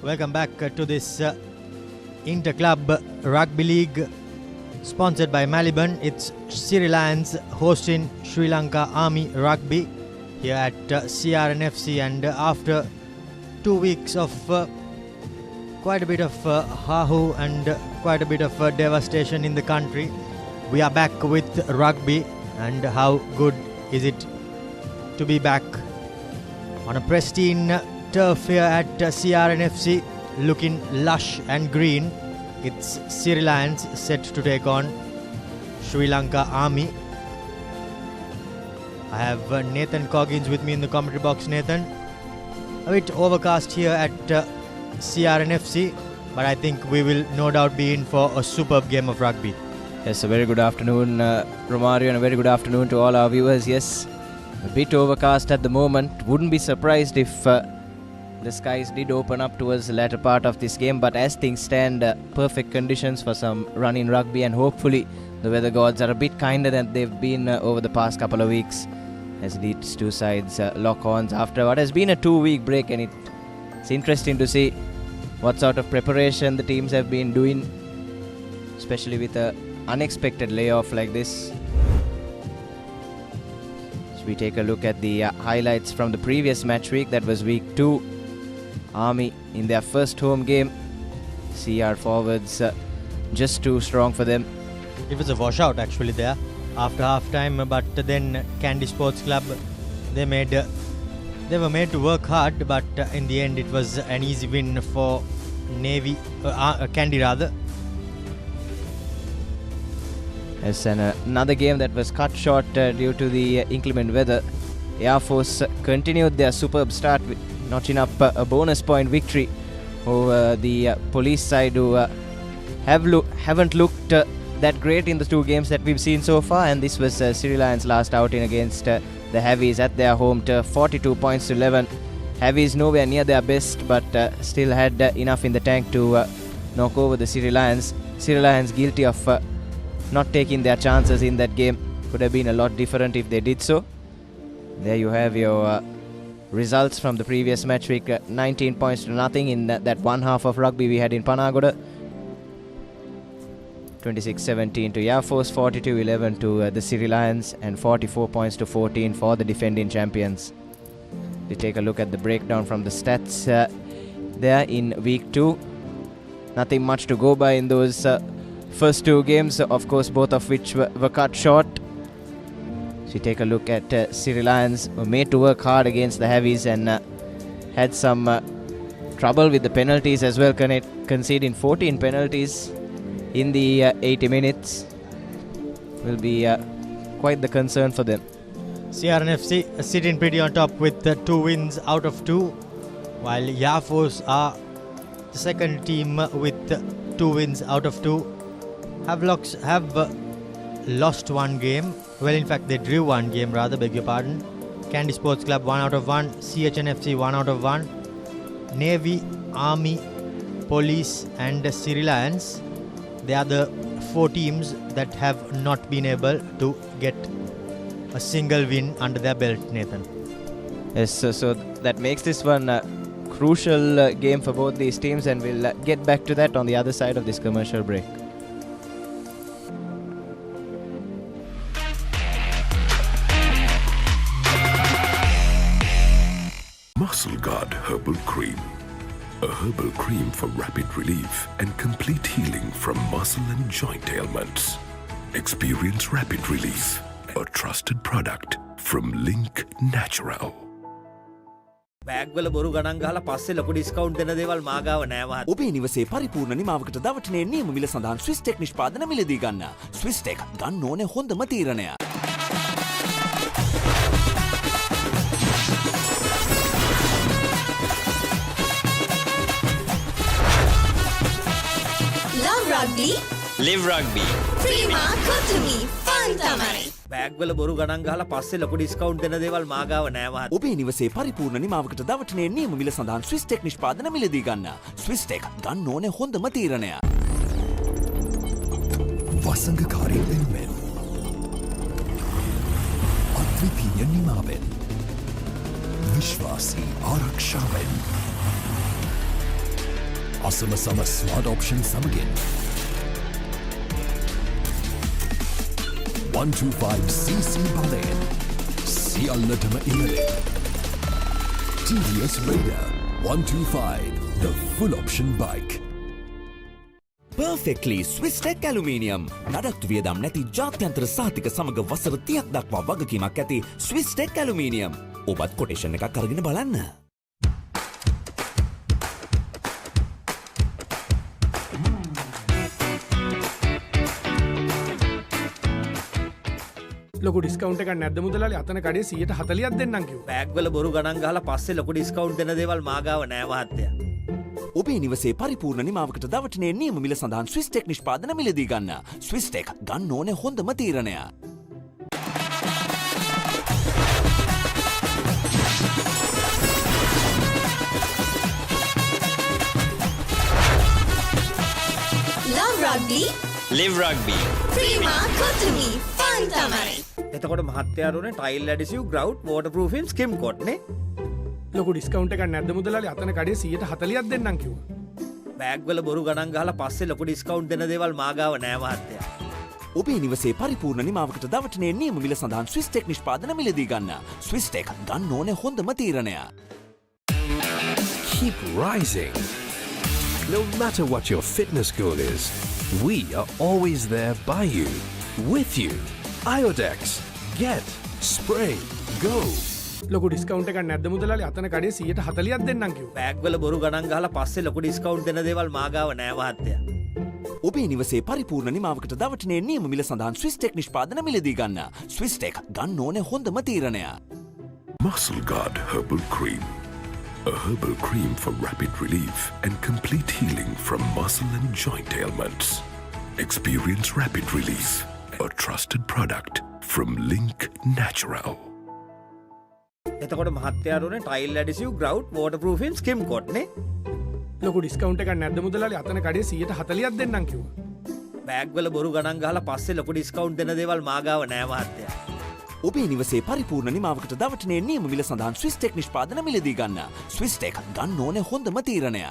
Welcome back to this Inter-Club Rugby League sponsored by Maliban. It's Siri Lions hosting Sri Lanka Army Rugby here at CRNFC, and after 2 weeks of quite a bit of hahu and quite a bit of devastation in the country, we are back with rugby. And how good is it to be back on a pristine turf here at CRNFC, looking lush and green. It's Siri Lions set to take on Sri Lanka Army. I have Nathan Coggins with me in the commentary box. Nathan, a bit overcast here at CRNFC, but I think we will no doubt be in for a superb game of rugby. Yes, a very good afternoon, Romario, and a very good afternoon to all our viewers. Yes, a bit overcast at the moment. Wouldn't be surprised if the skies did open up towards the latter part of this game, but as things stand, perfect conditions for some run-in rugby, and hopefully the weather gods are a bit kinder than they've been over the past couple of weeks, as these two sides lock horns after what has been a 2-week break. And it's interesting to see what sort of preparation the teams have been doing, especially with a unexpected layoff like this. So we take a look at the highlights from the previous match week. That was week 2. Army in their first home game. CR forwards just too strong for them. It was a washout actually there after half time, but then Kandy Sports Club, they were made to work hard, but in the end it was an easy win for Kandy rather. Yes, and another game that was cut short due to the inclement weather. Air Force continued their superb start with notching up a bonus point victory over the police side, who haven't looked that great in the 2 games that we've seen so far. And this was Siri Lions' last outing against the Heavies at their home turf, 42 points to 11. Heavies nowhere near their best, but still had enough in the tank to knock over the Siri Lions. Siri Lions guilty of not taking their chances in that game. Could have been a lot different if they did so. There you have your results from the previous match week. 19 points to nothing in that one half of rugby we had in Panagoda. 26-17 to Air Force, 42-11 to the Siri Lions, and 44 points to 14 for the defending champions. We take a look at the breakdown from the stats there in week 2. Nothing much to go by in those first 2 games, of course, both of which were cut short. So you take a look at Siri Lions, who were made to work hard against the Heavies and had some trouble with the penalties as well, conceding 14 penalties in the 80 minutes. Will be quite the concern for them. CRNFC sitting pretty on top with 2 wins out of 2, while Air Force are the second team with 2 wins out of 2. Have lost 1 game. Well, in fact, they drew 1 game rather, beg your pardon. Kandy Sports Club 1 out of 1. CHNFC 1 out of 1. Navy, Army, Police and Siri Lions, they are the 4 teams that have not been able to get a single win under their belt, Nathan. Yes, so that makes this one a crucial game for both these teams, and we'll get back to that on the other side of this commercial break. Muscle Guard Herbal Cream. A herbal cream for rapid relief and complete healing from muscle and joint ailments. Experience rapid relief. A trusted product from Link Natural. Bag වල බොරු ගණන් ගහලා පස්සේ ලොකු discount දෙන දේවල් මාගාව නෑ මහත්. ඔබේ නිවසේ පරිපූර්ණ නිමාවකට දවටනේ නියම මිල සඳහන් ස්විස් ටෙක් නිෂ්පාදන මිලදී ගන්න. ස්විස් ටෙක් ගන්න ඕනේ හොඳම තීරණය. Rugby, live rugby. Prima Kotumi, fun tamai. Bag වල බොරු ගණන් ගහලා පස්සේ ලොකු ඩිස්කවුන්ට් දෙන දේවල් මාගාව නෑ මහත්. ඔබේ නිවසේ පරිපූර්ණ නිමාවකට දවටනේ නියම මිල සඳහන් ස්විස් ටෙක් නිෂ්පාදන මිලදී ගන්න. ස්විස් ටෙක් ගන්න ඕනේ හොඳම තීරණය. වසංගකාරී වෙනුවෙන් අද්විතීය නිමාවෙන් විශ්වාසී ආරක්ෂාවෙන් අසම සම ස්මාර්ට් ඔප්ෂන් සමගින් 125cc බලයෙන් සියල්ලටම ඉහළින් TVS Raider 125 the full option bike. Perfectly Swiss Tech Aluminium. නඩත්තු වියදම් නැති ජාත්‍යන්තර සහතික සමග වසර 30ක් දක්වා වගකීමක් ඇති Swiss Tech Aluminium. ඔබත් කොටේෂන් එකක් අරගෙන බලන්න. ලොකු ඩිස්කවුන්ට් එකක් නැද්ද මුදලාලි? අතන කඩේ 140ක් දෙන්නම් කිව්වා. බෑග් වල බොරු ගණන් ගහලා පස්සේ ලොකු ඩිස්කවුන්ට් දෙන දේවල් මාගාව නෑ මහත්තයා. ඔබේ නිවසේ පරිපූර්ණ නිමාවකට දවටනේ නියම මිල සඳහන් Swiss Tech නිෂ්පාදන මිලදී ගන්න. Swiss Tech ගන්න ඕනේ හොඳම තීරණය. Love rugby. Live rugby. Prima Kotumi. Fun Tamari. එතකොට මහත්තයාරුනේ ටයිල් ඇඩිසිව් ග්‍රවුට් වෝටර්ප්‍රූෆින් ස්කිම් කොට් නේ. ලොකු ඩිස්කවුන්ට් එකක් නැද්ද මුදලාලි? අතන කඩේ 140ක් දෙන්නම් කිව්වා. බෑග් වල බොරු ගණන් ගහලා පස්සේ ලොකු ඩිස්කවුන්ට් දෙන දේවල් මාගාව නෑ මහත්තයා. ඔබේ නිවසේ පරිපූර්ණ නිමාවකට දවටනේ නියම මිල සඳහන් Swiss Tech නිෂ්පාදන මිලදී ගන්න. Swiss Tech ගන්න ඕනේ හොඳම තීරණය. Keep rising. No matter what your fitness goal is, we are always there by you, with you. Iodex. Get. Spray. Go. ලොකු ඩිස්කවුන්ට් එකක් නැද්ද මුදලාලි? අතන කඩේ 140ක් දෙන්නම් කිව්වා. බෑග් වල බොරු ගණන් ගහලා පස්සේ ලොකු ඩිස්කවුන්ට් දෙන දේවල් මාගාව නෑ මහත්තයා. ඔබේ නිවසේ පරිපූර්ණ නිමාවකට දවටනේ නියම මිල සඳහන් Swiss Tech නිෂ්පාදන මිලදී ගන්න. Swiss Tech ගන්න ඕනේ හොඳම තීරණය. Muscle Guard Herbal Cream. A herbal cream for rapid relief and complete healing from muscle and joint ailments. Experience rapid relief. A trusted product from Link Natural. එතකොට මහත්තයාරුනේ tile ඇඩිසිව් ග්‍රවුට් වෝටර්ප්‍රූෆින් ස්කිම් කොට් නේ. ලොකු ඩිස්කවුන්ට් එකක් නැද්ද මුදලාලි? අතන කඩේ 140ක් දෙන්නම් කිව්වා. බෑග් වල බොරු ගණන් ගහලා පස්සේ ලොකු ඩිස්කවුන්ට් දෙන දේවල් මාගාව නෑ මහත්තයා. ඔබේ නිවසේ පරිපූර්ණ නිමාවකට දවටනේ නියම මිල සඳහන් Swiss Tech නිෂ්පාදන මිලදී ගන්න. Swiss Tech ගන්න ඕනේ හොඳම තීරණය.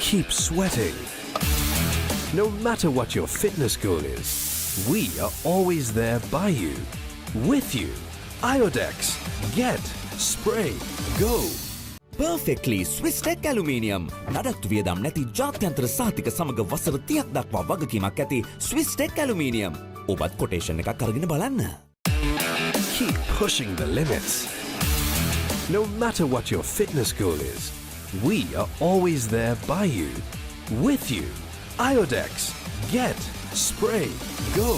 Keep sweating. No matter what your fitness goal is, we are always there by you, with you. Iodex. Get. Spray. Go. Perfectly Swiss Tech Aluminium. නඩත්තු වියදම් නැති ජාත්‍යන්තර සහතික සමග වසර 30ක් දක්වා වගකීමක් ඇති Swiss Tech Aluminium. ඔබත් කොටේෂන් එකක් අරගෙන බලන්න. Keep pushing the limits. No matter what your fitness goal is, we are always there by you, with you. Iodex. Get. Spray. Go.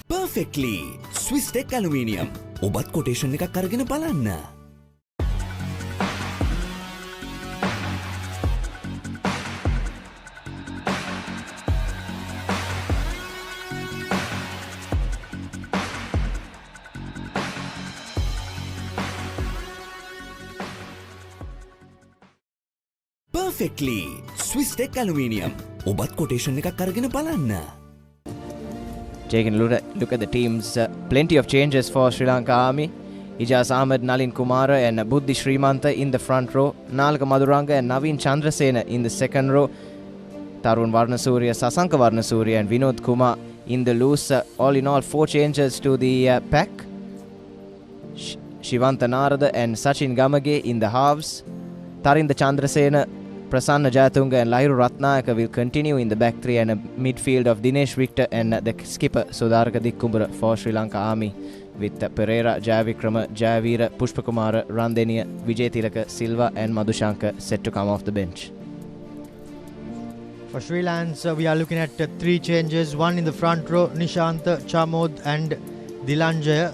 Perfectly Swiss Tech Aluminium. ඔබත් quotation එකක් අරගෙන බලන්න. Perfectly Swiss Tech Aluminium. ඔබත් quotation එකක් අරගෙන බලන්න. Taking a look at the teams, plenty of changes for Sri Lanka Army. Ijaz Ahmed, Nalin Kumara and Buddhi Srimanta in the front row. Nalaka Maduranga and Naveen Chandrasena in the second row. Tarun Varnasuriya, Sasanka Varnasuriya and Vinod Kumar in the loose. All in all, 4 changes to the pack. Shivanta Narada and Sachin Gamage in the halves. Tarinda Chandrasena, Prasanna Jayatunga and Lairu Ratnayaka will continue in the back three, and a midfield of Dinesh Victor and the skipper Sudaraka Dikkumbura for Sri Lanka Army, with Pereira, Jayavikrama, Jayavira, Pushpakumara, Randeniya, Vijay Tilaka, Silva and Madhushanka set to come off the bench. For Sri Lanka, we are looking at 3 changes. One in the front row, Nishanta, Chamod and Dilanjaya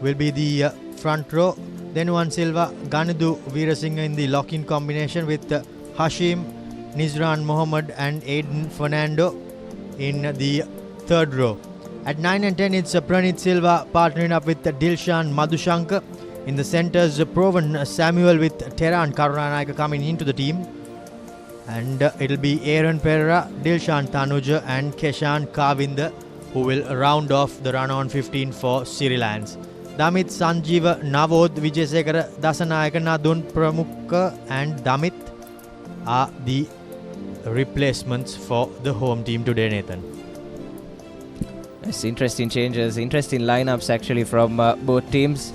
will be the front row. Then one Silva, Ganadu, Veerasinghe in the lock-in combination with Hashim, Nizran Mohammed and Aiden Fernando in the third row. At 9 and 10, it's Pranit Silva partnering up with Dilshan Madhushankar. In the centres, Provan Samuel with Teran Karunanayaka coming into the team. And it'll be Aaron Pereira, Dilshan Tanuja and Keshan Kavinda who will round off the run on 15 for Siri Lions. Damit, Sanjeeva, Navod, Vijayasekara, Dasanayaka, Nadun Pramukha and Damit are the replacements for the home team today, Nathan? It's interesting changes, interesting lineups actually from both teams.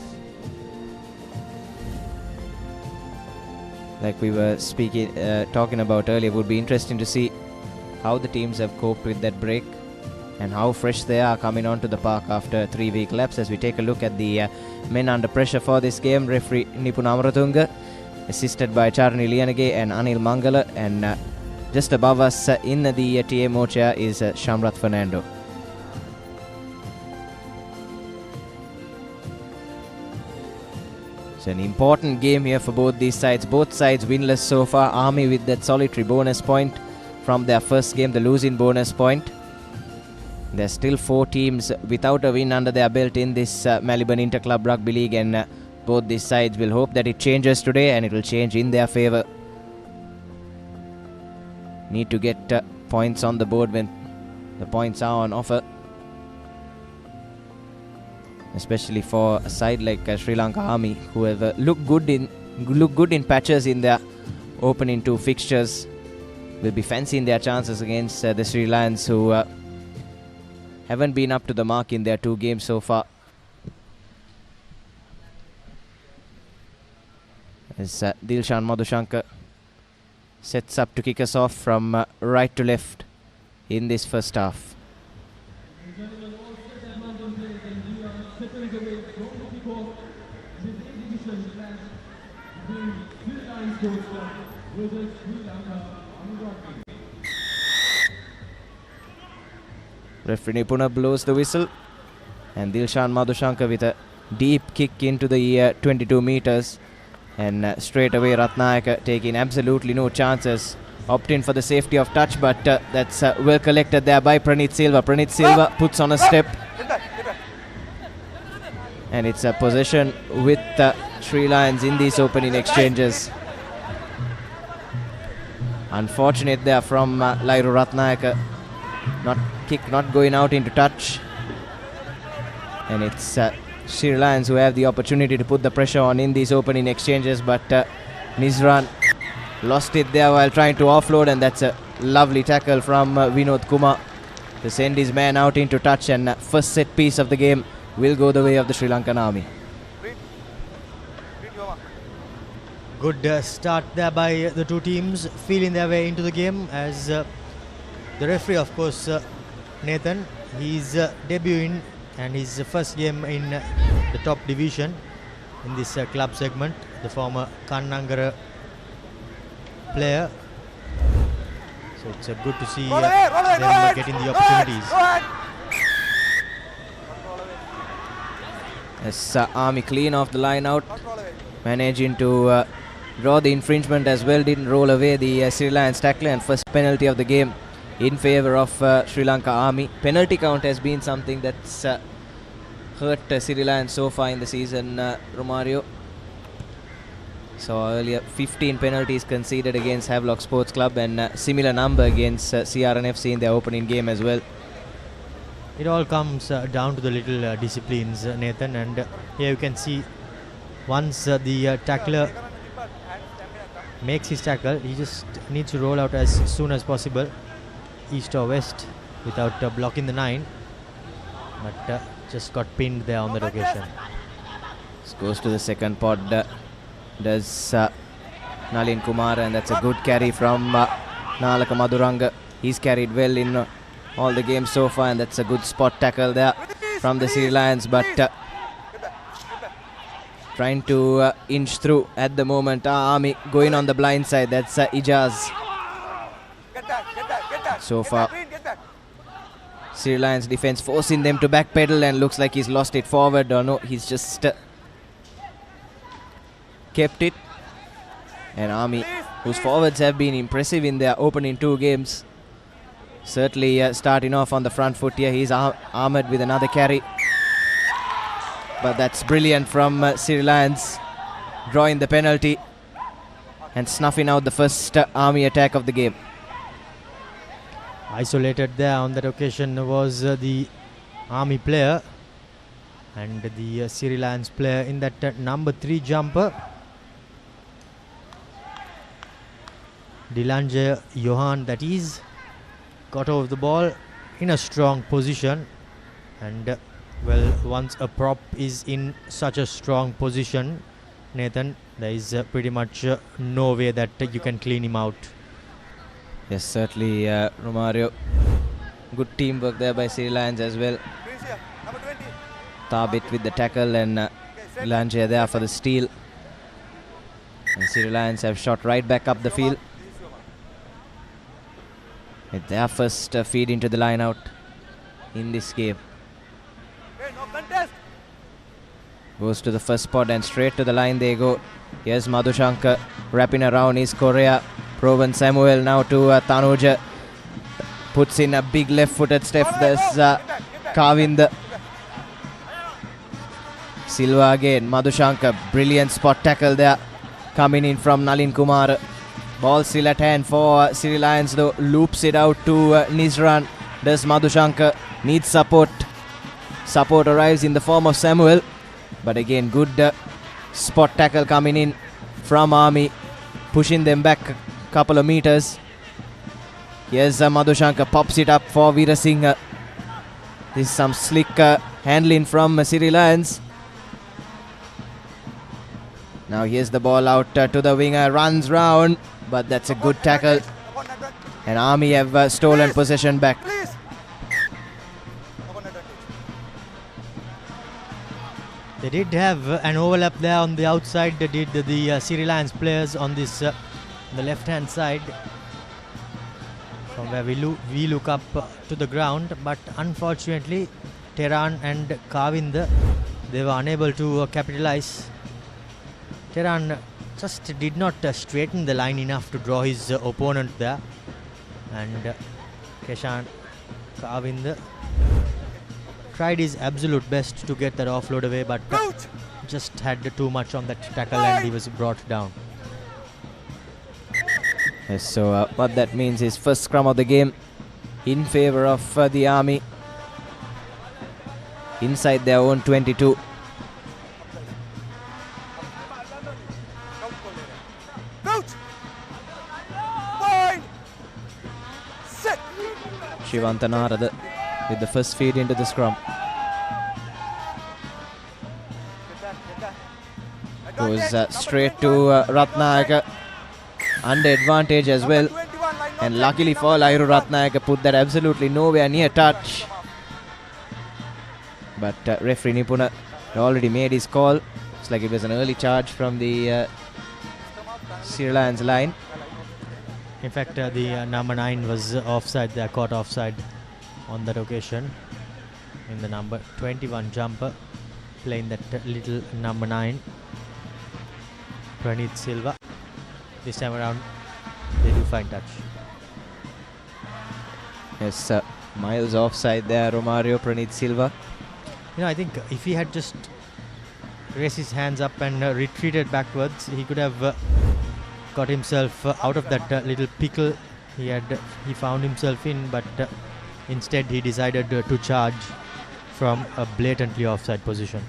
Like we were talking about earlier, it would be interesting to see how the teams have coped with that break and how fresh they are coming onto the park after a 3-week lapse. As we take a look at the men under pressure for this game, referee Nipun Amaratunga, assisted by Siri Lions SC and Anil Mangala, and just above us in the TMO chair is Shamrat Fernando. It's an important game here for both these sides. Both sides winless so far. Army with that solitary bonus point from their first game, the losing bonus point. There's still 4 teams without a win under their belt in this Maliban Inter-Club Rugby League, and both these sides will hope that it changes today, and it will change in their favour. Need to get points on the board when the points are on offer, especially for a side like Sri Lanka Army, who have looked good in patches in their opening 2 fixtures. Will be fancying their chances against the Sri Lions, who haven't been up to the mark in their 2 games so far. As Dilshan Madhushankar sets up to kick us off from right to left in this first half. Referee Nipuna blows the whistle, and Dilshan Madhushankar with a deep kick into the 22 meters, and straight away Ratnayaka taking absolutely no chances, opting for the safety of touch, but that's well collected there by Pranit Silva. Pranit Silva puts on a step, and it's a possession with Sri Lions in these opening exchanges. Unfortunate there from Lairu Ratnayaka. Kick not going out into touch, and it's Sri Lions who have the opportunity to put the pressure on in these opening exchanges, but Nizran lost it there while trying to offload, and that's a lovely tackle from Vinod Kumar to send his man out into touch, and first set piece of the game will go the way of the Sri Lankan Army. Good start there by the 2 teams, feeling their way into the game, as the referee, of course, Nathan, he's debuting and his first game in the top division in this club segment, the former Kannangara player. So it's good to see them getting the opportunities. As Army clean off the line out, managing to draw the infringement as well, didn't roll away the Sri Lions tackler, and first penalty of the game in favour of Sri Lanka Army. Penalty count has been something that's hurt Sri Lions so far in the season, Romario. So earlier 15 penalties conceded against Havelock Sports Club, and similar number against CRNFC in their opening game as well. It all comes down to the little disciplines, Nathan, and here you can see once the tackler makes his tackle, he just needs to roll out as soon as possible, east or west, without blocking the 9, but just got pinned there on that occasion. This goes to the second pod, does Nalin Kumar, and that's a good carry from Nalaka Madhuranga. He's carried well in all the games so far, and that's a good spot tackle there from the Sri Lions, but trying to inch through at the moment. Army going on the blind side, that's Ijaz. So far Sri Lions defense forcing them to backpedal, and looks like he's lost it forward, or no, he's just kept it. And Army, whose forwards have been impressive in their opening 2 games, certainly starting off on the front foot here. He's armoured with another carry, but that's brilliant from Sri Lions, drawing the penalty and snuffing out the first Army attack of the game. Isolated there on that occasion was the Army player, and the Sri Lions player in that number 3 jumper. Dilange Johan, that is, got over the ball in a strong position, and well, once a prop is in such a strong position, Nathan, there is pretty much no way that you can clean him out. Yes, certainly, Romario. Good teamwork there by Siri Lions as well. Thabit with the tackle and Dilange there for the steal. And Siri Lions have shot right back up the field. With their first feed into the line out in this game. Goes to the first spot and straight to the line they go. Here's Madhushankar wrapping around his Korea. Proven Samuel now to Tanuja. Puts in a big left-footed step. There's Kavind. Silva again. Madhushankar. Brilliant spot tackle there. Coming in from Nalin Kumar. Ball still at hand for Siri Lions though. Loops it out to Nizran. Does Madhushankar. Needs support. Support arrives in the form of Samuel. But again, good spot tackle coming in from Army. Pushing them back a couple of meters. Here's Madhushankar. Pops it up for Veera Singh. This is some slick handling from Siri Lions. Now here's the ball out to the winger. Runs round. But that's a good tackle. And Army have stolen possession back. They did have an overlap there on the outside. They did the Siri Lions players on this the left hand side, from where we look up to the ground, but unfortunately Tehran and Kavind, they were unable to capitalize. Tehran just did not straighten the line enough to draw his opponent there, and Keshan Kavind tried his absolute best to get that offload away, but just had too much on that tackle and he was brought down. Yes, so what that means is first scrum of the game in favor of the Army inside their own 22. Shivantanarada with the first feed into the scrum. Goes straight to Ratnayaka. Under advantage as well. And luckily for Lairu, Ratnayaka put that absolutely nowhere near touch. But referee Nipuna already made his call. It's like it was an early charge from the Sri Lions line. In fact, the number 9 was offside. They are caught offside on that occasion. In the number 21 jumper, playing that little number 9, Praneeth Silva. This time around, they do find touch. Yes, miles offside there, Romario. Praneeth Silva. You know, I think if he had just raised his hands up and retreated backwards, he could have got himself out of that little pickle he found himself in, but instead he decided to charge from a blatantly offside position.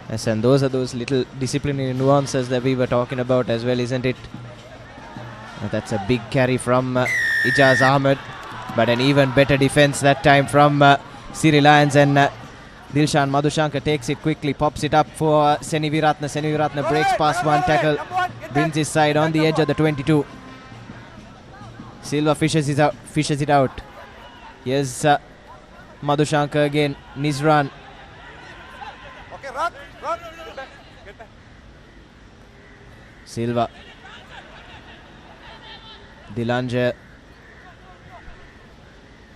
Yes, and those are those little disciplinary nuances that we were talking about as well, isn't it? That's a big carry from Ijaz Ahmed, but an even better defense that time from Siri Lions, and Dilshan Madhushankar takes it quickly, pops it up for Seni Viratna. Seni Viratna breaks past one tackle, brings his side on the edge of the 22. Silva fishes it out. Here's Madhushankar again. Nizran. Silva. Dilange.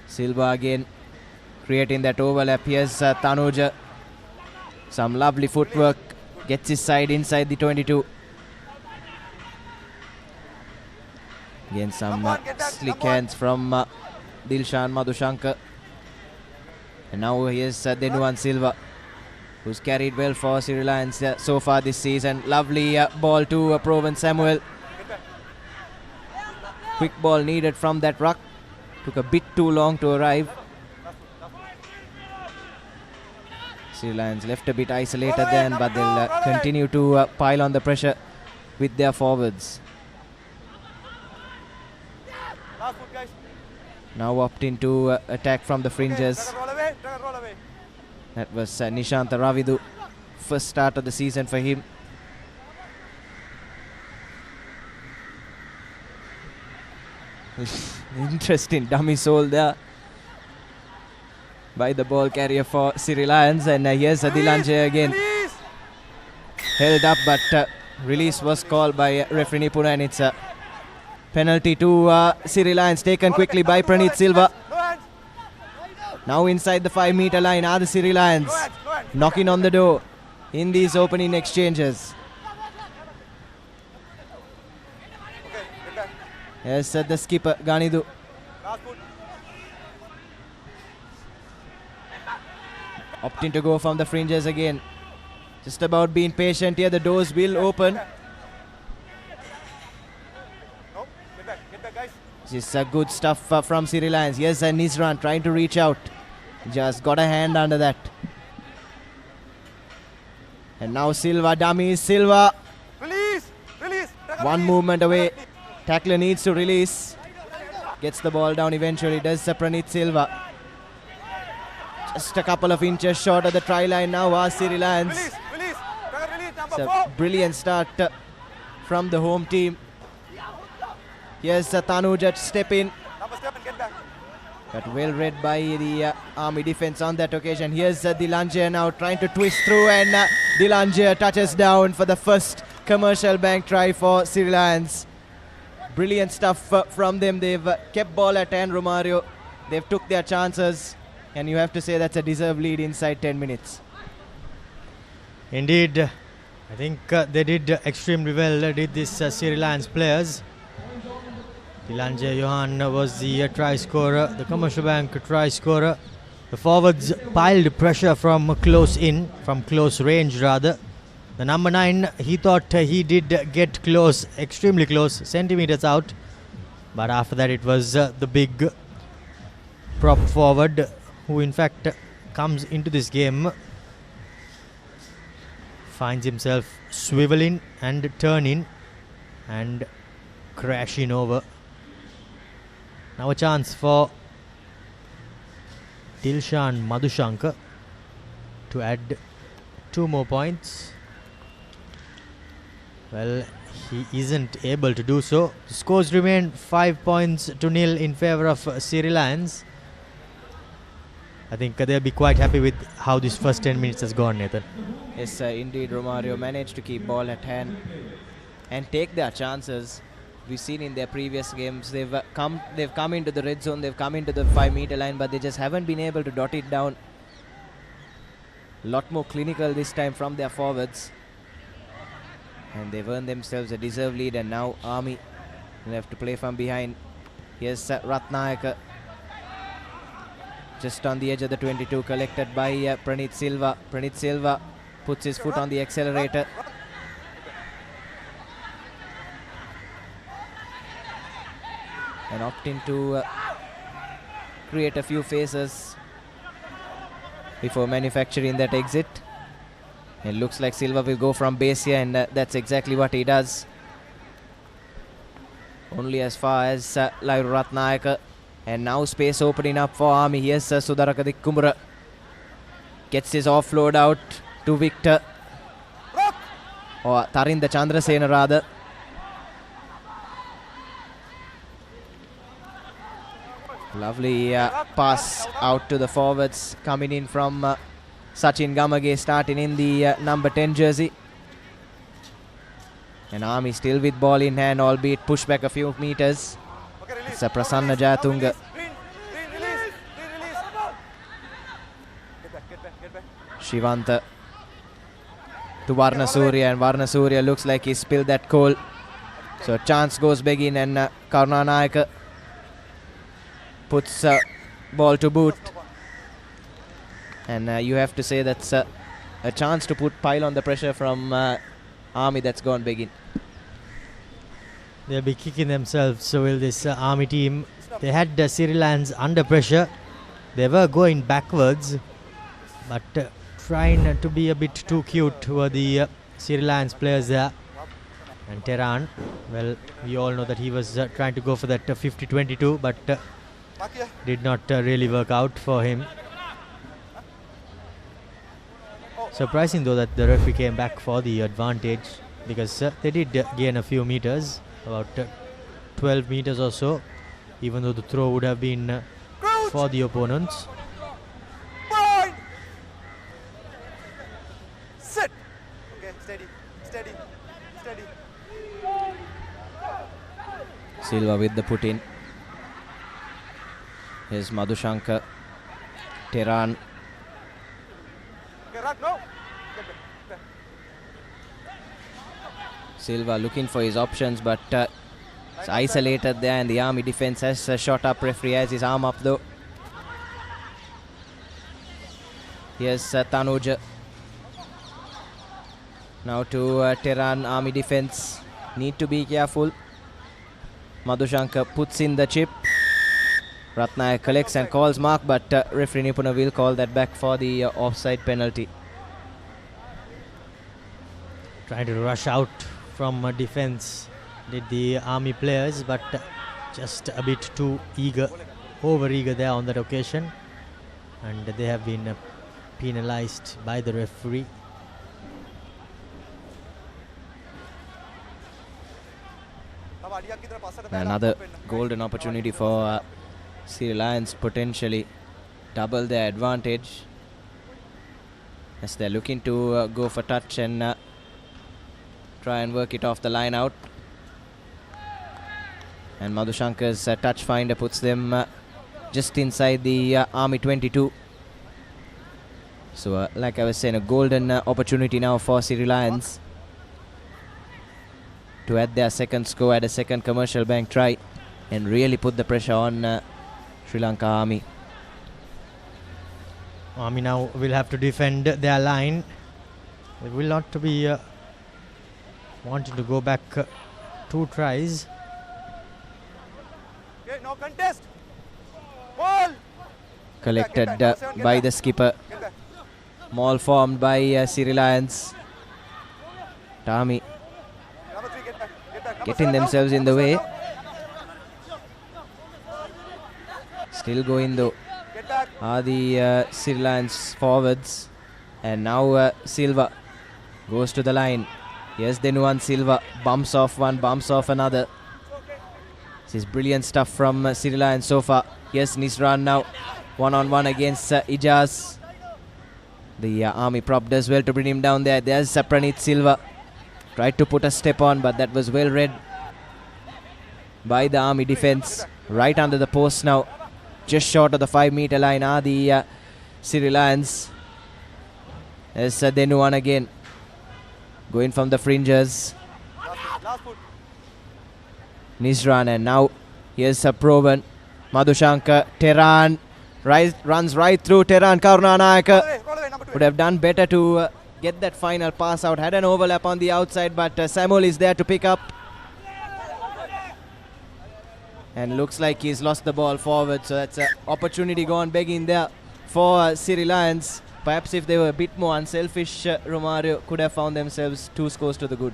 Silva again, creating that overlap. Here's Tanuja. Some lovely footwork. Gets his side inside the 22. Again, some slick hands from Dilshan Madhushankar. And now here's Denuan Silva, who's carried well for Sri Lions so far this season. Lovely ball to Proven Samuel. Quick ball needed from that ruck. Took a bit too long to arrive. Sri Lions left a bit isolated then, but they'll continue to pile on the pressure with their forwards. now opting to attack from the fringes. That was Nishanta Ravidu. First start of the season for him. Interesting dummy soul there by the ball carrier for Siri Lions. And here's Dilanje again. Held up, but release was called by referee Nipuna, and it's a penalty to Siri Lions, taken quickly by Pranit Silva. Now inside the 5-meter line are the Siri Lions, knocking on the door in these opening exchanges. Yes, the skipper Ganidu. Opting to go from the fringes again. Just about being patient here. The doors will open. This is good stuff from Siri Lions. Here's Nizran trying to reach out. Just got a hand under that. And now Silva, dummy Silva. Release. One movement away. Tackler needs to release. Gets the ball down eventually. Does Pranit Silva. Just a couple of inches short of the try line now are Siri Lions. It's a brilliant start from the home team. Here's Tanuja step in. But well read by the Army defense on that occasion. Here's Dilanje now trying to twist through, and Dilanje touches down for the first commercial bank try for Siri Lions. Brilliant stuff from them. They've kept ball at hand, Romario. They've took their chances, and you have to say that's a deserved lead inside 10 minutes. Indeed, I think they did extremely well, did this Siri Lions players. Dilanje Johan was the try scorer, the commercial bank try scorer. The forwards piled pressure from close range rather. The number 9, he thought he did get close, extremely close, centimeters out. But after that it was the big prop forward who in fact comes into this game, finds himself swiveling and turning and crashing over. Now a chance for Dilshan Madhushankar to add 2 more points. Well, he isn't able to do so. The scores remain 5-0 in favour of Siri Lions. I think they'll be quite happy with how this first 10 minutes has gone, Nathan. Yes, indeed, Romario managed to keep ball at hand and take their chances. We've seen in their previous games, they've come into the red zone, they've come into the 5-meter line, but they just haven't been able to dot it down. A lot more clinical this time from their forwards. And they've earned themselves a deserved lead, and now Army will have to play from behind. Here's Ratnayaka. Just on the edge of the 22, collected by Pranit Silva. Pranit Silva puts his foot on the accelerator. And opting to create a few faces before manufacturing that exit. It looks like Silva will go from base here, and that's exactly what he does. Only as far as Lauru Ratnayaka. And now space opening up for Army. Here's Sudaraka Dikkumura. Gets his offload out to Victor. Or Tarinda Chandrasena rather. Lovely pass out to the forwards, coming in from Sachin Gamage, starting in the number 10 jersey. And Army still with ball in hand, albeit push back a few meters. It's a Prasanna Jayatunga. Shivanta to Varna Surya, and Varna Surya looks like he spilled that coal. So chance goes begging, and Karuna Nayaka puts ball to boot. And you have to say that's a chance to pile on the pressure from Army that's gone begging. They'll be kicking themselves, so will this Army team. They had Siri Lions under pressure. They were going backwards, but trying to be a bit too cute were the Siri Lions players there. And Tehran, well, we all know that he was trying to go for that 50-22, but did not really work out for him. Surprising though that the referee came back for the advantage, because they did gain a few meters, about 12 meters or so, even though the throw would have been for the opponents. Sit. Okay, steady. Silva with the put in. Here's Madhushankar. Tehran. Okay, no. Silva looking for his options, but it's isolated there, and the Army defense has shot up. Referee has his arm up though. Here's Tanuja. Now to Tehran. Army defense need to be careful. Madhushankar puts in the chip. Ratnaya collects and calls mark, but referee Nipuna will call that back for the offside penalty. Trying to rush out from defense did the Army players, but just a bit too over eager there on that occasion, and they have been penalized by the referee. Another golden opportunity for Siri Lions, potentially double their advantage, as they're looking to go for touch and try and work it off the line out. And Madhushankar's touch finder puts them just inside the Army 22. So like I was saying, a golden opportunity now for Siri Lions to add their second score at a second commercial bank try and really put the pressure on Sri Lanka Army. Army now will have to defend their line. They will not be wanting to go back 2 tries. Okay, no contest. Ball. Collected by the skipper. Maul formed by Siri Lions. Army getting themselves in the way. Still going though are the Sri Lions forwards. And now Silva goes to the line. Here's Denuan Silva. Bumps off one, bumps off another. This is brilliant stuff from Sri Lions so far. Here's Nisran now. 1-on-1 against Ijaz. The Army prop does well to bring him down there. There's Pranit Silva. Tried to put a step on, but that was well read by the Army defense. Right under the post now. Just short of the 5-meter line are the Sri Lions. There's Denuan again. Going from the fringes. Nisran, and now here's Provan. Madhushankar. Tehran runs right through. Tehran Karunanayaka would have done better to get that final pass out. Had an overlap on the outside, but Samuel is there to pick up. And looks like he's lost the ball forward, so that's an opportunity gone begging there for Sri Lions. Perhaps if they were a bit more unselfish, Romario could have found themselves 2 scores to the good.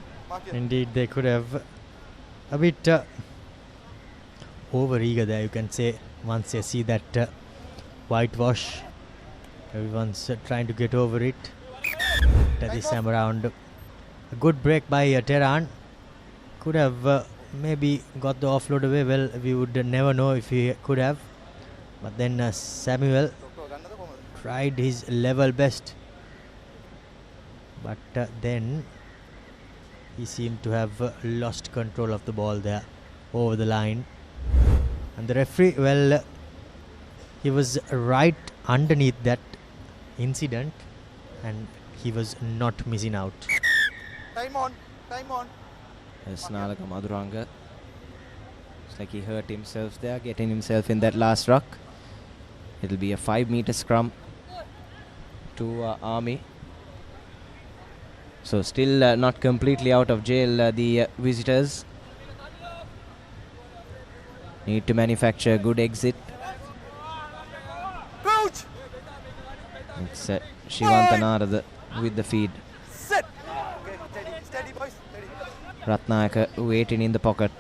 Indeed, they could have a bit over eager there, you can say, once they see that whitewash. Everyone's trying to get over it. This time around, a good break by Tehran. Could have maybe got the offload away. Well, we would never know if he could have. But then Samuel tried his level best. But then he seemed to have lost control of the ball there over the line. And the referee, well, he was right underneath that incident and he was not missing out. Time on. There's Nalaka Madhuranga. Looks like he hurt himself there, getting himself in that last ruck. It'll be a 5-meter scrum to Army. So still not completely out of jail, the visitors. Need to manufacture a good exit. Coach. It's Shivantanarada with the feed. Sit. Okay, steady boys, steady. Ratnayaka waiting in the pocket.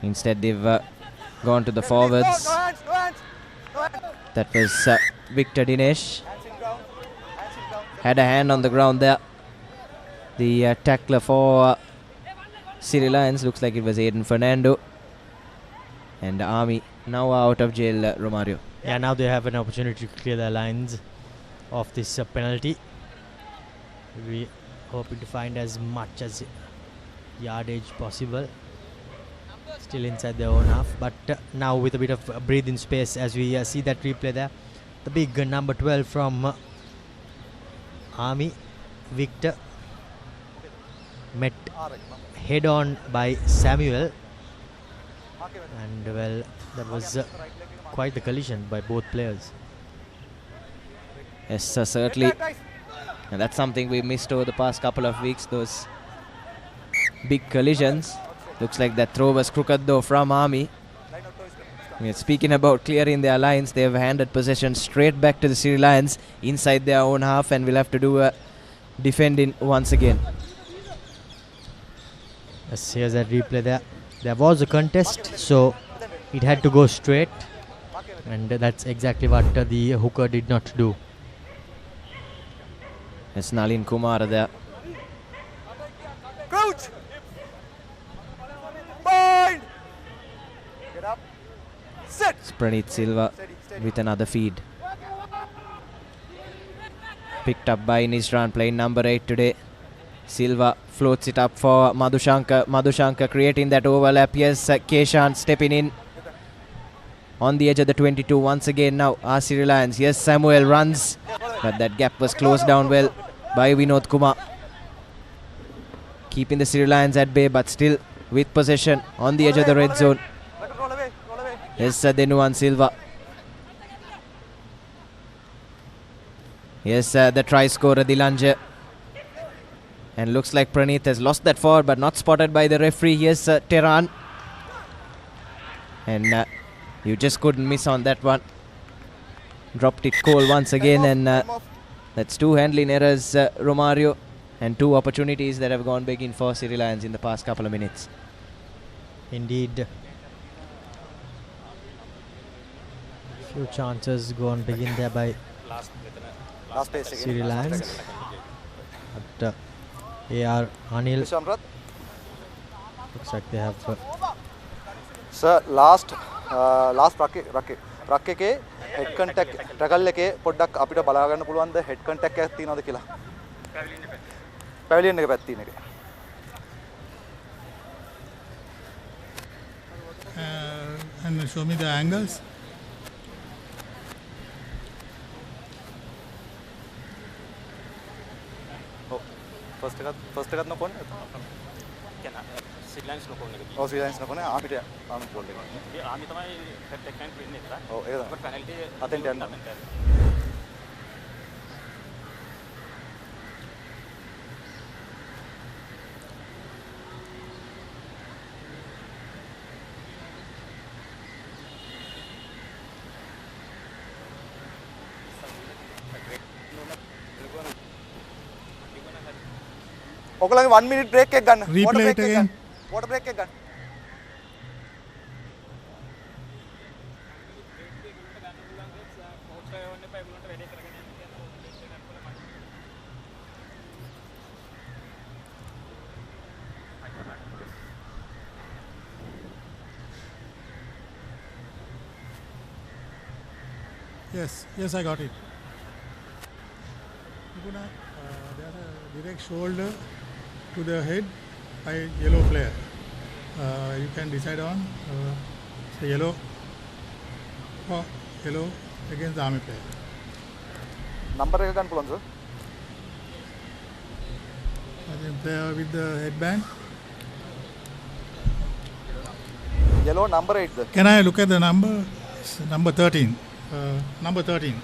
Instead, they've gone to the forwards. No hands, no hands, no hands. That was Victor Dinesh. Hands in ground, hands in ground. Had a hand on the ground there. The tackler for Siri Lions, looks like it was Aiden Fernando. And the Army now out of jail, Romario. Yeah, now they have an opportunity to clear their lines of this penalty. We hoping to find as much as yardage possible. Still inside their own half, but now with a bit of breathing space as we see that replay there. The big number 12 from Army, Victor, met head on by Samuel, and well, that was quite the collision by both players. Yes, certainly. And that's something we missed over the past couple of weeks, those big collisions. Looks like that throw was crooked though from Army. Speaking about clearing their lines, they have handed possession straight back to the Siri Lions inside their own half, and will have to do defending once again. Yes, here's that replay there. There was a contest, so it had to go straight, and that's exactly what the hooker did not do. It's Nalin Kumar there. Crouch! Bind! Get up. Sit! It's Praneeth Silva with another feed. Picked up by Nisran, playing number 8 today. Silva floats it up for Madhushankar. Madhushankar creating that overlap. Yes, Keshan stepping in on the edge of the 22 once again now. Siri Lions. Yes, Samuel runs, but that gap was closed down well by Vinod Kumar. Keeping the Siri Lions at bay, but still with possession on the edge of the red zone. Roll away, roll away. Yes, Denuan Silva. Yes, the try scorer Dilanje. And looks like Praneeth has lost that forward, but not spotted by the referee. Yes, Tehran. And you just couldn't miss on that one. Dropped it cold once again, and that's two handling errors, Romario, and two opportunities that have gone begging for Siri Lions in the past couple of minutes. Indeed. Few chances gone begin there by Last pace again. Siri Lions. But AR Anil, looks like they have Sir, last රක්කේ head contact tackle එකේ පොඩ්ඩක් අපිට බලා ගන්න පුළුවන් ද head contact එකක් තියනවද කියලා. පැවිලියන් එක පැත්තේ තියෙන එක. And show me the angles. First එකත් නොකොන්නේ. Siri Lions නොකොන්නේ. ඔව් Siri Lions නොකොන්නේ ආමිට ආමිට බෝල් එක. ඒ ආමි තමයි හෙඩ් එක කැන්ට් වෙන්නේ නේද? ඔව් ඒක තමයි. penalty අතෙන්ට යන්න. ඔයගොල්ලන්ගේ 1 minute break එක ගන්න. Replay it again. Water break එක ගන්න. Yes, I got it. There's a direct shoulder to the head by yellow player. You can decide on say yellow against the Army player. Number එක ගන්න පුළුවන්ද sir? Player with the headband. Yellow number 8 ද? Can I look at the number? Number 13. Number 13.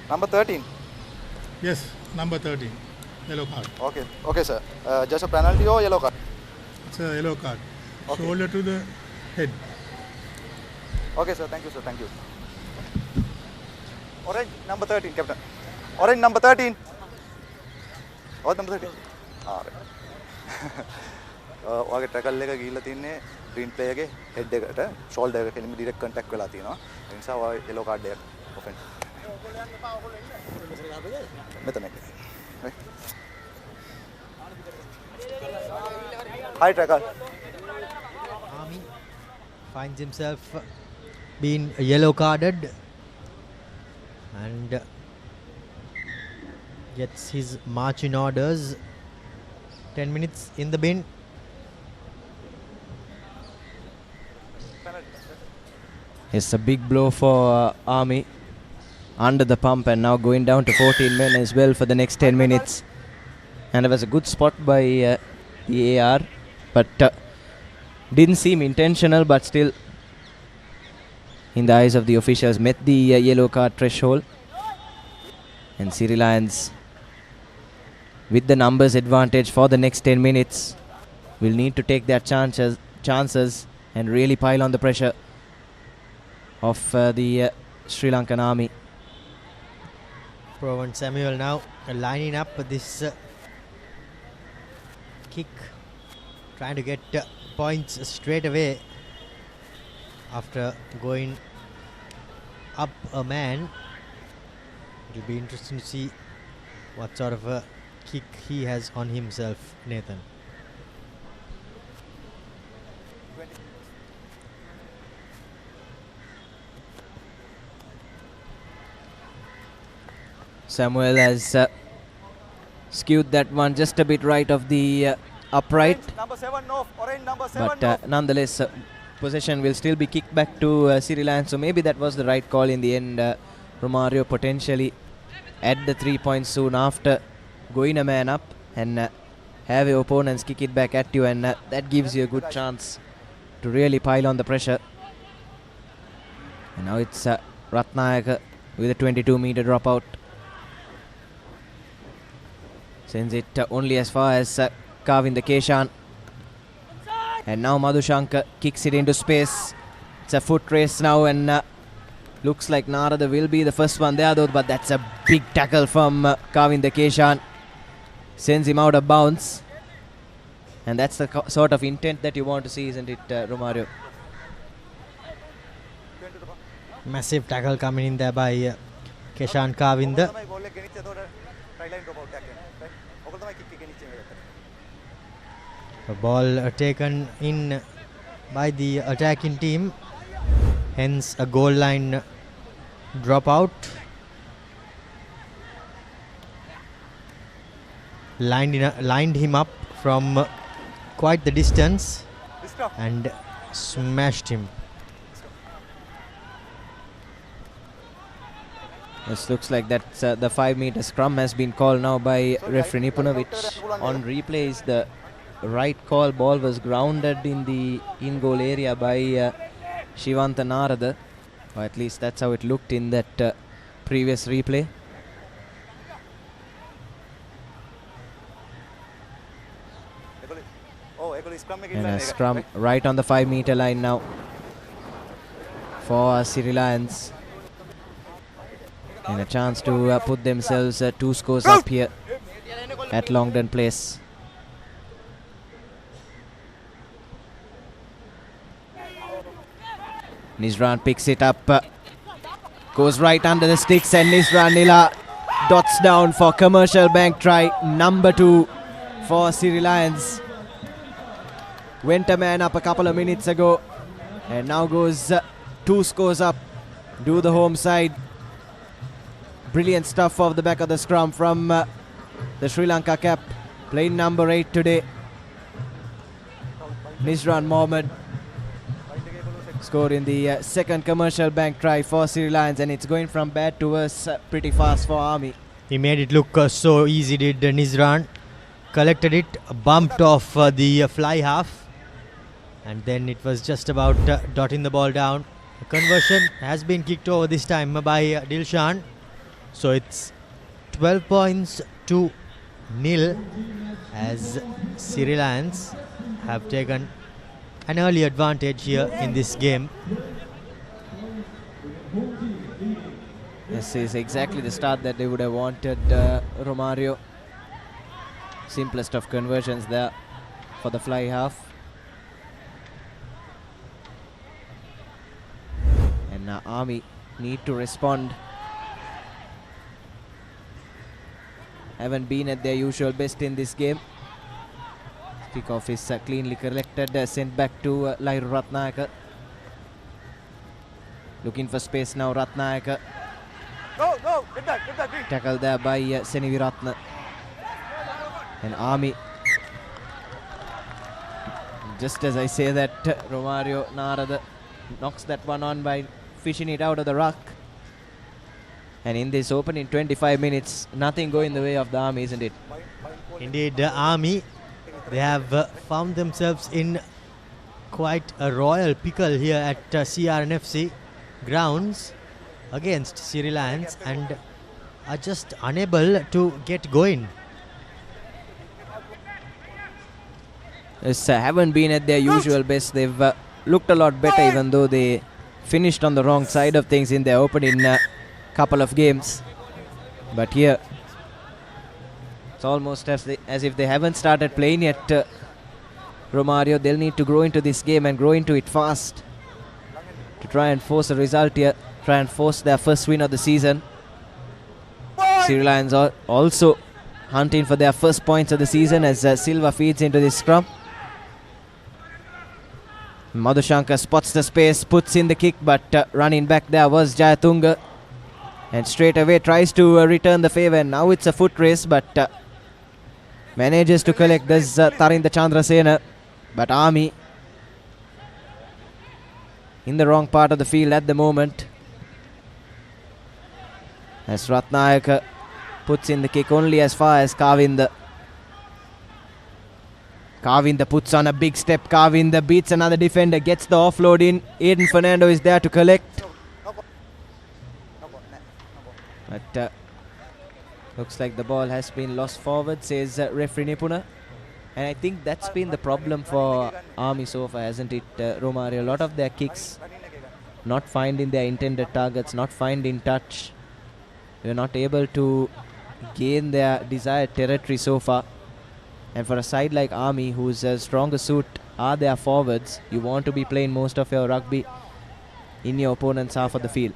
Number 13. Yes, number 13. Yellow card. Okay sir. Just a penalty or yellow card? It's a yellow card. Okay. Shoulder to the head. Okay sir, thank you sir, thank you. Orange number 13, captain. Orange number 13. What number 13? Alright. ඔයාගේ tackle එක ගිහිල්ලා තින්නේ green player ගේ head එකට shoulder එක කෙලින්ම direct contact වෙලා තියෙනවා. ඒ නිසා ඔයා yellow card එකක් offense. මෙතන එක. High tackle. Army finds himself being yellow carded and gets his marching orders. 10 minutes in the bin. It's a big blow for Army under the pump, and now going down to 14 men as well for the next 10 minutes. And it was a good spot by the AR, but didn't seem intentional, but still in the eyes of the officials met the yellow card threshold. And Siri Lions with the numbers advantage for the next 10 minutes will need to take their chances and really pile on the pressure of the Sri Lankan Army. Provan Samuel now lining up this kick, trying to get points straight away after going up a man. It will be interesting to see what sort of a kick he has on himself, Nathan. Samuel has skewed that one just a bit right of the upright. Number 7 off, orange number 7 But off. nonetheless, possession will still be kicked back to Siri Lions. So maybe that was the right call in the end. Romario potentially at the 3 points soon after going a man up and have your opponents kick it back at you, and that gives you a good chance to really pile on the pressure. And now it's Ratnayaka with a 22-meter dropout. Sends it only as far as Kavinda Keshan. And now Madhushankar kicks it into space. It's a foot race now, and looks like Narada will be the first one there though, but that's a big tackle from Kavinda Keshan. Sends him out of bounds. And that's the sort of intent that you want to see, isn't it, Romario? Massive tackle coming in there by Keshan Kavinda. A ball taken in by the attacking team, hence a goal line dropout. Lined him up from quite the distance and smashed him. This looks like that's the 5-meter scrum has been called now by referee Nipunovic. On replay is the right call. Ball was grounded in the in-goal area by Shivanta Narada, or at least that's how it looked in that previous replay. And a scrum right on the 5-meter line now for Siri Lions. And a chance to put themselves 2 scores up here at Longdon Place. Nizran picks it up, goes right under the sticks, and Nizran Nila dots down for Commercial Bank try number 2 for Siri Lions. Went a man up a couple of minutes ago and now goes 2 scores up, do the home side. Brilliant stuff off the back of the scrum from the Sri Lanka cap, playing number 8 today. Nizran Mohammed scored in the second Commercial Bank try for Sri Lions, and it's going from bad to worse pretty fast for Army. He made it look so easy, did Nizran. Collected it, bumped off the fly half, and then it was just about dotting the ball down. The conversion has been kicked over this time by Dilshan. So it's 12 points to 0 as Sri Lions have taken an early advantage here in this game. This is exactly the start that they would have wanted, Romario. Simplest of conversions there for the fly half. And now Army need to respond. Haven't been at their usual best in this game. Kickoff is cleanly collected, sent back to Lairu Ratnayaka. Looking for space now, Ratnayaka. Go, get back. Tackled there by Seniviratna. And Army. Just as I say that, Romario Narada knocks that one on by fishing it out of the ruck. And in this opening 25 minutes, nothing going the way of the Army, isn't it? Indeed, the Army, they have found themselves in quite a royal pickle here at CRNFC grounds against Siri Lions and are just unable to get going. Yes, haven't been at their usual best. They've looked a lot better, even though they finished on the wrong side of things in their opening couple of games. But here, it's almost as if they haven't started playing yet. Romario, they'll need to grow into this game and grow into it fast to try and force a result here, try and force their first win of the season. Siri Lions are also hunting for their first points of the season as Silva feeds into this scrum. Madhushankar spots the space, puts in the kick, but running back there was Jayatunga. And straight away tries to return the favour. And now it's a foot race, but manages to collect this Tarinda Chandrasena. But Army in the wrong part of the field at the moment. As Ratnayaka puts in the kick only as far as Kavinda. Kavinda puts on a big step. Kavinda beats another defender, gets the offload in. Aiden Fernando is there to collect. But looks like the ball has been lost forward, says referee Nipuna. And I think that's been the problem for Army so far, hasn't it, Romario? A lot of their kicks not finding their intended targets, not finding touch. They're not able to gain their desired territory so far. And for a side like Army, whose strongest suit are their forwards, you want to be playing most of your rugby in your opponent's half of the field.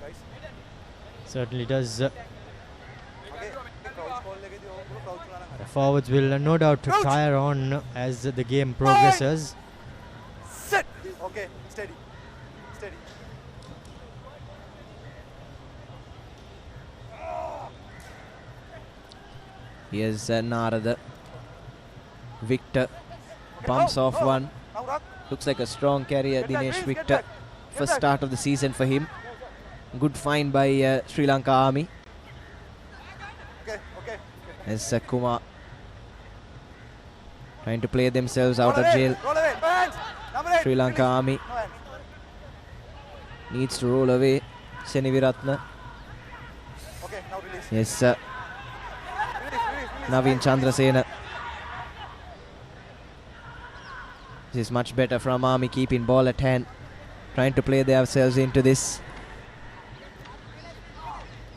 Certainly does. The forwards will no doubt tire on as the game progresses. Sit. Okay, steady. Here's Narada. Victor bumps off one. Looks like a strong carrier, Dinesh Victor. First start of the season for him. Good find by Sri Lanka Army. As Kumar trying to play themselves out of jail. Sri Lanka Army needs to roll away. Seniviratna. Yes, Naveen Chandrasena. This is much better from Army, keeping ball at hand, trying to play themselves into this.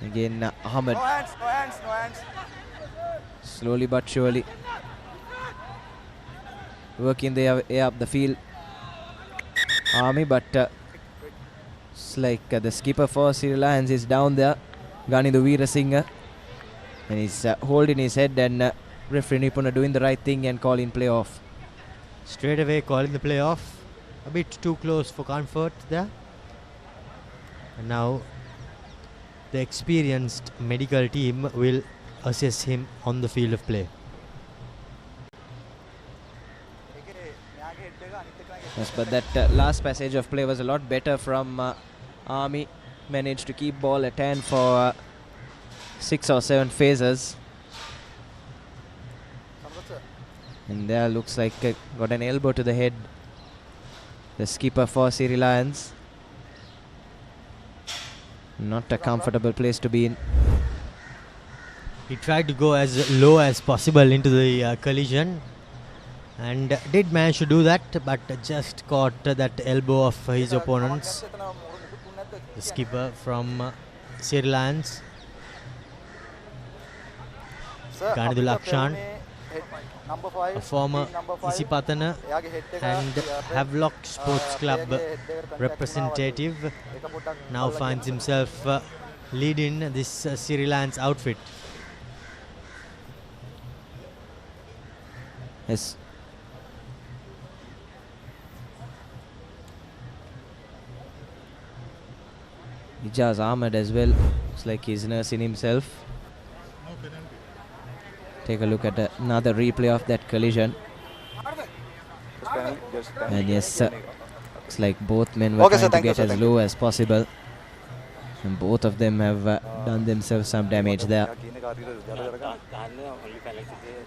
Again, Ahmed. No hands. Slowly but surely working their way up the field. Army, but it's like the skipper for Sri Lions is down there, Ganidu Veerasinghe, and he's holding his head, and referee Nipuna doing the right thing and calling play off. Straight away calling the play off. A bit too close for comfort there. And now the experienced medical team will assess him on the field of play. Yes, but that last passage of play was a lot better from Army. Managed to keep ball at hand for 6 or 7 phases. And there looks like got an elbow to the head. The skipper for Siri Lions. Not a comfortable place to be in. He tried to go as low as possible into the collision and did manage to do that, but just caught that elbow of his opponents. The skipper from Siri Lions, Ganidul Akshan. number 5 a former number 5 Isipatana එයාගේ head එක and Havelock Sports Club representative now finds himself leading this Siri Lions outfit. Yes. Ijaz Ahmed as well. Looks like he's nursing himself. Take a look at another replay of that collision. And yes, looks like both men were trying to get as low as possible. And both of them have done themselves some damage there.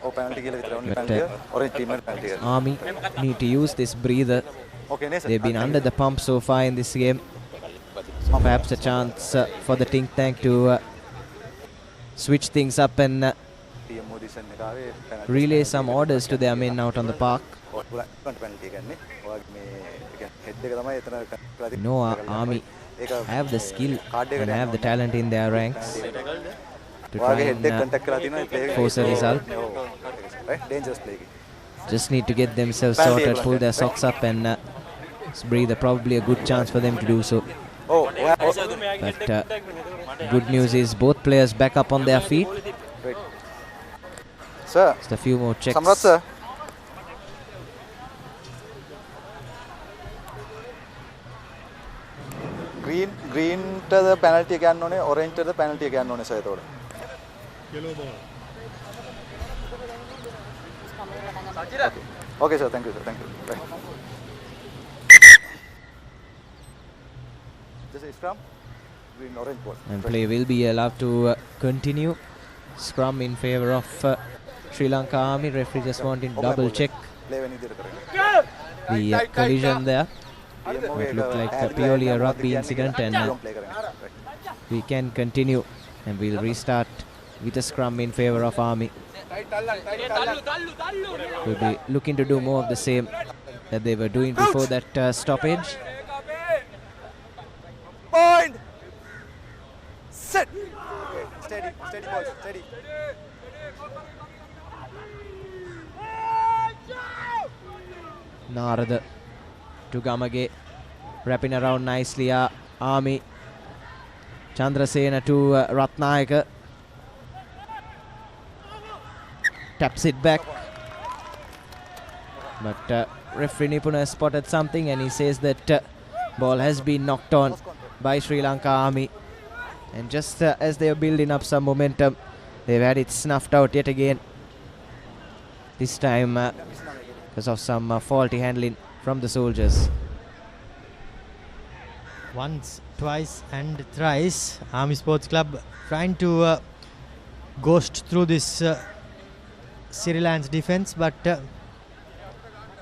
But Army need to use this breather. They've been under the pump so far in this game. Perhaps a chance for the think tank to switch things up and relay some orders to their men out on the park. No, Army have the skill and have the talent in their ranks to try and force a result. Just need to get themselves sorted, pull their socks up and breathe. Probably a good chance for them to do so. But good news is both players back up on their feet. Sir, just a few more checks. Samrat sir. Green to the penalty again on orange to the penalty again on sir. Yellow ball. Okay sir, thank you sir, thank you. Right. This is scrum. Green orange ball. And play will be allowed to continue. Scrum in favour of Sri Lanka Army. Referee just wanting to double check the collision there. It looked like purely a rugby incident, and we can continue and we'll restart with a scrum in favour of Army. We'll be looking to do more of the same that they were doing before that stoppage. Point. Set. Steady, steady boys, steady. Narada to Gamage, wrapping around nicely. Army. Chandrasena to Ratnayaka. Taps it back. But referee Nipuna has spotted something and he says that ball has been knocked on by Sri Lanka Army. And just as they are building up some momentum, they've had it snuffed out yet again. This time because of some faulty handling from the soldiers. Once, twice and thrice, Army Sports Club trying to ghost through this Sri Lions defence, but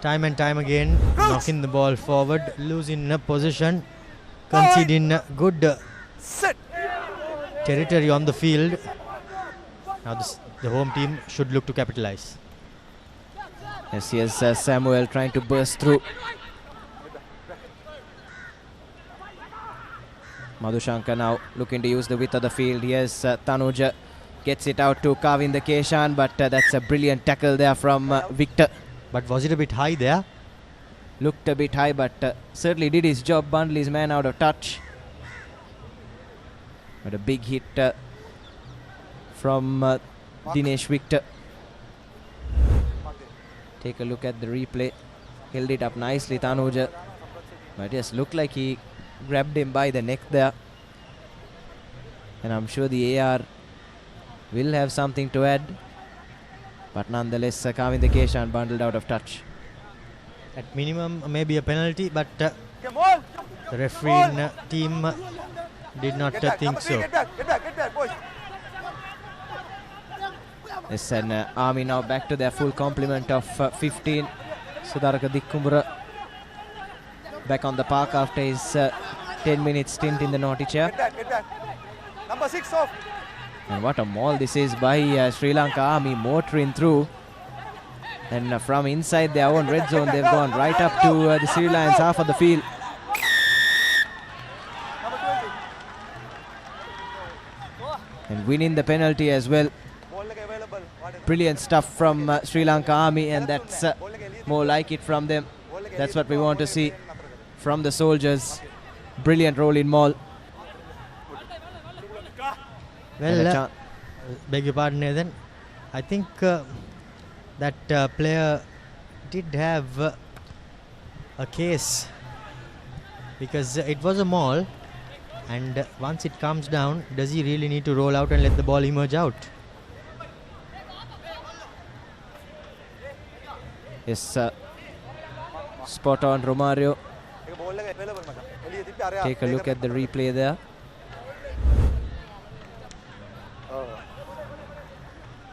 time and time again knocking the ball forward, losing position, conceding good territory on the field. Now the home team should look to capitalise. Yes, here's Samuel trying to burst through. Madhushankar now looking to use the width of the field. Here's Tanuja, gets it out to Kavinda Keshan, but that's a brilliant tackle there from Victor. But was it a bit high there? Looked a bit high, but certainly did his job. Bundle his man out of touch. But a big hit from Dinesh Victor. Take a look at the replay. Held it up nicely, Tanuja. But yes, looked like he grabbed him by the neck there. And I'm sure the AR will have something to add. But nonetheless, Kavinda Keshan bundled out of touch. At minimum, maybe a penalty, but the refereeing team did not think so. Get back, boys. Yes, and Army now back to their full complement of 15. Sudaraka Dikkumbura back on the park after his 10-minute stint in the naughty chair. Get back. Number 6 off. And what a maul this is by Sri Lanka Army, motoring through. And from inside their own red zone, they've gone right up to the Sri Lions half of the field. And winning the penalty as well. brilliant stuff from Sri Lanka Army, and that's more like it from them. That's what we want to see from the soldiers. Brilliant role in maul. Well, beg your pardon, Nathan. I think that player did have a case, because it was a maul, and once it comes down, does he really need to roll out and let the ball emerge out? Yes, spot on, Romario. Take a look at the replay there.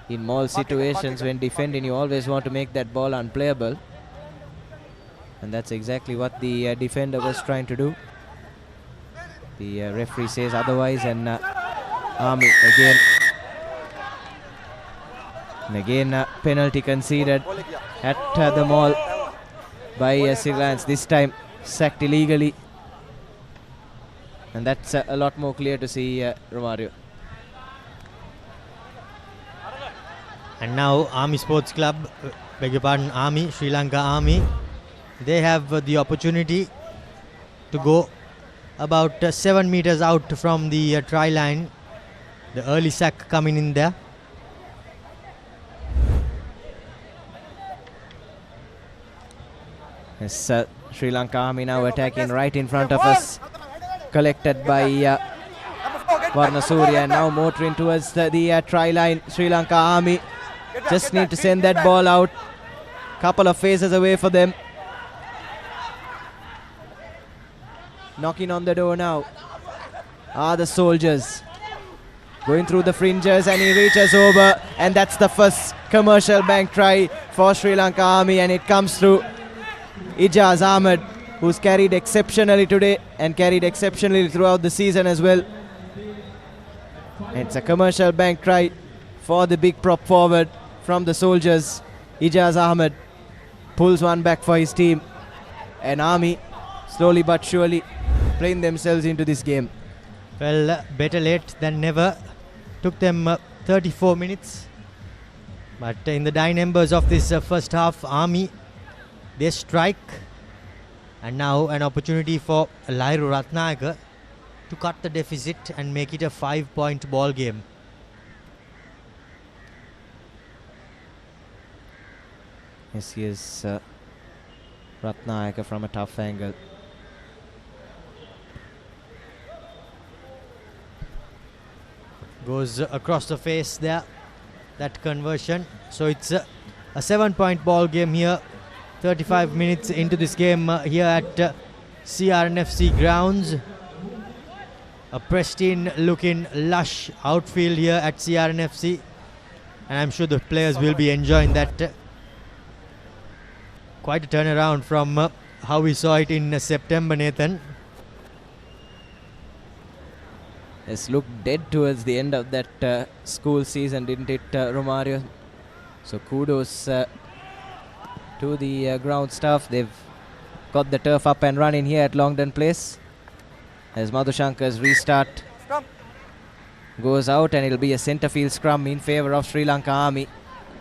In maul situations, when defending, you always want to make that ball unplayable, and that's exactly what the defender was trying to do. The referee says otherwise, and Army again. And again, penalty conceded at the maul by Siri Lions. This time sacked illegally, and that's a lot more clear to see, Romario. And now Army Sports Club, beg your pardon, Army, Sri Lanka Army, they have the opportunity to go about 7 meters out from the try line. The early sack coming in there. Yes, Sri Lanka Army now attacking right in front of us. Collected by Varnasuriya, and now motoring towards the try line. Sri Lanka Army just need to send that ball out. Couple of phases away for them. Knocking on the door now are the soldiers. Going through the fringes, and he reaches over, and that's the first commercial bank try for Sri Lanka Army, and it comes through Ijaz Ahmed, who's carried exceptionally today and carried exceptionally throughout the season as well. It's a commercial bank try for the big prop forward from the soldiers. Ijaz Ahmed pulls one back for his team, and Army slowly but surely playing themselves into this game. Well, better late than never. Took them 34 minutes, but in the dying embers of this first half, Army, they strike, and now an opportunity for Lairu Ratnayaka to cut the deficit and make it a 5-point ball game. Yes, he is Ratnayaka from a tough angle. Goes across the face there, that conversion. So it's a 7-point ball game here. 35 minutes into this game here at CRNFC grounds. A pristine looking lush outfield here at CRNFC, and I'm sure the players will be enjoying that. Quite a turnaround from how we saw it in September, Nathan. It's looked dead towards the end of that school season, didn't it, Romario? So kudos to the ground staff. They've got the turf up and running here at Longdon Place. As Madhushankar's restart goes out, and it'll be a centre field scrum in favour of Sri Lanka Army,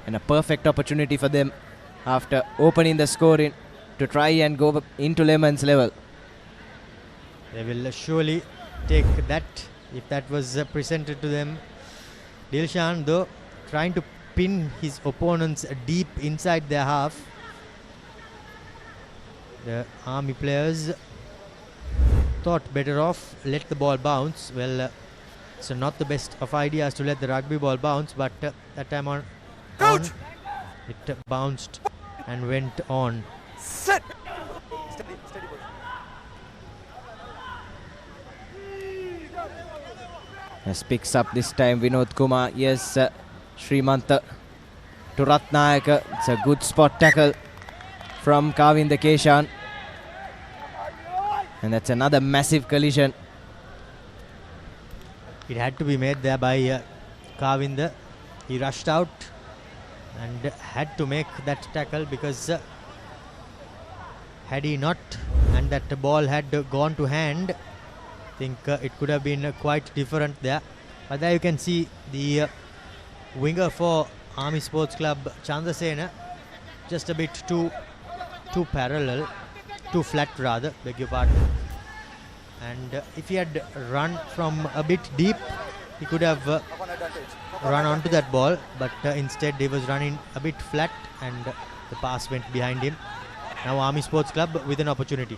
and a perfect opportunity for them after opening the scoring to try and go into Lemon's level. They will surely take that if that was presented to them. Dilshan, though, trying to pin his opponents deep inside their half. The Army players thought better off let the ball bounce. Well, so not the best of ideas to let the rugby ball bounce, but that time on it bounced and went on. Set. As picks up this time Vinod Kumar. Yes, Srimanta to Ratnayaka. It's a good spot tackle from Kavinda Keshan. And that's another massive collision. It had to be made there by Kavinda. He rushed out and had to make that tackle, because had he not, and that the ball had gone to hand, I think it could have been quite different there. But there you can see the winger for Army Sports Club Chandrasena just a bit too parallel, too flat rather, beg your pardon. And if he had run from a bit deep, he could have run onto that ball, but instead he was running a bit flat and the pass went behind him. Now Army Sports Club with an opportunity.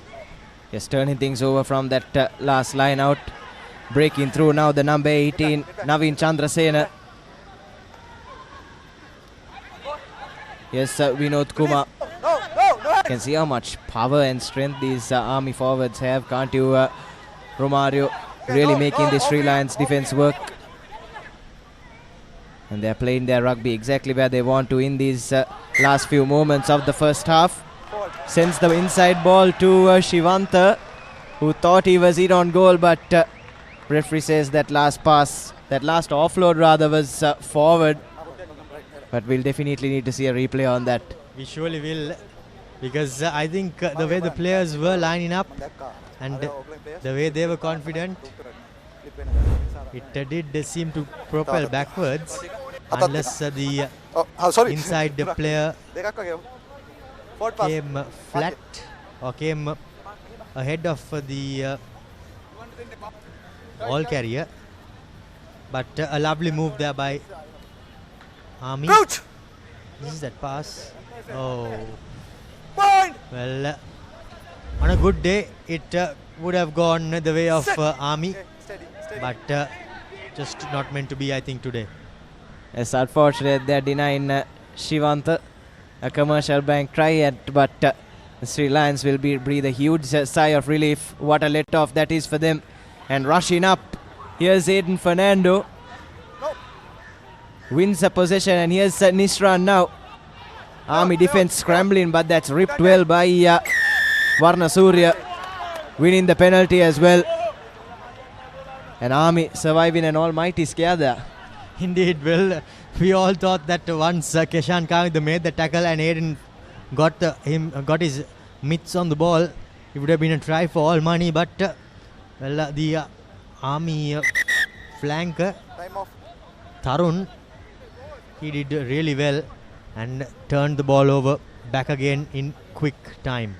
Yes, turning things over from that last line out. Breaking through now the number 18, Naveen Chandrasena. Yes, Vinod Kumar. You can see how much power and strength these Army forwards have, can't you, Romario? Really making the Sri Lions defense work. And they're playing their rugby exactly where they want to in these last few moments of the first half. Sends the inside ball to Shivanta, who thought he was in on goal, but referee says that last pass, that last offload rather, was forward. But we'll definitely need to see a replay on that. We surely will, because I think the way the players were lining up and the way they were confident, it did seem to propel backwards, unless the inside player came flat or came ahead of the ball carrier. But a lovely move there by Army. This is that pass. Oh. Well, on a good day, it would have gone the way of Army, but just not meant to be, I think, today. It's unfortunate they're denying Shivanta a commercial bank try, but the Sri Lions will breathe a huge sigh of relief. What a let-off that is for them. And rushing up, here's Aiden Fernando. Wins a possession, and here's Nisran now. Army defense scrambling, but that's ripped well by Varna Surya, winning the penalty as well. And Army surviving an almighty scare there. Indeed, well, we all thought that once Keshan Kavitha made the tackle and Aiden got his mitts on the ball, it would have been a try for all money. But well, the Army flanker Tarun, he did really well and turned the ball over back again in quick time.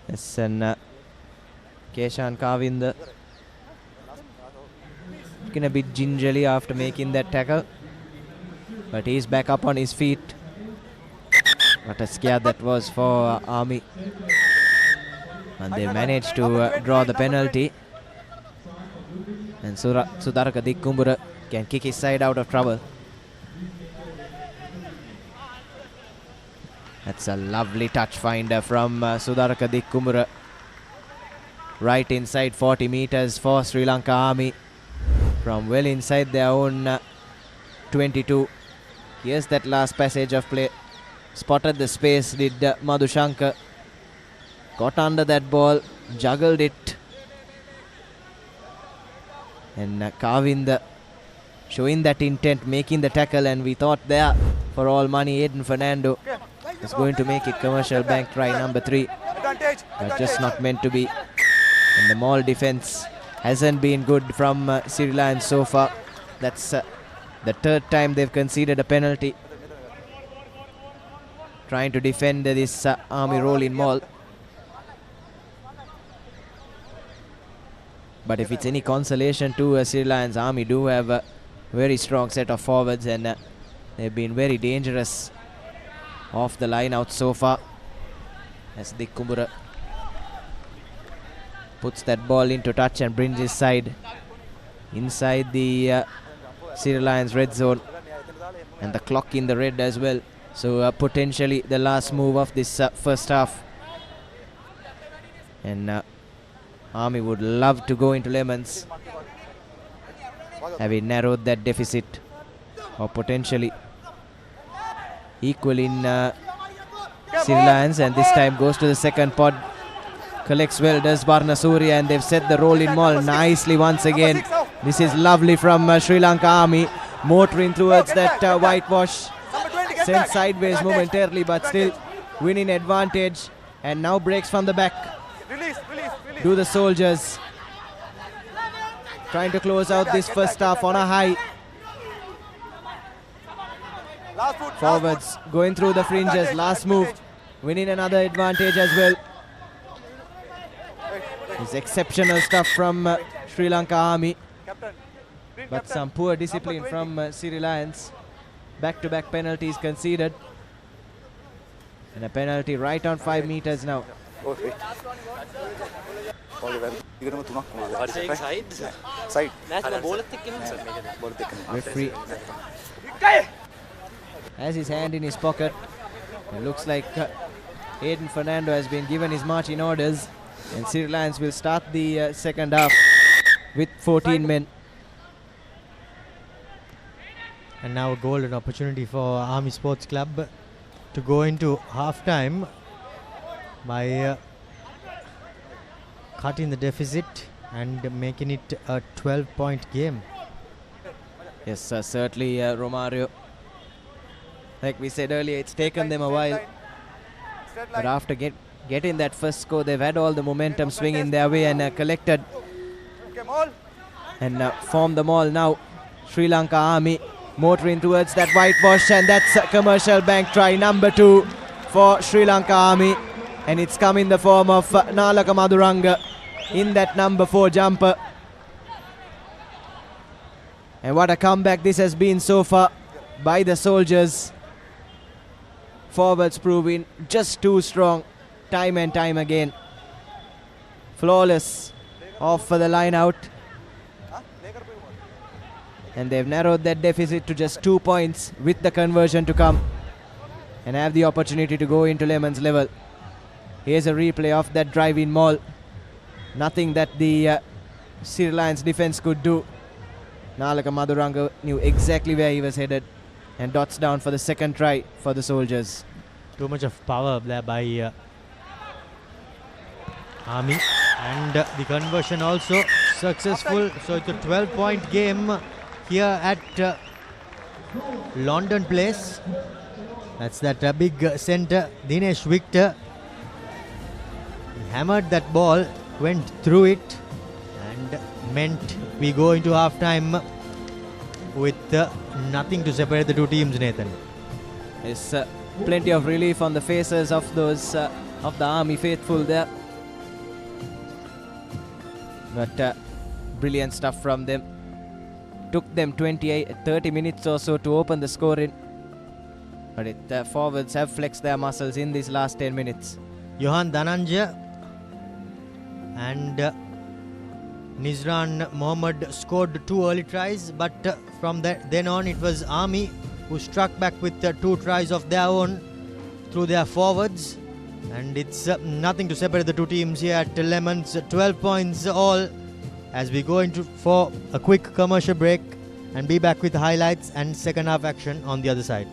Yes, and Keshan Kavitha looking a bit gingerly after making that tackle, but he's back up on his feet. What a scare that was for Army, and they managed to draw the penalty, and Sudaraka Dikkumbura can kick his side out of trouble. That's a lovely touch finder from Sudaraka Dikkumbura, right inside 40 meters for Sri Lanka Army, from well inside their own 22. Here's that last passage of play. Spotted the space, did Madhushankar. Got under that ball, juggled it. And Kavitha showing that intent, making the tackle, and we thought there, for all money, Aiden Fernando is going to make it commercial bank try number 3. But just not meant to be. And the maul defense hasn't been good from Sri Lions so far. That's the third time they've conceded a penalty, trying to defend this Army rolling maul. But if it's any consolation to Sri Lions, Army do have a very strong set of forwards, and they've been very dangerous off the line out so far. As Dikkumbura puts that ball into touch and brings his side inside the Sri Lions red zone, and the clock in the red as well. So potentially the last move of this first half. And Army would love to go into lemons, having narrowed that deficit, or potentially equal in Sri Lions. And this time goes to the second pod. Collects well, does Varna Surya, and they've set the rolling maul nicely once again. This is lovely from Sri Lanka Army, motoring towards that whitewash. Sent sideways momentarily, but still winning advantage. And now breaks from the back. Do the Soldiers, trying to close out this first half on a high. Forwards going through the fringes. Last move. Winning another advantage as well. It's exceptional stuff from Sri Lanka Army. But some poor discipline from Siri Lions. Back-to-back penalties conceded. And a penalty right on 5 meters now. Referee has his hand in his pocket. It looks like Aiden Fernando has been given his marching orders. And Siri Lions will start the second half with 14 men. And now a golden opportunity for Army Sports Club to go into half-time by cutting the deficit and making it a 12-point game. Yes, certainly Romario. Like we said earlier, it's taken them a while. But after getting that first score, they've had all the momentum swing in their way and collected and formed the maul now. Sri Lanka Army motoring towards that whitewash, and that's a commercial bank try number 2 for Sri Lanka Army. And it's come in the form of Nalaka Maduranga in that number 4 jumper. And what a comeback this has been so far by the Soldiers. Forwards proving just too strong time and time again. Flawless off for the line out. And they've narrowed that deficit to just 2 points with the conversion to come and have the opportunity to go into Lemon's level. Here's a replay of that drive-in maul. Nothing that the Sri Lions defense could do. Nalaka Maduranga knew exactly where he was headed and dots down for the second try for the Soldiers. Too much of power there by Army, and the conversion also successful. So it's a 12-point game here at London Place. That's that big centre, Dinesh Victor. He hammered that ball, went through it, and meant we go into half-time with nothing to separate the two teams, Nathan. There's plenty of relief on the faces of those of the Army faithful there. But brilliant stuff from them. Took them 30 minutes or so to open the scoring. But the forwards have flexed their muscles in these last 10 minutes. Johan Dhananjaya and Nizran Mohammed scored 2 early tries, but from then on it was Army who struck back with 2 tries of their own through their forwards. And it's nothing to separate the two teams here at Lemons. 12 points all as we go into for a quick commercial break and be back with highlights and second half action on the other side.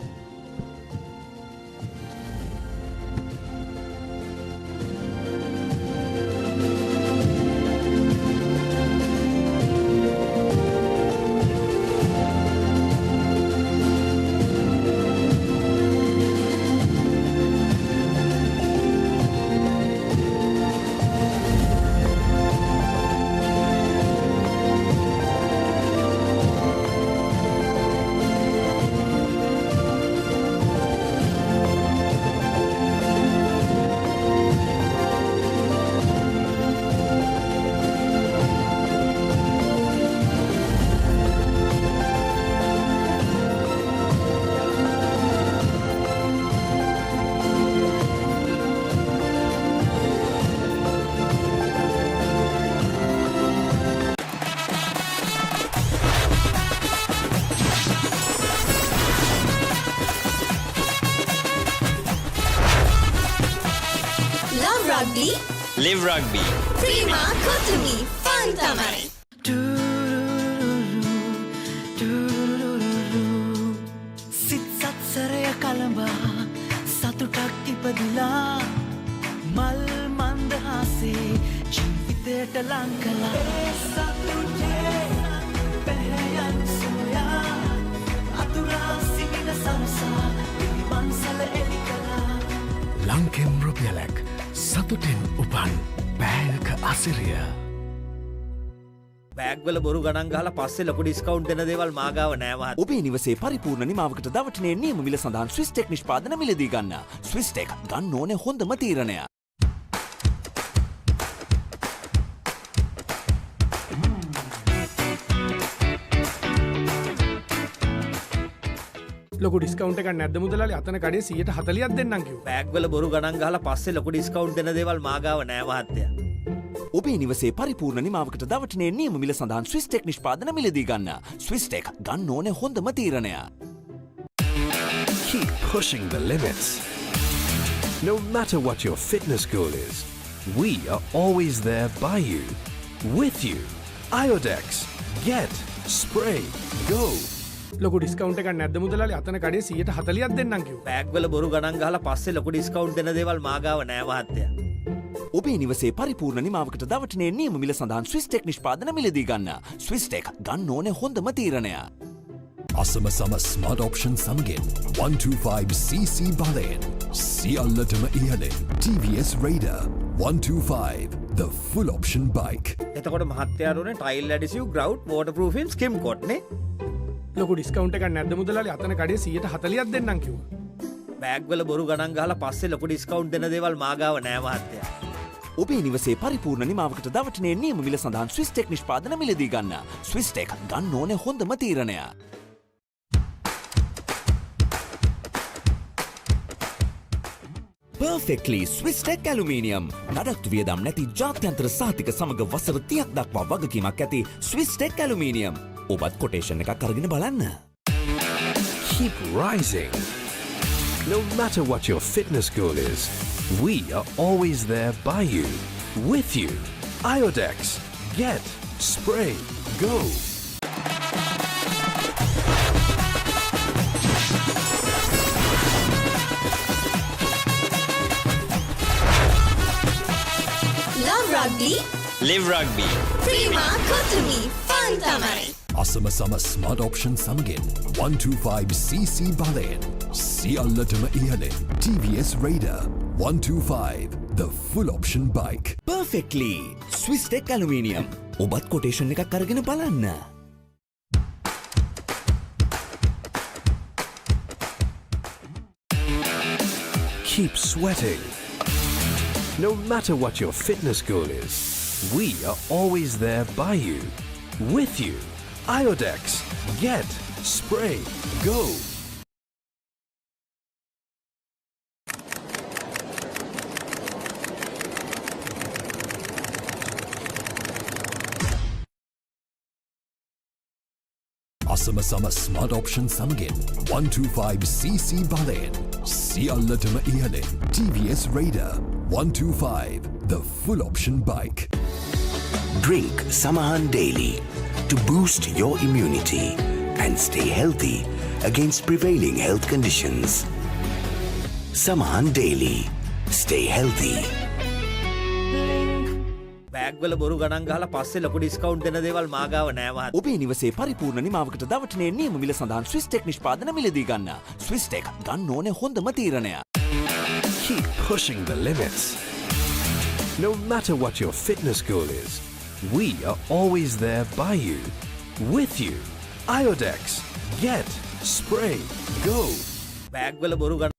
Rugby. Live rugby. Prima Kotumi. Fun Tamari. සිත් සත්සරය කළඹා සතුටක් ඉපදිලා මල් මන්දහසේ ජීවිතයට ලං කළා සතුටේ පැහැයන් සොයා අතුරා සිහින සරසා පිළිවන්සල එලි කළා ලංකෙම් රුපියලක් සතුටෙන් උපන් බෑයක අසිරිය බෑග් වල බොරු ගණන් ගහලා පස්සේ ලොකු ඩිස්කවුන්ට් දෙන දේවල් මා ගාව නෑ මහත්තයා. ඔබේ නිවසේ පරිපූර්ණ නිමාවකට දවටනේ නියම මිල සඳහන් ස්විස් ටෙක් නිෂ්පාදන මිලදී ගන්න. ස්විස් ටෙක් ගන්න ඕනේ හොඳම තීරණය. ලොකු ඩිස්කවුන්ට් එකක් නැද්ද මුදලාලි? අතන කඩේ 140ක් දෙන්නම් කිව්වා. බෑග් වල බොරු ගණන් ගහලා පස්සේ ලොකු ඩිස්කවුන්ට් දෙන දේවල් මා ගාව නෑ මහත්තයා. ඔබේ නිවසේ පරිපූර්ණ නිමාවකට දවටනේ නියම මිල සඳහන් ස්විස් ටෙක් නිෂ්පාදන මිලදී ගන්න. ස්විස් ටෙක් ගන්න ඕනේ හොඳම තීරණය. Keep pushing the limits. No matter what your fitness goal is, we are always there by you, with you. Iodex. Get, spray, go. ලොකු ඩිස්කවුන්ට් එකක් නැද්ද මුදලාලි? අතන කඩේ 140ක් දෙන්නම් කිව්වා. බෑග් වල බොරු ගණන් ගහලා පස්සේ ලොකු ඩිස්කවුන්ට් දෙන දේවල් මා ගාව නෑ මහත්තයා. ඔබේ නිවසේ පරිපූර්ණ නිමාවකට දවටනේ නියම මිල සඳහන් ස්විස් ටෙක් නිෂ්පාදන මිලදී ගන්න. ස්විස් ටෙක් ගන්න ඕනේ හොඳම තීරණය. අසම සම ස්මාර්ට් ඔප්ෂන් සමගින් 125cc බලයෙන් සියල්ලටම ඉහළින් TVS Raider 125 the full option bike. එතකොට මහත්තයාට උනේ ටයිල් ඇඩිසිව් ග්‍රවුට් වෝටර්ප්‍රූෆින් ස්කිම් කොට් නේ. ලොකු ඩිස්කවුන්ට් එකක් නැද්ද මුදලාලි? අතන කඩේ 140ක් දෙන්නම් කිව්වා. බෑග් වල බොරු ගණන් ගහලා පස්සේ ලොකු ඩිස්කවුන්ට් දෙන දේවල් මා ගාව නෑ මහත්තයා. ඔබේ නිවසේ පරිපූර්ණ නිමාවකට දවටනේ නියම මිල සඳහන් ස්විස් ටෙක් නිෂ්පාදන මිලදී ගන්න. ස්විස් ටෙක් ගන්න ඕනේ හොඳම තීරණය. Perfectly Swiss Tech Aluminium. නඩත්තු වියදම් නැති ජාත්‍යන්තර සහතික සමග වසර 30ක් දක්වා වගකීමක් ඇති Swiss Tech Aluminium. ඔබත් කොටේෂන් එකක් අරගෙන බලන්න. Keep rising. No matter what your fitness goal is, we are always there by you, with you. Iodex. Get, spray, go. Love rugby. Live rugby. Prima Kotumi. Fun tamari. අසම සම smart option සමගින් 125cc බලයෙන් සියල්ලටම ඉහළින් TVS Raider 125 the full option bike. Perfectly Swiss Tech Aluminium. ඔබත් quotation එකක් අරගෙන බලන්න. Keep sweating. No matter what your fitness goal is, we are always there by you, with you. Iodex. Get, spray, go. අසම සම smart option සමගින් 125cc බලයෙන් සියල්ලටම ඉහළින් TVS Raider 125 the full option bike. Drink Samahan daily to boost your immunity and stay healthy against prevailing health conditions. Samahan daily. Stay healthy. Bag වල බොරු ගණන් ගහලා පස්සේ ලොකු ඩිස්කවුන්ට් දෙන දේවල් මා ගාව නෑ මහත්තයා. ඔබේ නිවසේ පරිපූර්ණ නිමාවකට දවටනේ නියම මිල සඳහන් ස්විස් ටෙක් නිෂ්පාදන මිලදී ගන්න. ස්විස් ටෙක් ගන්න ඕනේ හොඳම තීරණය. Keep pushing the limits. No matter what your fitness goal is, we are always there by you, with you. Iodex. Get, spray, go. Bag වල බොරු ගණන්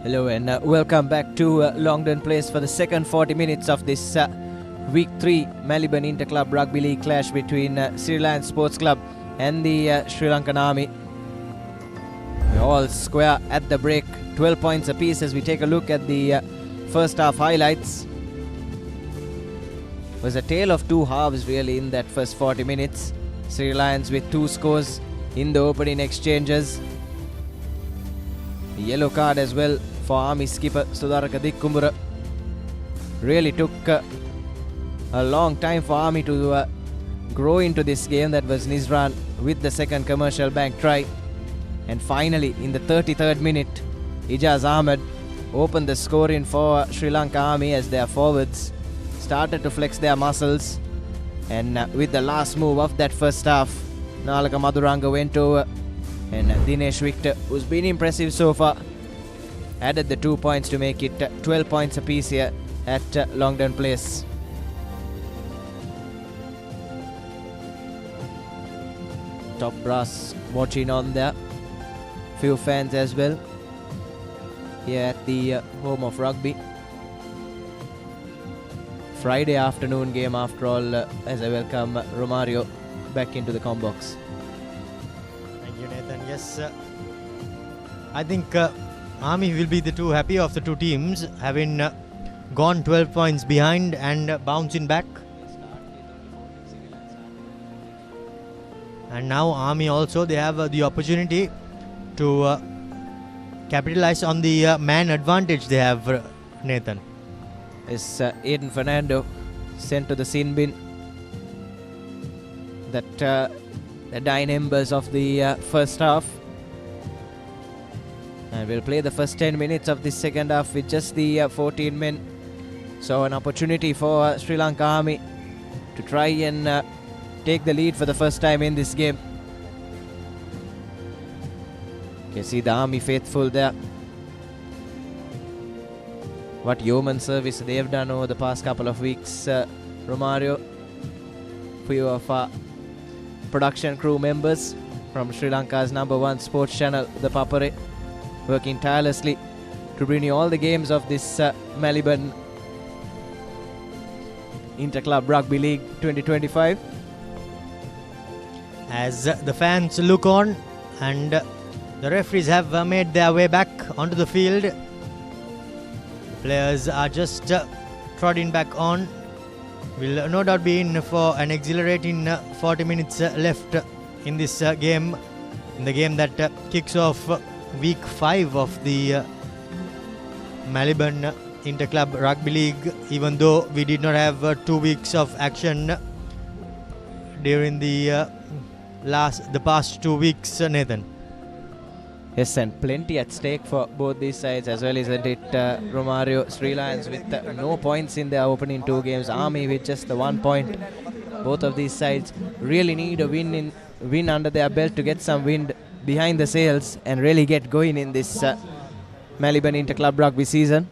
Hello and welcome back to Longdon Place for the second 40 minutes of this Week 3 Maliban Inter-Club Rugby League clash between Siri Lions Sports Club and the Sri Lankan Army. We're all square at the break, 12 points apiece as we take a look at the first half highlights. It was a tale of two halves really in that first 40 minutes. Sri Lions with 2 scores in the opening exchanges. A yellow card as well for Army skipper Sudaraka Dikkumbura. Really took a long time for Army to grow into this game. That was Nizran with the second commercial bank try. And finally, in the 33rd minute, Ijaz Ahmed opened the scoring for Sri Lanka Army as their forwards started to flex their muscles. And with the last move of that first half, Nalaka Maduranga went over. And Dinesh Victor, who's been impressive so far, added the 2 points to make it 12 points apiece here at Longdon Place. Top brass watching on there. Few fans as well here at the home of rugby. Friday afternoon game after all, as I welcome Romario back into the comm box. Thank you, Nathan. Yes, I think Army will be the too happy of the two teams, having gone 12 points behind and bouncing back. And now Army also, they have the opportunity to capitalize on the man advantage they have, Nathan. Is Aiden Fernando sent to the sin bin. That the 9 embers of the first half. And we'll play the first 10 minutes of this second half with just the 14 men. So an opportunity for Sri Lanka Army to try and take the lead for the first time in this game. You can see the Army faithful there. What yeoman service they have done over the past couple of weeks, Romario. Few of our production crew members from Sri Lanka's #1 sports channel, ThePapare, working tirelessly to bring you all the games of this Maliban Inter-Club Rugby League 2025. As the fans look on and the referees have made their way back onto the field. Players are just trotting back on. Will no doubt be in for an exhilarating 40 minutes left in this game. In the game that kicks off week 5 of the Maliban Inter-Club Rugby League, even though we did not have 2 weeks of action during the past 2 weeks, Nathan. Yes, and plenty at stake for both these sides as well, isn't it, Romario? Sri Lions with no points in their opening 2 games. Army with just the 1 point. Both of these sides really need a win under their belt to get some wind behind the sails and really get going in this Maliban Inter-Club Rugby season.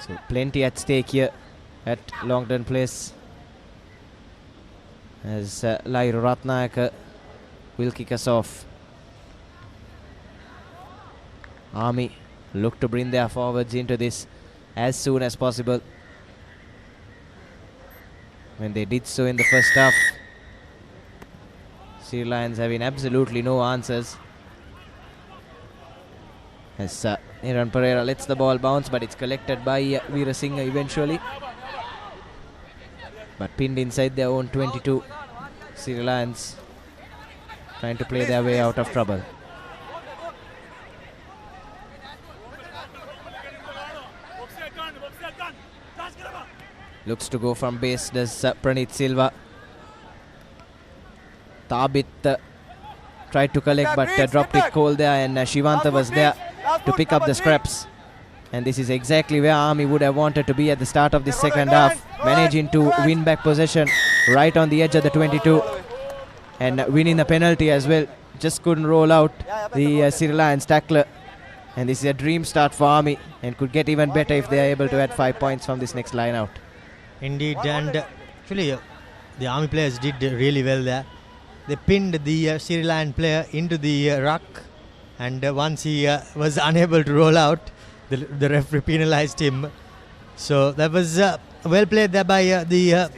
So plenty at stake here at Longdon Place as Lairu Ratnayaka will kick us off. Army look to bring their forwards into this as soon as possible. When they did so in the first half, Sri Lions having absolutely no answers. As Iran Pereira lets the ball bounce, but it's collected by Veera Singh eventually. But pinned inside their own 22. Sri Lions trying to play their way out of trouble. Looks to go from base, does Pranit Silva. Tabit tried to collect but dropped it cold there, and Shivanta was there to pick up the scraps. And this is exactly where Army would have wanted to be at the start of the second half, managing to win back possession right on the edge of the 22 and winning the penalty as well. Just couldn't roll out the Sri Lions tackler. And this is a dream start for Army and could get even better if they are able to add 5 points from this next line out. Indeed, and actually the Army players did really well there. They pinned the Sri Lankan player into the ruck, and once he was unable to roll out, the referee penalised him. So that was well played there by the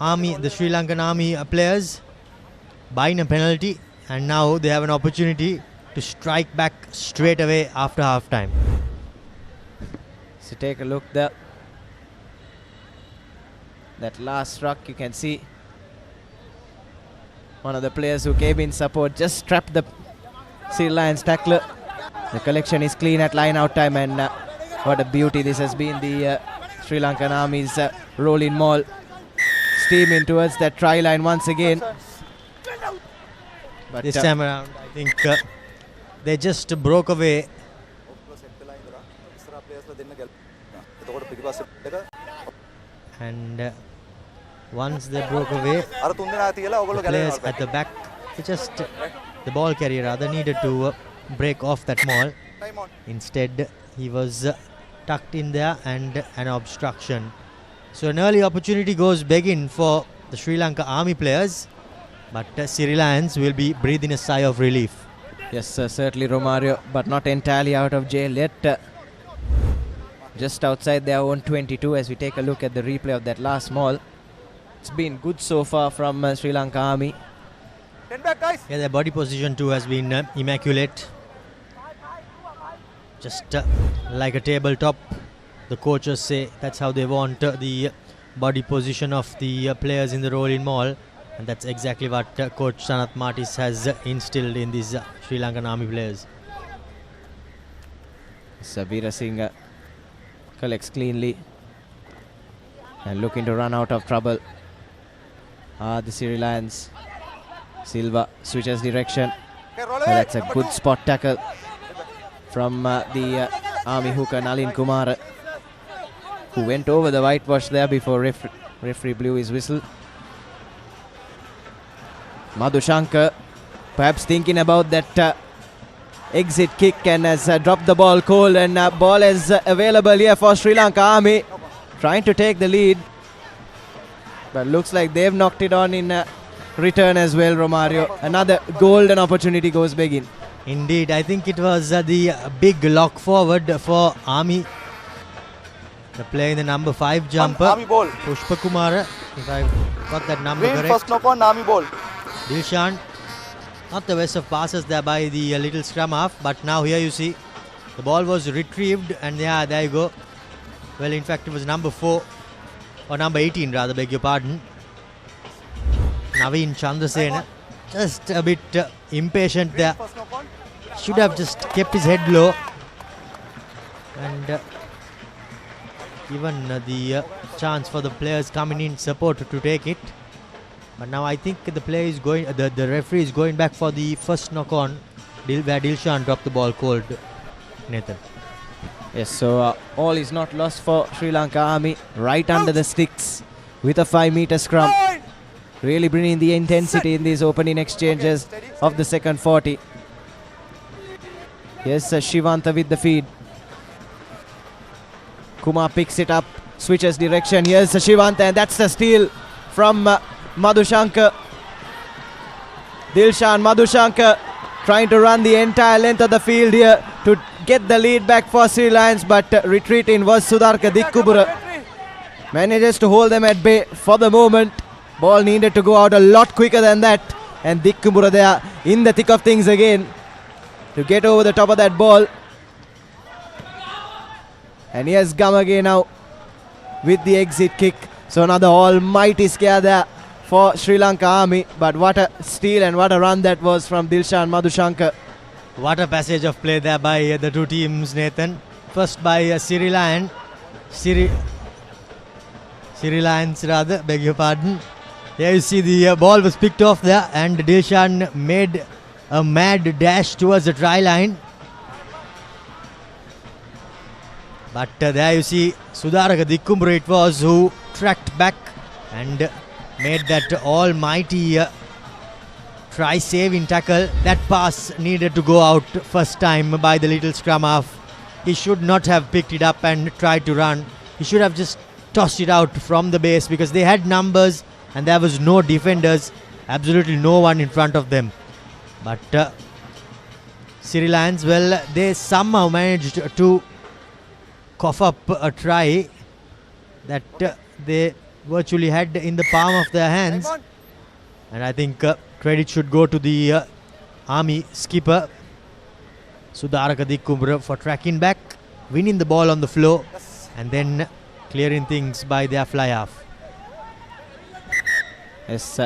Army, the Sri Lankan Army players, buying a penalty, and now they have an opportunity to strike back straight away after half time. So take a look there. That last ruck, you can see one of the players who came in support just trapped the Sri Lions tackler. The collection is clean at line out time, and what a beauty this has been. The Sri Lankan Army's rolling maul, steaming towards that try line once again. But this time around, I think they just broke away. And once they broke away, the players at the back, the ball carrier rather, needed to break off that maul. Instead, he was tucked in there, and an obstruction. So an early opportunity goes begging for the Sri Lanka Army players, but Sri Lions will be breathing a sigh of relief. Yes, certainly Romario, but not entirely out of jail yet. Just outside their own 22 as we take a look at the replay of that last maul. It's been good so far from Sri Lanka Army. Yeah, their body position too has been immaculate. Just like a tabletop, the coaches say that's how they want the body position of the players in the rolling maul, and that's exactly what coach Sanath Martis has instilled in these Sri Lankan Army players. Sabira Singh collects cleanly and looking to run out of trouble. The Sri Lions. Silva switches direction. That's a good spot tackle from the Army hooker Nalin Kumar, who went over the whitewash there before referee blew his whistle. Madhushankar perhaps thinking about that exit kick, and has dropped the ball cold, and ball is available here for Sri Lanka Army, trying to take the lead, but looks like they've knocked it on in return as well. Romario, another golden opportunity goes begging. Indeed, I think it was the big lock forward for Army. The player in the number 5 jumper, Pushpa Kumara, if I got that number correct. First knock on Army ball. Dilshan, not the best of passes there by the little scrum half, but now here you see the ball was retrieved, and yeah, there you go. Well, in fact, it was number 4 or number 18 rather, beg your pardon. Naveen Chandrasena, just a bit impatient there. Should have just kept his head low and given the chance for the players coming in support to take it. But now I think the player is going, the referee is going back for the first knock on, where Dilshan dropped the ball cold. Nathan. Yes, so all is not lost for Sri Lanka Army. Right under the sticks with a 5-meter scrum. Really bringing the intensity in these opening exchanges of the second 40. Here's Shivanta with the feed. Kumar picks it up, switches direction. Here's Shivanta, and that's the steal from Madhushankar. Dilshan Madhushankar trying to run the entire length of the field here to get the lead back for Sri Lions, but retreating was Sudarka Dikkubura. Manages to hold them at bay for the moment. Ball needed to go out a lot quicker than that, and Dikkubura there in the thick of things again to get over the top of that ball. And here's Gamage now with the exit kick. So another almighty scare there for Sri Lanka Army, but what a steal and what a run that was from Dilshan Madhushankar. What a passage of play there by the two teams, Nathan. First by Sri Lions rather, beg your pardon. Here you see the ball was picked off there, and Dilshan made a mad dash towards the try line. But there you see Sudaraka Dikkubura it was who tracked back and made that almighty try saving tackle. That pass needed to go out first time by the little scrum half. He should not have picked it up and tried to run. He should have just tossed it out from the base, because they had numbers and there was no defenders, absolutely no one in front of them. But Siri Lions, well, they somehow managed to cough up a try that they virtually had in the palm of their hands. And I think credit should go to the Army skipper, Sudaraka Dikumbra, for tracking back, winning the ball on the floor, and then clearing things by their fly half. Yes,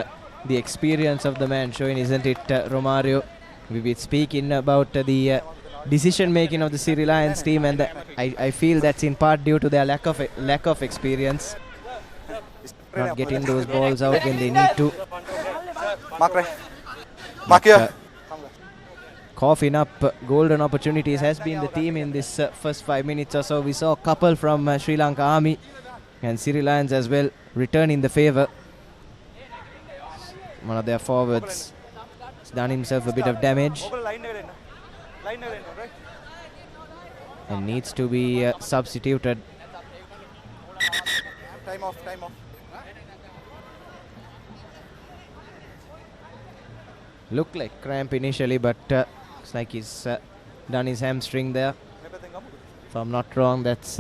the experience of the man showing, isn't it, Romario? We were speaking about the decision making of the Siri Lions team, and I feel that's in part due to their lack of experience, not getting those balls out when they need to. Coughing up golden opportunities has been the theme in this first 5 minutes or so. We saw a couple from Sri Lanka Army and Siri Lions as well returning the favour. One of their forwards has done himself a bit of damage and needs to be substituted. Time off. Looked like cramp initially, but looks like he's done his hamstring there. If I'm not wrong, that's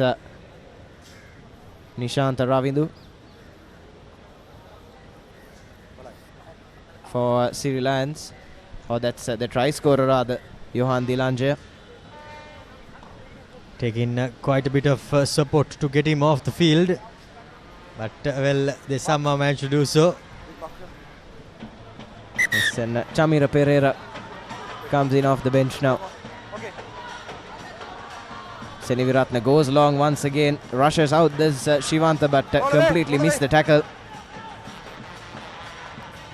Nishanta Ravindu for Siri Lions, or that's the try scorer rather, Johan Dilanje. Taking quite a bit of support to get him off the field, but well, they somehow managed to do so. Yes, and Chamira Pereira comes in off the bench now. Seniviratne goes long once again, rushes out. There's Shivanta, but completely missed the tackle.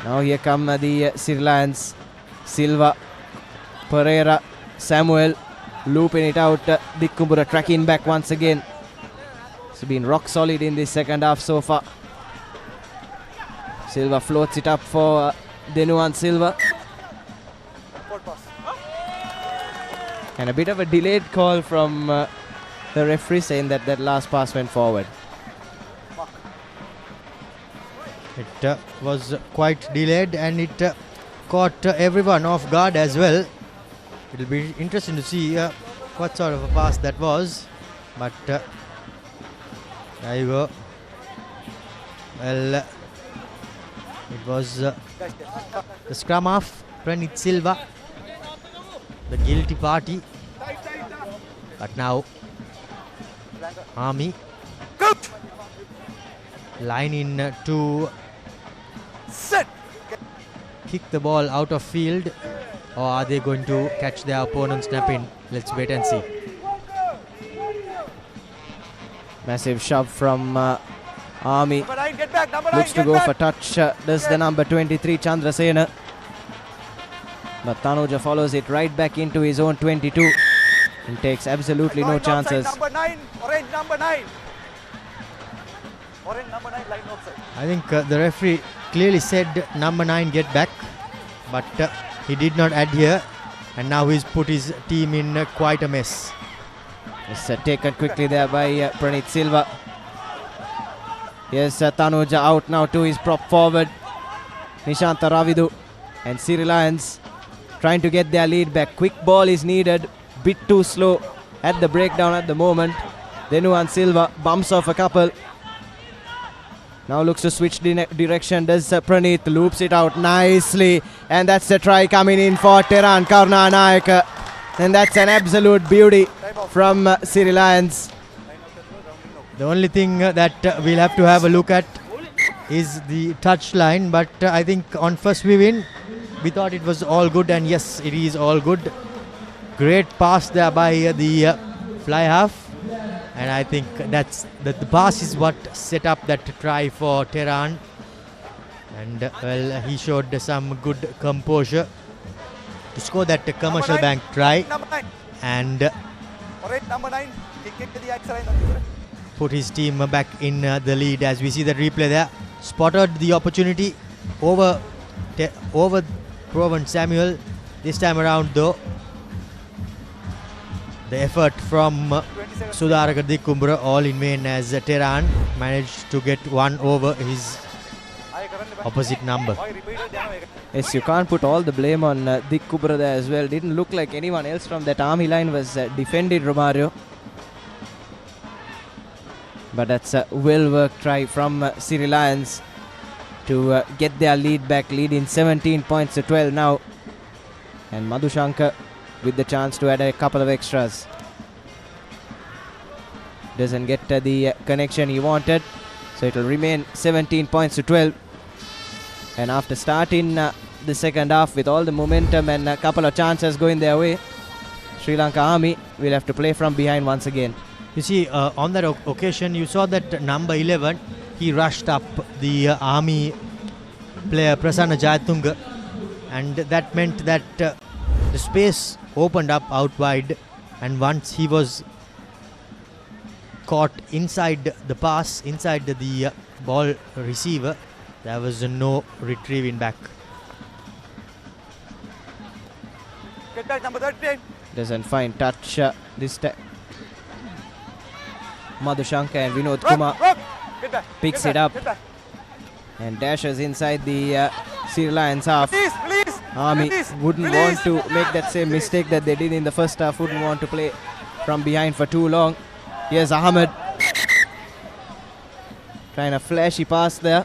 Now here come the Sri Lions. Silva, Pereira, Samuel looping it out. Dikumbura tracking back once again. It's been rock solid in this second half so far. Silva floats it up for Denuan Silva. And a bit of a delayed call from the referee, saying that that last pass went forward. It was quite delayed, and it caught everyone off guard as well. It'll be interesting to see what sort of a pass that was. But there you go. Well, it was the scrum half, Pranit Silva, the guilty party. But now Army line in to kick the ball out of field, or are they going to catch their opponent snapping? Let's wait and see. Massive shove from Army. Looks to go for touch. Does the number 23 Chandrasena. But Tanuja follows it right back into his own 22 and takes absolutely no chances. Number 9, orange number 9. Orange number 9 line outside. I think the referee clearly said number 9 get back, but he did not adhere, and now he's put his team in quite a mess. It's taken quickly there by Pranit Silva. Here's Tanuja out now to his prop forward, Nishanta Ravidu, and Siri Lions trying to get their lead back. Quick ball is needed, bit too slow at the breakdown at the moment. Denuan Silva bumps off a couple. Now looks to switch direction. Does Pranit, loops it out nicely, and that's the try coming in for Teran Karunanayak, and that's an absolute beauty from Siri Lions. The only thing that we'll have to have a look at is the touch line, but I think on first we win, we thought it was all good, and yes, it is all good. Great pass there by the fly half, and I think that the pass is what set up that try for Tehran, and well, he showed some good composure to score that commercial bank try, and put his team back in the lead. As we see the replay there, spotted the opportunity over Proven Samuel. This time around though, the effort from Sudaraka Dikumbra all in vain, as Tehran managed to get one over his opposite number. Yes, you can't put all the blame on Dick Kubra there as well. Didn't look like anyone else from that army line was defended Romario. But that's a well-worked try from Siri Lions to get their lead back, leading 17 points to 12 now. And Madhushankar with the chance to add a couple of extras. Doesn't get the connection he wanted, so it will remain 17 points to 12. And after starting the second half with all the momentum and a couple of chances going their way, Sri Lanka Army will have to play from behind once again. You see, on that occasion, you saw that number 11, he rushed up the Army player Prasanna Jayatunga, and that meant that the space opened up out wide, and once he was caught inside the pass, inside the ball receiver, there was no retrieving back. Get back, number 13. Doesn't find touch this time. Madhushankar and Vinod Kumar picks it up and dashes inside the Sri Lions half. Army wouldn't want to make that same mistake that they did in the first half, wouldn't want to play from behind for too long. Here's Ahmed trying a flashy pass there,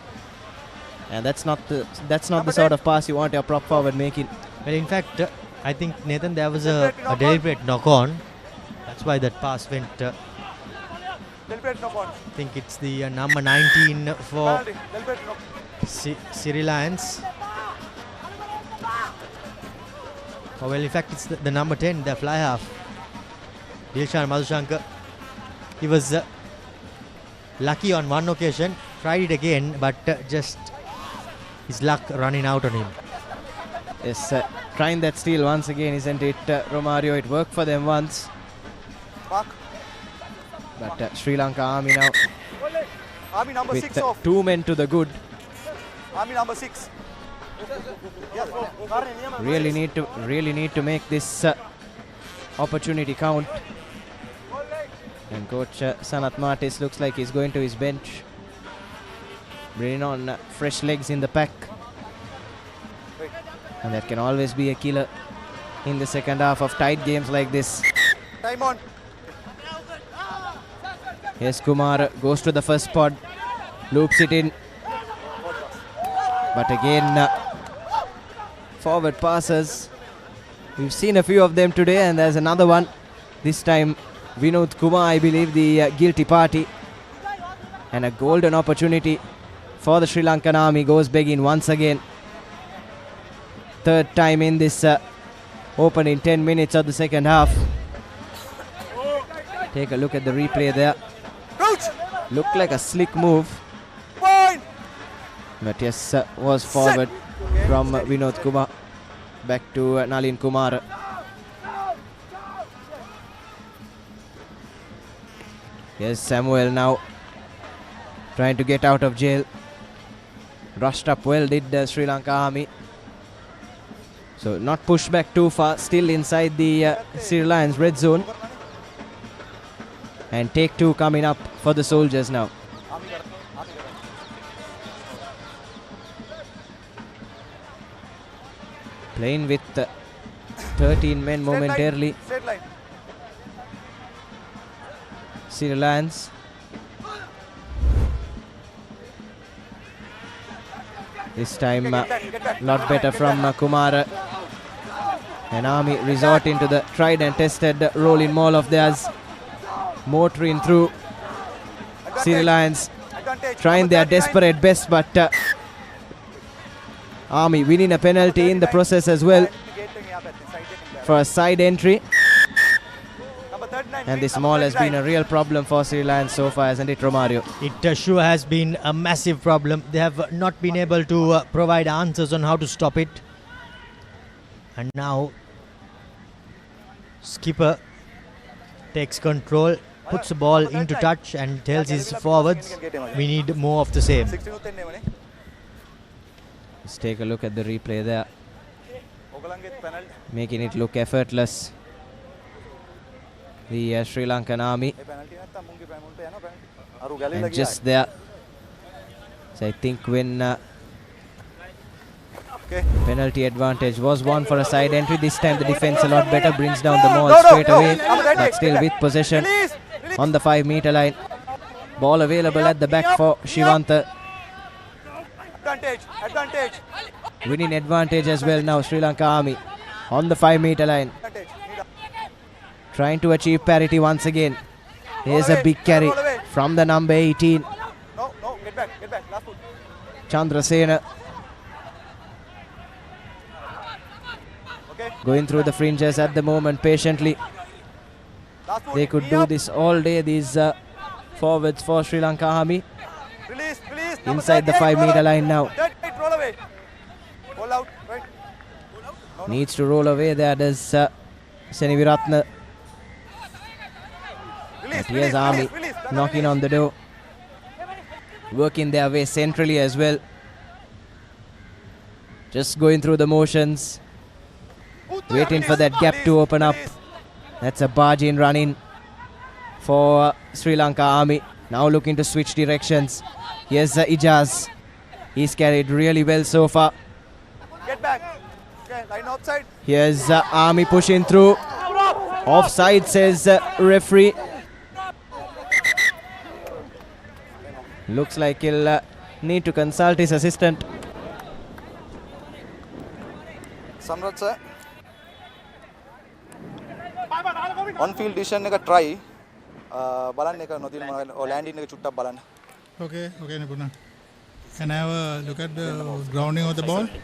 and that's not the sort of pass you want your prop forward making. Well, in fact, I think, Nathan, there was a deliberate knock-on. That's why that pass went. I think it's the number 19 for Siri Lions. Oh, well, in fact, it's the number 10, the fly half, Dilshan Madhushankar. He was lucky on one occasion, tried it again, but just his luck running out on him. Yes, trying that steal once again, isn't it, Romario? It worked for them once. But Sri Lanka Army now Army number with 6 off. 2 men to the good. Army number 6. Really need to make this opportunity count. And coach Sanat Martis looks like he's going to his bench, bringing on fresh legs in the pack, and that can always be a killer in the second half of tight games like this. Time on. Yes, Kumar goes to the first pod, loops it in, but again forward passes. We've seen a few of them today, and there's another one. This time Vinod Kumar, I believe, the guilty party, and a golden opportunity for the Sri Lankan Army goes begging once again. Third time in this opening 10 minutes of the second half. Take a look at the replay there. Looked like a slick move, but yes, was forward from Vinod Kumar. Back to Nalin Kumar. Yes, Samuel now trying to get out of jail. Rushed up well, did the Sri Lanka Army. So not pushed back too far, still inside the Sri Lions red zone. And take 2 coming up for the soldiers now. Playing with 13 men momentarily. Sri Lions. This time lot better from Kumar. And Army resorting to the tried and tested rolling maul of theirs. Motoring through. Sri Lions trying their desperate best, but Army winning a penalty in the process as well for a side entry. And this maul has been a real problem for Sri Lions so far, hasn't it, Romario? It sure has been a massive problem. They have not been able to provide answers on how to stop it. And now skipper takes control, puts the ball into touch and tells his forwards, we need more of the same. Let's take a look at the replay there, making it look effortless. The Sri Lankan Army, and just there. So I think when Penalty advantage was won for a side entry. This time the defense a lot better, brings down the ball straight away, but still with possession on the 5-meter line. Ball available at the back for Shivanta. Advantage. Winning advantage as well now, Sri Lanka Army on the 5-meter line. Trying to achieve parity once again. Here's a big carry from the number 18. No, get back, last foot. Chandrasena. Going through the fringes at the moment patiently. They could do this all day, these forwards for Sri Lanka Army. Release. Inside the 5-meter line now. Roll away. Roll out, right. Needs to roll away there, does Seniviratna. But here's Army knocking on the door. Working their way centrally as well. Just going through the motions. Waiting for that gap to open up. That's a barge in running for Sri Lanka Army. Now looking to switch directions. Here's Ijaz. He's carried really well so far. Get back. Okay, line outside. Here's Army pushing through. Offside, says referee. Looks like he'll need to consult his assistant. Samrat sir. On-field decision එක try බලන්න එක නොතින landing එක චුට්ටක් බලන්න. Okay, Nipuna. Can I have a look at the grounding of the ball? Number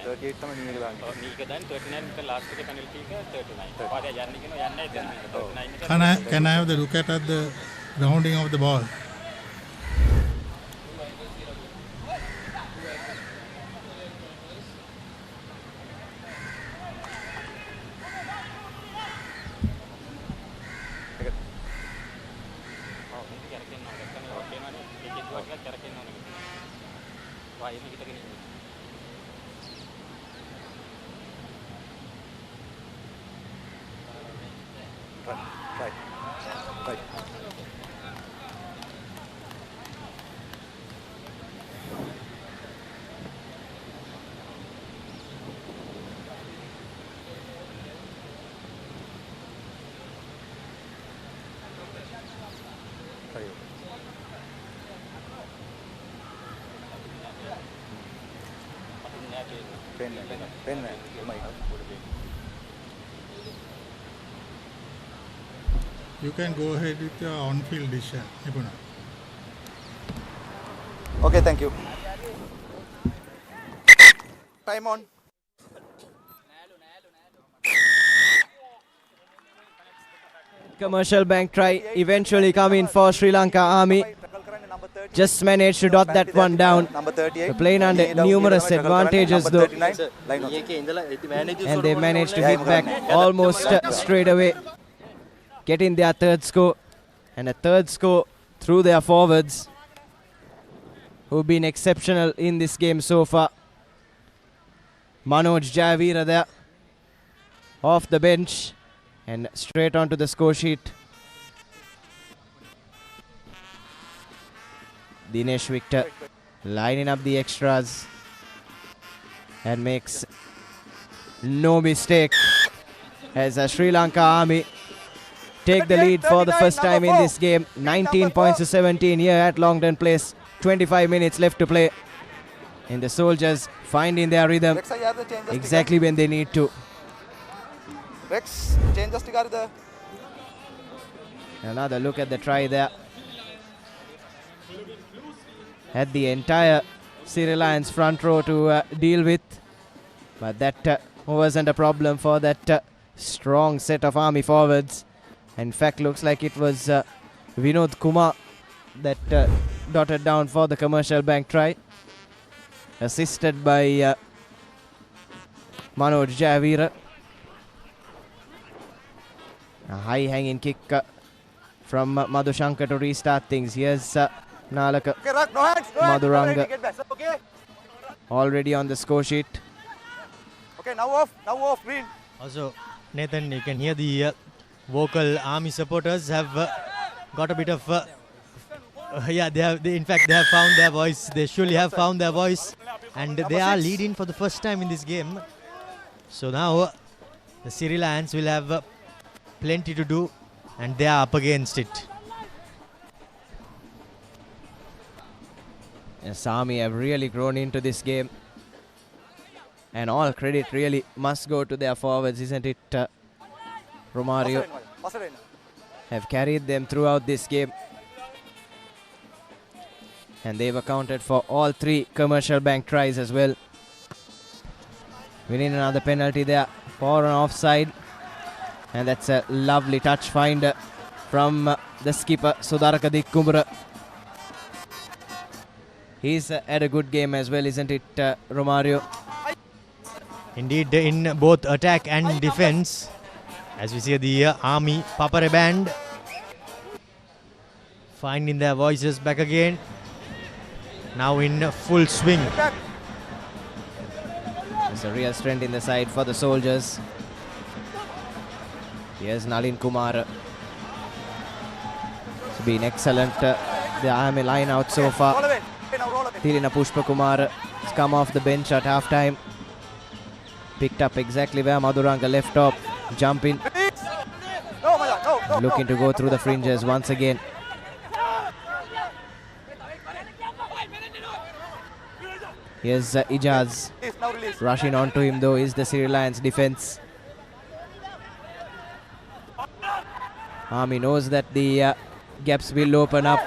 38 තමයි නීක දාන්නේ. නීක දාන්නේ 39 එක last එක penalty එක 39. පාරේ යන්නේ කියනවා යන්නේ 39. Can I have the look at the grounding of the ball? You can go ahead with your on-field decision, Nipuna. Okay, thank you. Time on. Commercial bank try eventually coming for Sri Lanka Army. Just managed to dot that one down. They're playing under numerous advantages though. And they managed to hit back almost straight away. Getting their third score. And a third score through their forwards, who've been exceptional in this game so far. Manoj Jayavira there, off the bench and straight onto the score sheet. Dinesh Victor lining up the extras and makes no mistake as a Sri Lanka Army take the lead for the first time in this game. 19 points to 17 here at Longdon Place. 25 minutes left to play. And the soldiers finding their rhythm exactly when they need to. Rex, change the Another look at the try there. Had the entire Siri Lions front row to deal with. But that wasn't a problem for that strong set of Army forwards. In fact, looks like it was Vinod Kumar that dotted down for the commercial bank try. Assisted by Manoj Jayavira. A high hanging kick from Madhushankar to restart things. Here's Nalaka Madhuranga already on the score sheet. Okay, now off, green. Also, Nathan, you can hear the vocal Army supporters have got a bit of Yeah, in fact, they have found their voice. They surely have found their voice. And they are leading for the first time in this game. So now the Siri Lions will have plenty to do. And they are up against it. Yes, Army have really grown into this game. And all credit really must go to their forwards, isn't it? Romario have carried them throughout this game. And they've accounted for all 3 Commercial Bank tries as well. We need another penalty there for an offside. And that's a lovely touch find from the skipper, Sudaraka Dikkumura. He's had a good game as well, isn't it, Romario? Indeed, in both attack and defense. As we see the Army Papare band finding their voices back again. Now in full swing. There's a real strength in the side for the soldiers. Here's Nalin Kumar. It's been excellent. The Army line out so far. Thilina Pushpa Kumar has come off the bench at half time. Picked up exactly where Madhuranga left off. Jumping. Looking to go through the fringes once again. Here's Ijaz. Rushing onto him though is the Sri Lions defense. Army knows that the gaps will open up.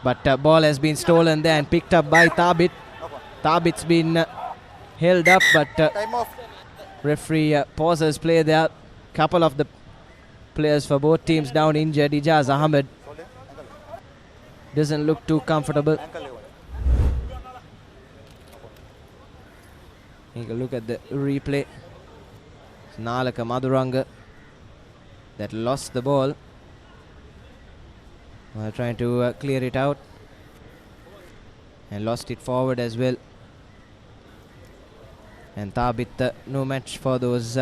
But ball has been stolen there and picked up by Thabit. Thabit's been held up, but referee pauses play there. Couple of the players for both teams down injured. Ijaz Ahmed doesn't look too comfortable. Take a look at the replay. It's Nalaka Madhuranga that lost the ball while trying to clear it out, and lost it forward as well. And Thabit, no match for those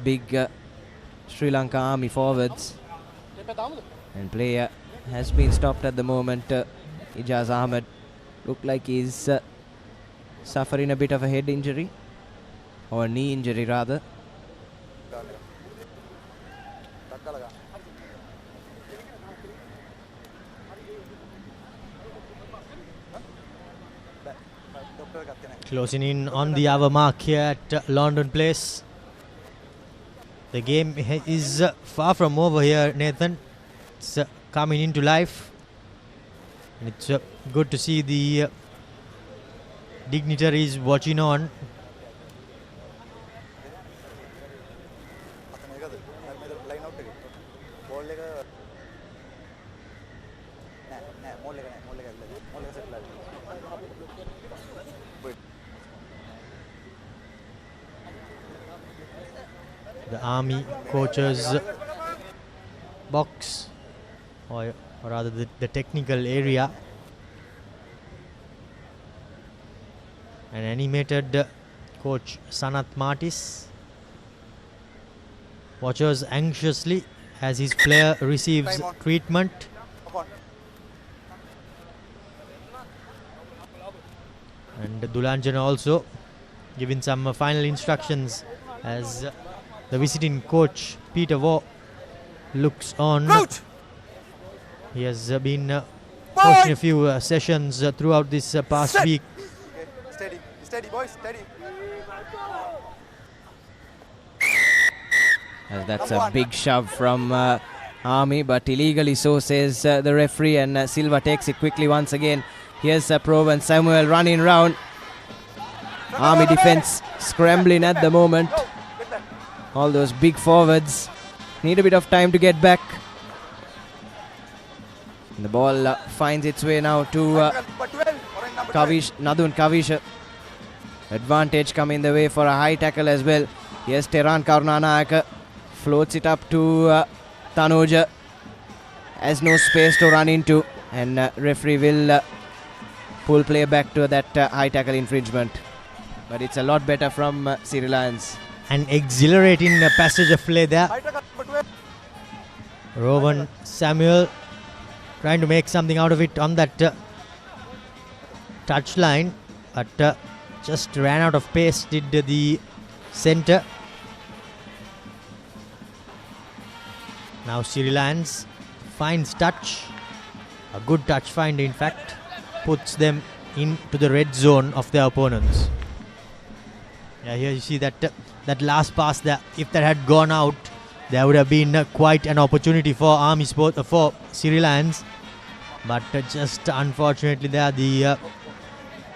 big Sri Lanka Army forwards. And play has been stopped at the moment. Ijaz Ahmed looked like he's suffering a bit of a head injury, or a knee injury rather. Closing in on the hour mark here at London Place. The game is far from over here, Nathan. It's coming into life. And it's good to see the dignitaries watching on. The Army coaches box, or rather the technical area. An animated coach Sanath Martis watches anxiously as his player receives treatment. And Dulanjan also giving some final instructions as the visiting coach Peter Waugh looks on. He has been coaching a few sessions throughout this past week. Steady, steady boys, steady. That's a big shove from Army, but illegally so, says the referee, and Silva takes it quickly once again. Here's Prove and Samuel running round. Army defense scrambling at the moment. All those big forwards need a bit of time to get back. And the ball finds its way now to Nadun Kavish. Advantage coming the way for a high tackle as well. Yes, Teran Karunanayaka floats it up to Tanuja. Has no space to run into, and referee will pull play back to that high tackle infringement. But it's a lot better from Siri Lions. An exhilarating passage of play there. Rowan Samuel trying to make something out of it on that touchline, but just ran out of pace, did the centre. Now Siri Lions finds touch, a good touch find in fact, puts them into the red zone of their opponents. Yeah, here you see that that last pass, that if that had gone out, there would have been quite an opportunity for Army Sport for Siri Lions, but just unfortunately there the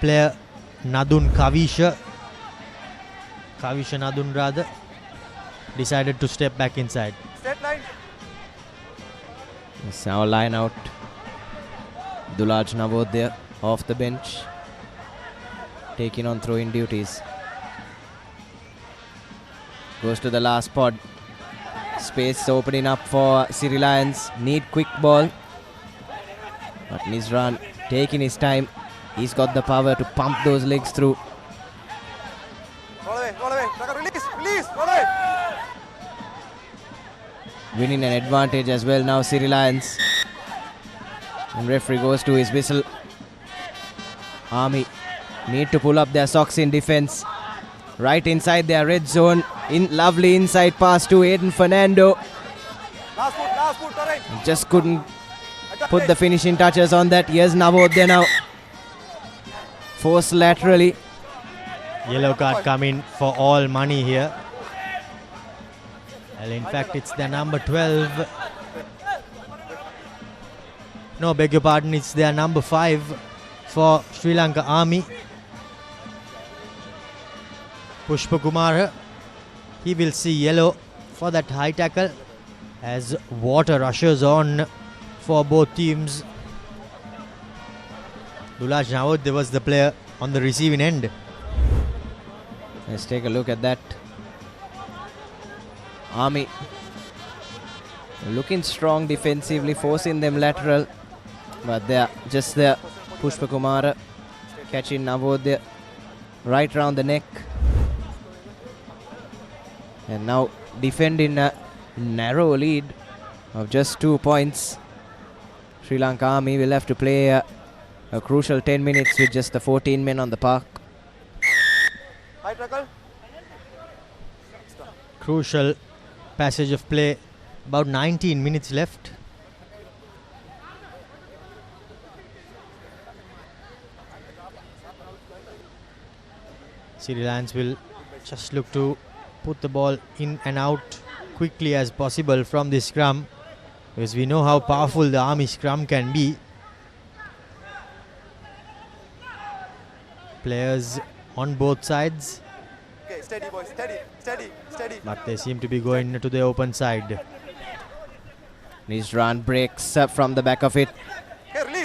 player Kavisha Nadun rather, decided to step back inside. It's now line out. Dulaj Navodaya off the bench, taking on throwing duties. Goes to the last pod. Space opening up for Siri Lions. Need quick ball. But Nizran taking his time. He's got the power to pump those legs through. Winning an advantage as well now, Siri Lions. And referee goes to his whistle. Army need to pull up their socks in defense. Right inside their red zone. Lovely inside pass to Aiden Fernando. Just couldn't put the finishing touches on that. Here's Navodaya now. Force laterally. Yellow card coming for all money here. Well, in fact, it's their number 12. No, beg your pardon, it's their number 5 for Sri Lanka Army. Pushpa Kumara, he will see yellow for that high tackle as water rushes on for both teams. Dulaj Navodaya was the player on the receiving end. Let's take a look at that. Army looking strong defensively, forcing them lateral, but they're just there. Pushpa Kumara catching Navodaya right round the neck. And now defending a narrow lead of just 2 points. Sri Lanka Army will have to play a crucial 10 minutes with just the 14 men on the park. Crucial passage of play, about 19 minutes left. Siri Lions will just look to put the ball in and out quickly as possible from this scrum, because we know how powerful the Army scrum can be. Players on both sides. Okay, steady boys, steady. But they seem to be going to the open side. Nizran breaks up from the back of it.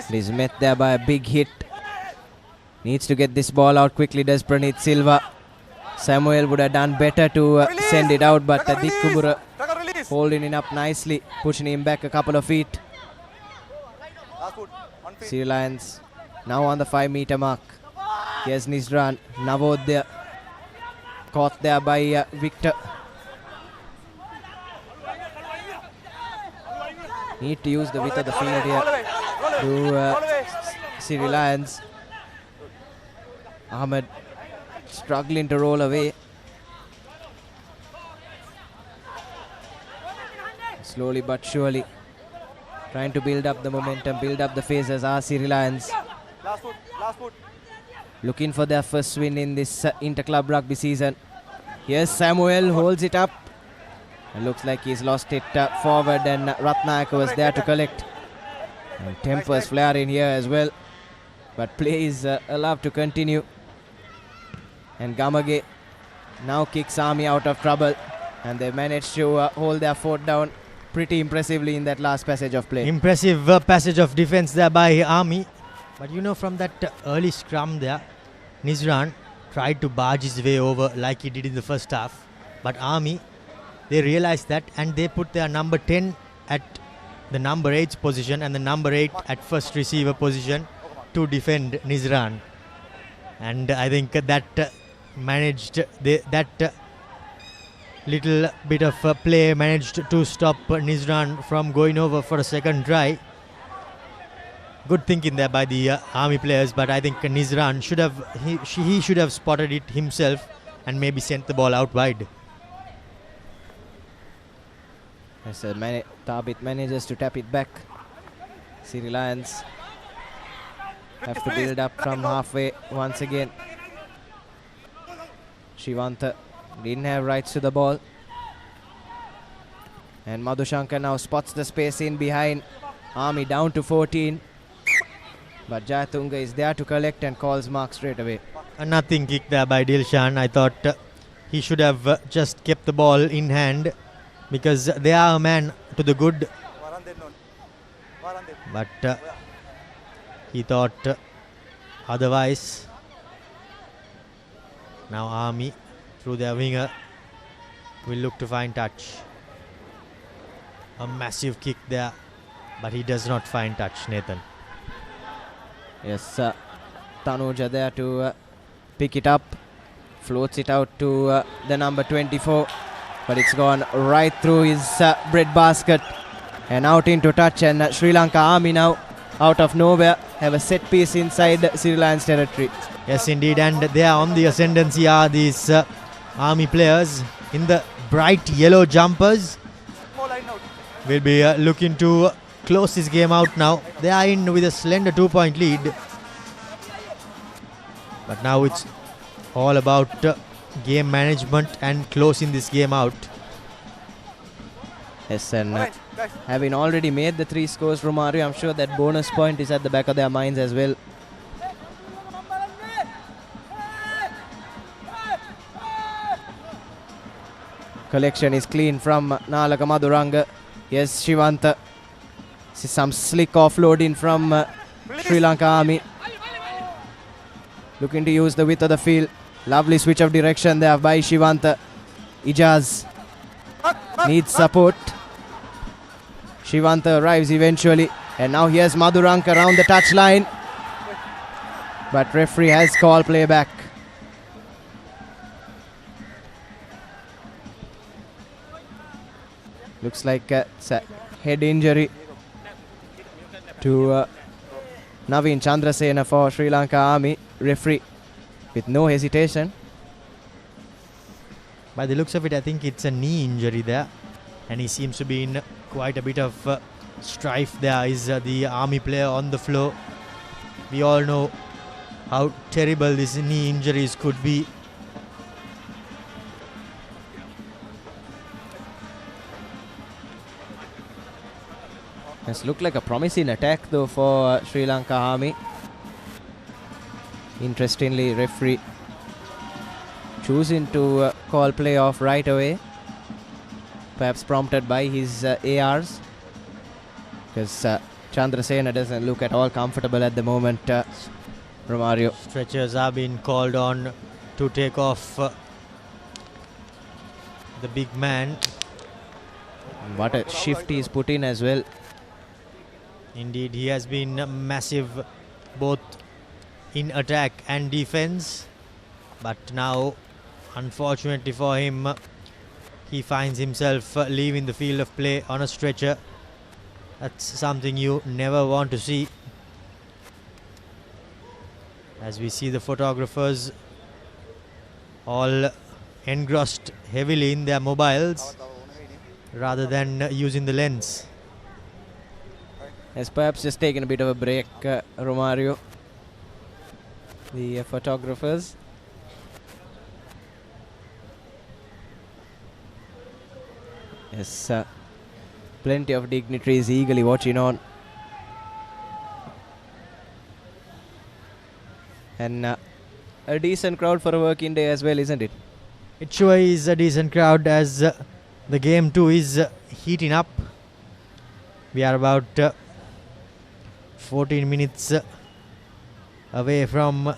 He's met there by a big hit. Needs to get this ball out quickly, does Praneeth Silva. Samuel would have done better to send it out, but Dick Kubura holding it up nicely, pushing him back a couple of feet. Sri Lions now on the 5-meter mark. Here's Nizran, Navodaya caught there by Victor. Need to use the width of the field here to Sri Lions. Ahmed struggling to roll away. Slowly but surely trying to build up the momentum, build up the phases are Sri Lions. Last foot. Looking for their first win in this inter-club rugby season. Here's Samuel, holds it up. It looks like he's lost it forward, and Ratnayaka was there to collect. And tempers flare in here as well. But play is allowed to continue. And Gamage now kicks Army out of trouble. And they managed to hold their fort down pretty impressively in that last passage of play. Impressive passage of defense there by Army. But you know, from that early scrum there, Nizran tried to barge his way over like he did in the first half. But Army, they realized that and they put their number 10 at the number 8's position and the number 8 at first receiver position to defend Nizran. And I think that little bit of play managed to stop Nizran from going over for a second try. Good thinking there by the Army players, but I think Nizran he should have spotted it himself and maybe sent the ball out wide. As Tabit manages to tap it back. Siri Lions have to build up from halfway once again. Shivanta didn't have rights to the ball. And Madhushankar now spots the space in behind. Army down to 14. But Jayatunga is there to collect and calls mark straight away. A nothing kick there by Dilshan. I thought he should have just kept the ball in hand, because they are a man to the good. But he thought otherwise. Now Army, through their winger, will look to find touch. A massive kick there, but he does not find touch, Nathan. Yes, Tanuja there to pick it up. Floats it out to the number 24. But it's gone right through his breadbasket and out into touch. And Sri Lanka Army now, out of nowhere, have a set piece inside Sri Lions territory. Yes, indeed. And they are on the ascendancy are these Army players in the bright yellow jumpers. Will be looking to close this game out now. They are in with a slender 2-point lead. But now it's all about game management and closing this game out. Yes, and having already made the 3 scores, Romario, I'm sure that bonus point is at the back of their minds as well. Collection is clean from Nalaka Madhuranga. Yes, Shivanta. Some slick offloading from Sri Lanka Army. Looking to use the width of the field. Lovely switch of direction there by Shivanta. Ijaz needs support. Shivanta arrives eventually. And now here's Madhuranga around the touchline. But referee has called play back. Looks like it's a head injury to Naveen Chandrasena for Sri Lanka Army. Referee with no hesitation. By the looks of it, I think it's a knee injury there. And he seems to be in quite a bit of strife there. Is the Army player on the floor. We all know how terrible these knee injuries could be. It's looked like a promising attack though for Sri Lanka Army. Interestingly, referee choosing to call play off right away. Perhaps prompted by his ARs. Because Chandrasena doesn't look at all comfortable at the moment, Romario. Stretchers are being called on to take off the big man. What a shift he's put in as well. Indeed, he has been massive both in attack and defense. But now, unfortunately for him, he finds himself leaving the field of play on a stretcher. That's something you never want to see. As we see the photographers all engrossed heavily in their mobiles rather than using the lens. Has perhaps just taken a bit of a break, Romario. The photographers. Yes, plenty of dignitaries eagerly watching on. And a decent crowd for a working day as well, isn't it? It sure is a decent crowd as the game too is heating up. We are about 14 minutes away from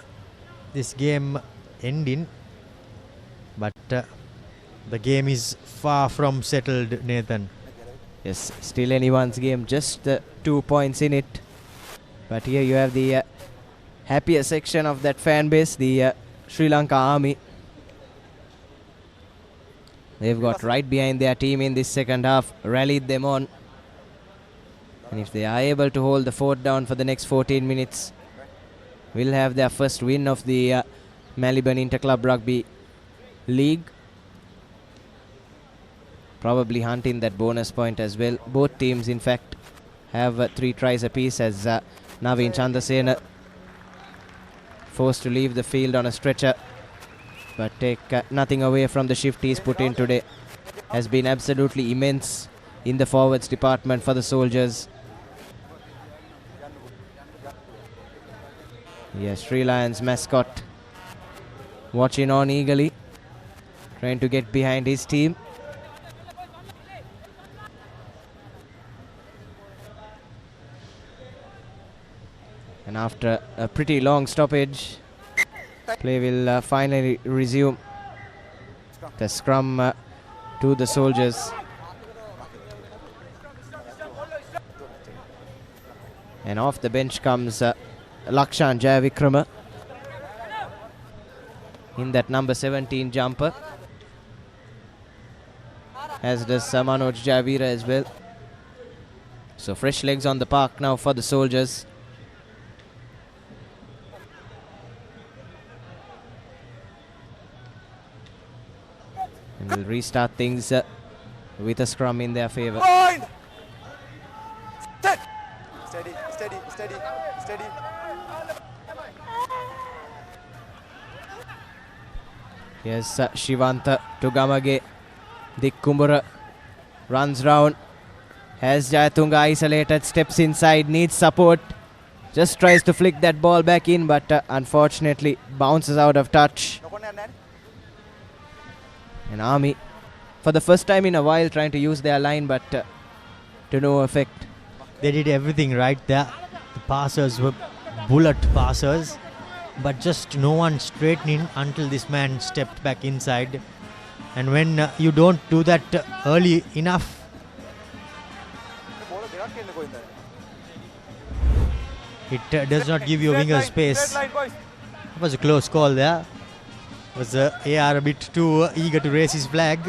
this game ending, but the game is far from settled, Nathan. Yes, still anyone's game, just 2 points in it. But here you have the happier section of that fan base, the Sri Lanka Army. They've got right behind their team in this second half, rallied them on. And if they are able to hold the fort down for the next 14 minutes, will have their first win of the Maliban Inter-Club Rugby League. Probably hunting that bonus point as well. Both teams, in fact, have 3 tries apiece as Naveen Chandrasena forced to leave the field on a stretcher. But take nothing away from the shift he's put in today. Has been absolutely immense in the forwards department for the Soldiers. Yes, Sri Lions mascot watching on eagerly, trying to get behind his team. And after a pretty long stoppage, play will finally resume. The scrum to the Soldiers. And off the bench comes Lakshan Jayavikrama in that number 17 jumper, as does Manoj Javira as well. So fresh legs on the park now for the Soldiers. And we'll restart things with a scrum in their favour. Steady, steady, steady, steady. Yes, Shivanta to Gamage. Dikkumbura runs round. Has Jayatunga isolated, steps inside, needs support. Just tries to flick that ball back in, but unfortunately bounces out of touch. And Army, for the first time in a while, trying to use their line, but to no effect. They did everything right there. The passers were bullet passers, but just no one straightening until this man stepped back inside. And when you don't do that early enough, it does not give you a winger space. It was a close call there. Was AR a bit too eager to raise his flag.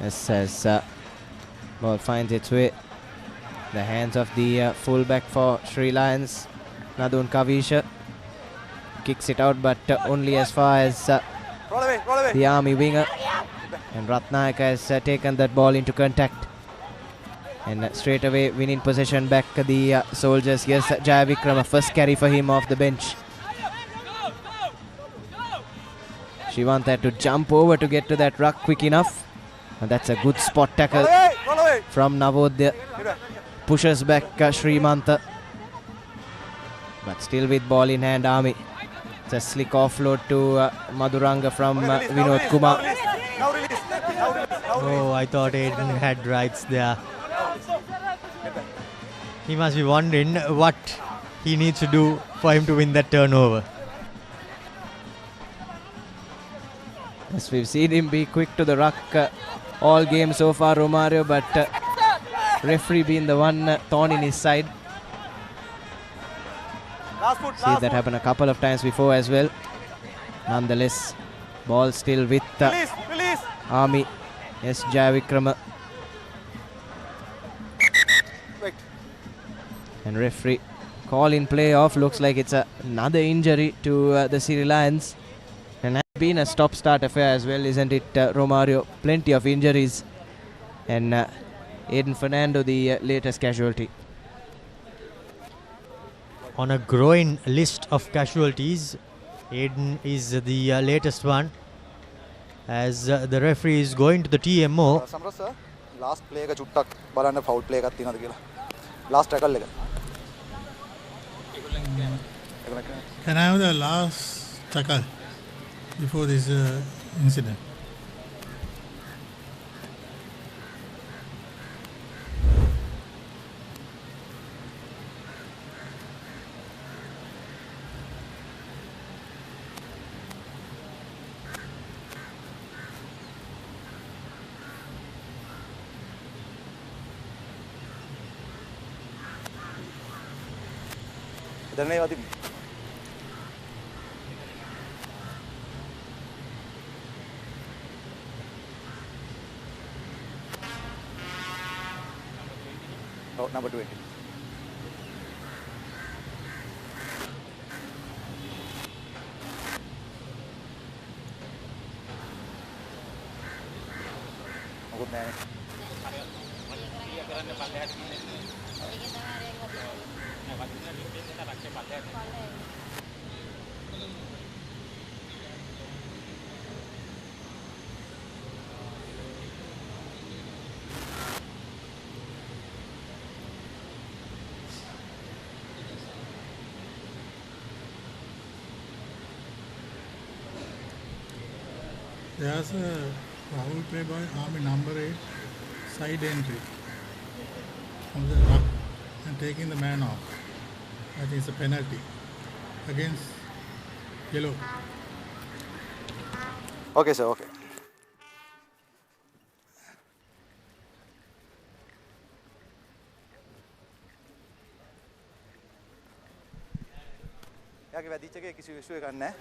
As ball finds its way, the hands of the fullback for Sri Lions, Nadun Kavisha, kicks it out, but only as far as the Army winger. And Ratnayaka has taken that ball into contact. And straight away winning possession back the Soldiers. Here's Jayavikrama, first carry for him off the bench. Shivant had to jump over to get to that ruck quick enough. And that's a good spot tackle from Navodaya. Pushes back Srimanta. But still with ball in hand, Army. It's a slick offload to Madhuranga from Vinod Kumar. Oh, I thought Aiden had rights there. He must be wondering what he needs to do for him to win that turnover. Yes, we've seen him be quick to the ruck all game so far, Romario, but referee being the one thorn in his side. See that happen a couple of times before as well. Nonetheless, ball still with Army. Yes, Jayavikrama. And referee call in play off. Looks like it's another injury to the Siri Lions. And has been a stop-start affair as well, isn't it, Romario? Plenty of injuries. And Aiden Fernando, the latest casualty. On a growing list of casualties, Aiden is the latest one. As the referee is going to the TMO. Last play ka chuttak balana foul play ka tinada kiyala. Last tackle lega. Can I have the last tackle before this incident? Oh, number 20. Good man. There's a foul play by Army number 8, side entry from the ruck and taking the man off. I think it's a penalty against yellow. Okay, sir, okay. याके වැදිච්ච එකේ කිසි ඉෂුව එකක් නැහැ.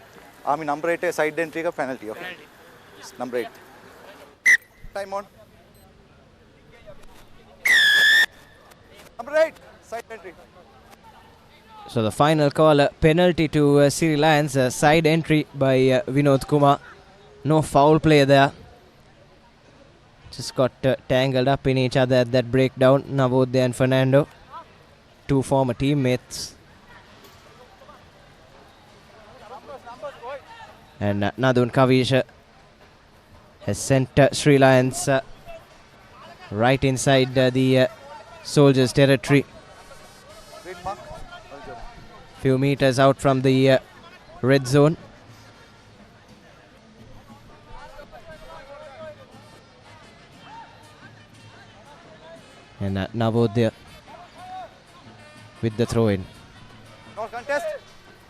Army number 8 එකේ side entry එක penalty. Okay. Number 8. Time on. Number 8, side entry. So the final call, penalty to Siri Lions, side entry by Vinod Kumar. No foul play there. Just got tangled up in each other at that breakdown. Navodaya and Fernando, two former teammates. And Nadun Kavisha has sent Sri Lions right inside the Soldiers' territory. Few meters out from the red zone. And Navodaya with the throw-in. No contest.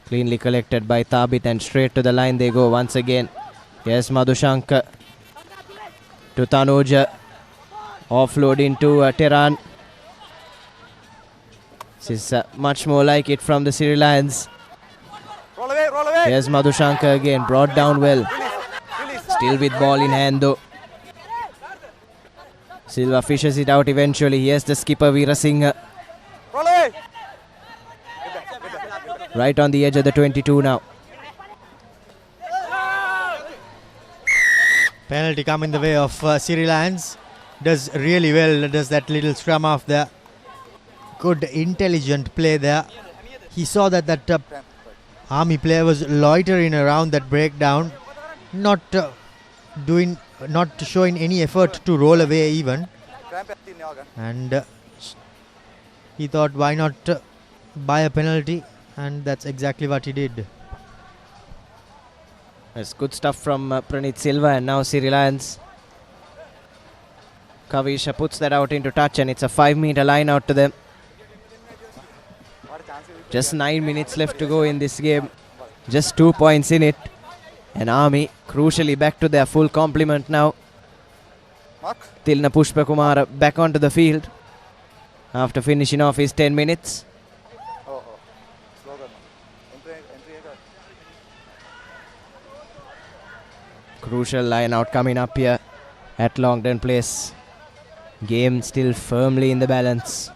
Cleanly collected by Thabit and straight to the line they go once again. Yes, Madhushankar to Tanuja. Offload into Tehran. This is much more like it from the Siri Lions. Roll away, roll away. Here's Madhushankar again, brought down well. Still with ball in hand though. Silva fishes it out eventually. Here's the skipper Veera Singh. Roll away. Right on the edge of the 22 now. Penalty come in the way of Siri Lions. Does really well, does that little scrum off there. Good intelligent play there. He saw that Army player was loitering around that breakdown, not showing any effort to roll away even. And he thought, why not buy a penalty? And that's exactly what he did. That's good stuff from Pranit Silva, and now Siri Lions. Kavisha puts that out into touch, and it's a 5-meter line out to them. Just 9 minutes left to go in this game. Just 2 points in it. And Army crucially back to their full complement now. Tilna Pushpakumara back onto the field after finishing off his 10 minutes. Crucial line out coming up here at Longden Place. Game still firmly in the balance.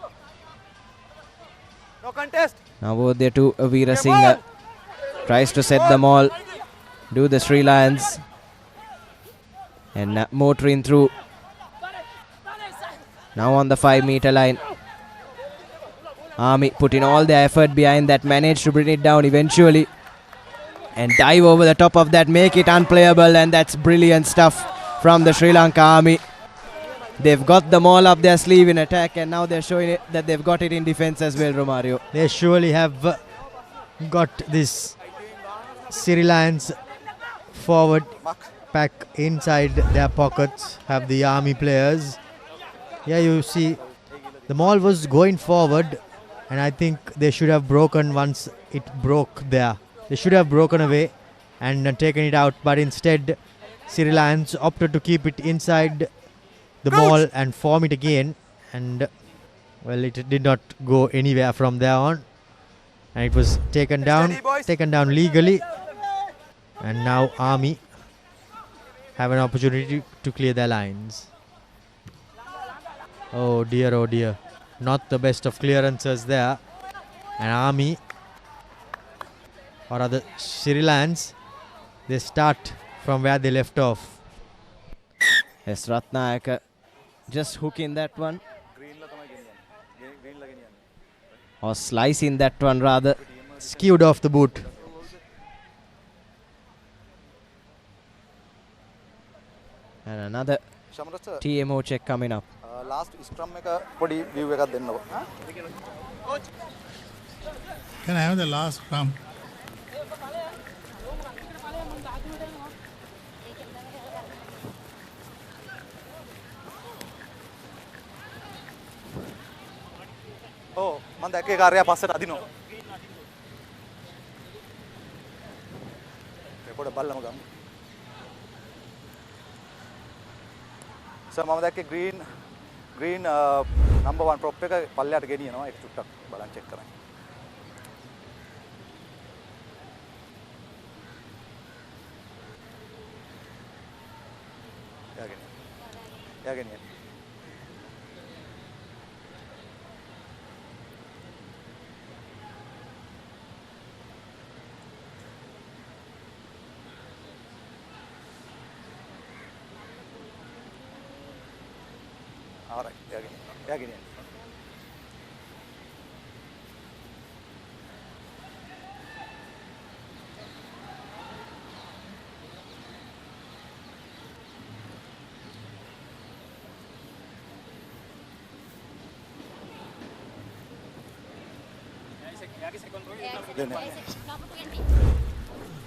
No contest. Navodaya to Veera Singh. Tries to set them all. Do the Sri Lions. And motoring through. Now on the 5-meter line. Army putting all their effort behind that. Managed to bring it down eventually. And dive over the top of that. Make it unplayable. And that's brilliant stuff from the Sri Lanka Army. They've got them all up their sleeve in attack, and now they're showing it that they've got it in defense as well, Romario. They surely have got this Siri Lions forward pack inside their pockets, have the Army players. Yeah, you see, the maul was going forward, and I think they should have broken once it broke there. They should have broken away and taken it out, but instead, Siri Lions opted to keep it inside the ball and form it again, and well, it did not go anywhere from there on, and it was taken down legally, and now Army have an opportunity to clear their lines. Oh dear, Not the best of clearances there. And Army, or rather Sri Lions, they start from where they left off. Yes, Ratnayaka just hooking that one. Or slicing that one rather. Skewed off the boot. And another TMO check coming up. Last scrum එක පොඩි view එකක් දෙන්නකො. Can I have the last scrum? ඔව් මම දැක්කේ කාර්යය පස්සට අදිනවා. පොඩ බල්ලම ගමු. මම දැක්කේ green number 1 prop එක පල්ලයට ගෙනියනවා. ඒක චුට්ටක් බලන් චෙක් කරන්න. යාගෙන. All right, යාගෙන.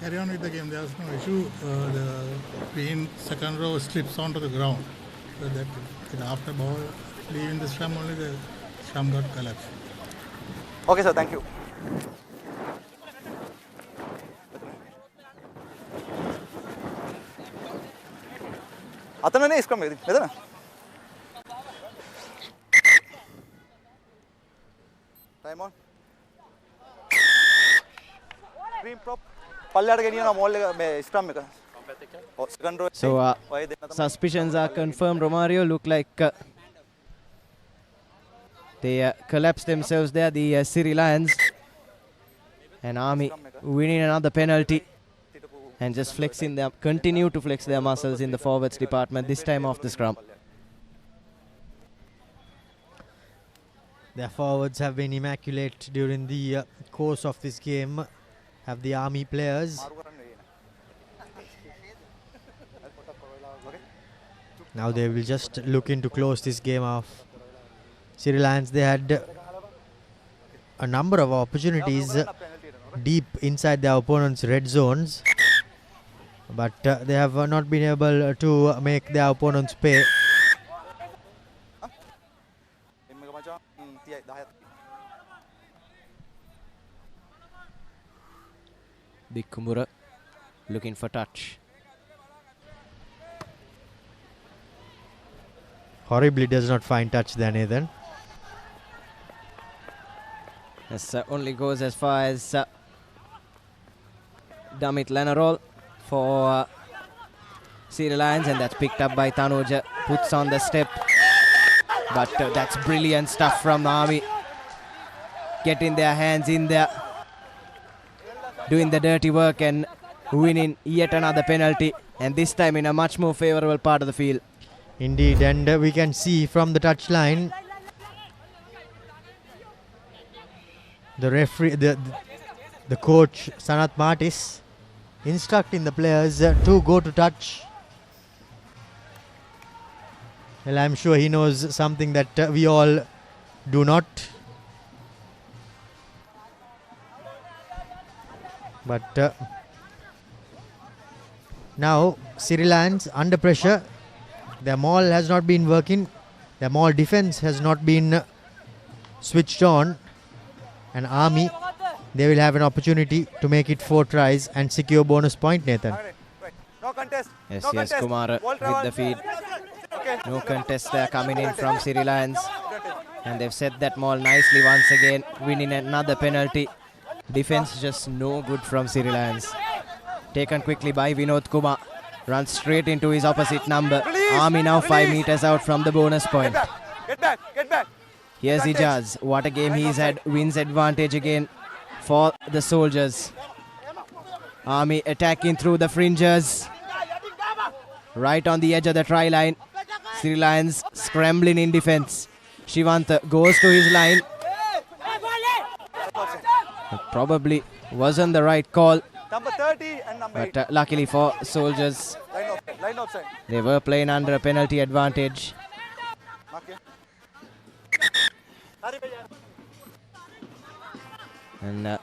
Carry on with the game. There's no issue. The green second row slips onto the ground. So that after ball leaving the scrum, only the scrum got collapsed. Okay, sir. Thank you. අතනනේ ස්ක්‍රම් එකද? මෙතන. Time on. Green prop. පල්ලයට ගෙනියනවා මෝල් එක මේ ස්ක්‍රම් එක. So suspicions are confirmed. Romario look like they collapsed themselves there, the Siri Lions. And Army winning another penalty and just flexing them, continue to flex their muscles in the forwards department, this time off the scrum. Their forwards have been immaculate during the course of this game. Have the Army players. Now they will just looking to close this game off. Sri Lions, they had a number of opportunities deep inside their opponent's red zones, but they have not been able to make their opponents pay. Big Kumbura looking for touch. Horribly does not find touch there, Nathan. This only goes as far as Damit Lanarol for Sri Lions, and that's picked up by Tanuja. Puts on the step, but that's brilliant stuff from the Army. Getting their hands in there, doing the dirty work and winning yet another penalty, and this time in a much more favourable part of the field. Indeed, and we can see from the touchline the referee, the coach Sanat Martis instructing the players to go to touch. Well, I'm sure he knows something that we all do not. But now Sri Lions under pressure. Their maul has not been working. Their maul defense has not been switched on. And Army, they will have an opportunity to make it 4 tries and secure bonus point, Nathan. No contest. Yes, no yes, contest. Kumar with the feed. No contest there coming in from Sri Lions. And they've set that maul nicely once again, winning another penalty. Defense just no good from Sri Lions. Taken quickly by Vinod Kumar. Runs straight into his opposite number. Army now 5 meters out from the bonus point. Get back. Here's Ijaz. What a game he's had. Wins advantage again for the Soldiers. Army attacking through the fringes. Right on the edge of the try line. Siri Lions scrambling in defense. Shivanta goes to his line. It probably wasn't the right call. Number 30 and number 8. But luckily for Soldiers, Line outside. they were playing under a penalty advantage. Okay. And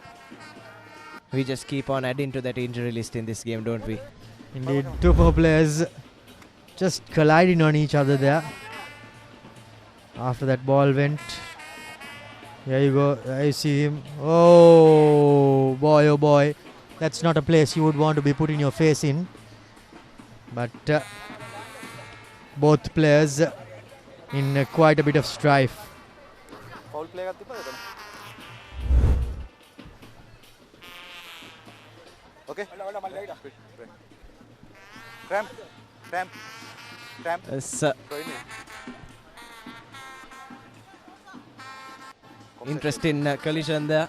we just keep on adding to that injury list in this game, don't we? Indeed, two more players just colliding on each other there. After that ball went. Here you go. There you see him. Oh boy. That's not a place you would want to be putting your face in. But both players in quite a bit of strife. Foul play okay. Cramp. Yes, interesting collision there.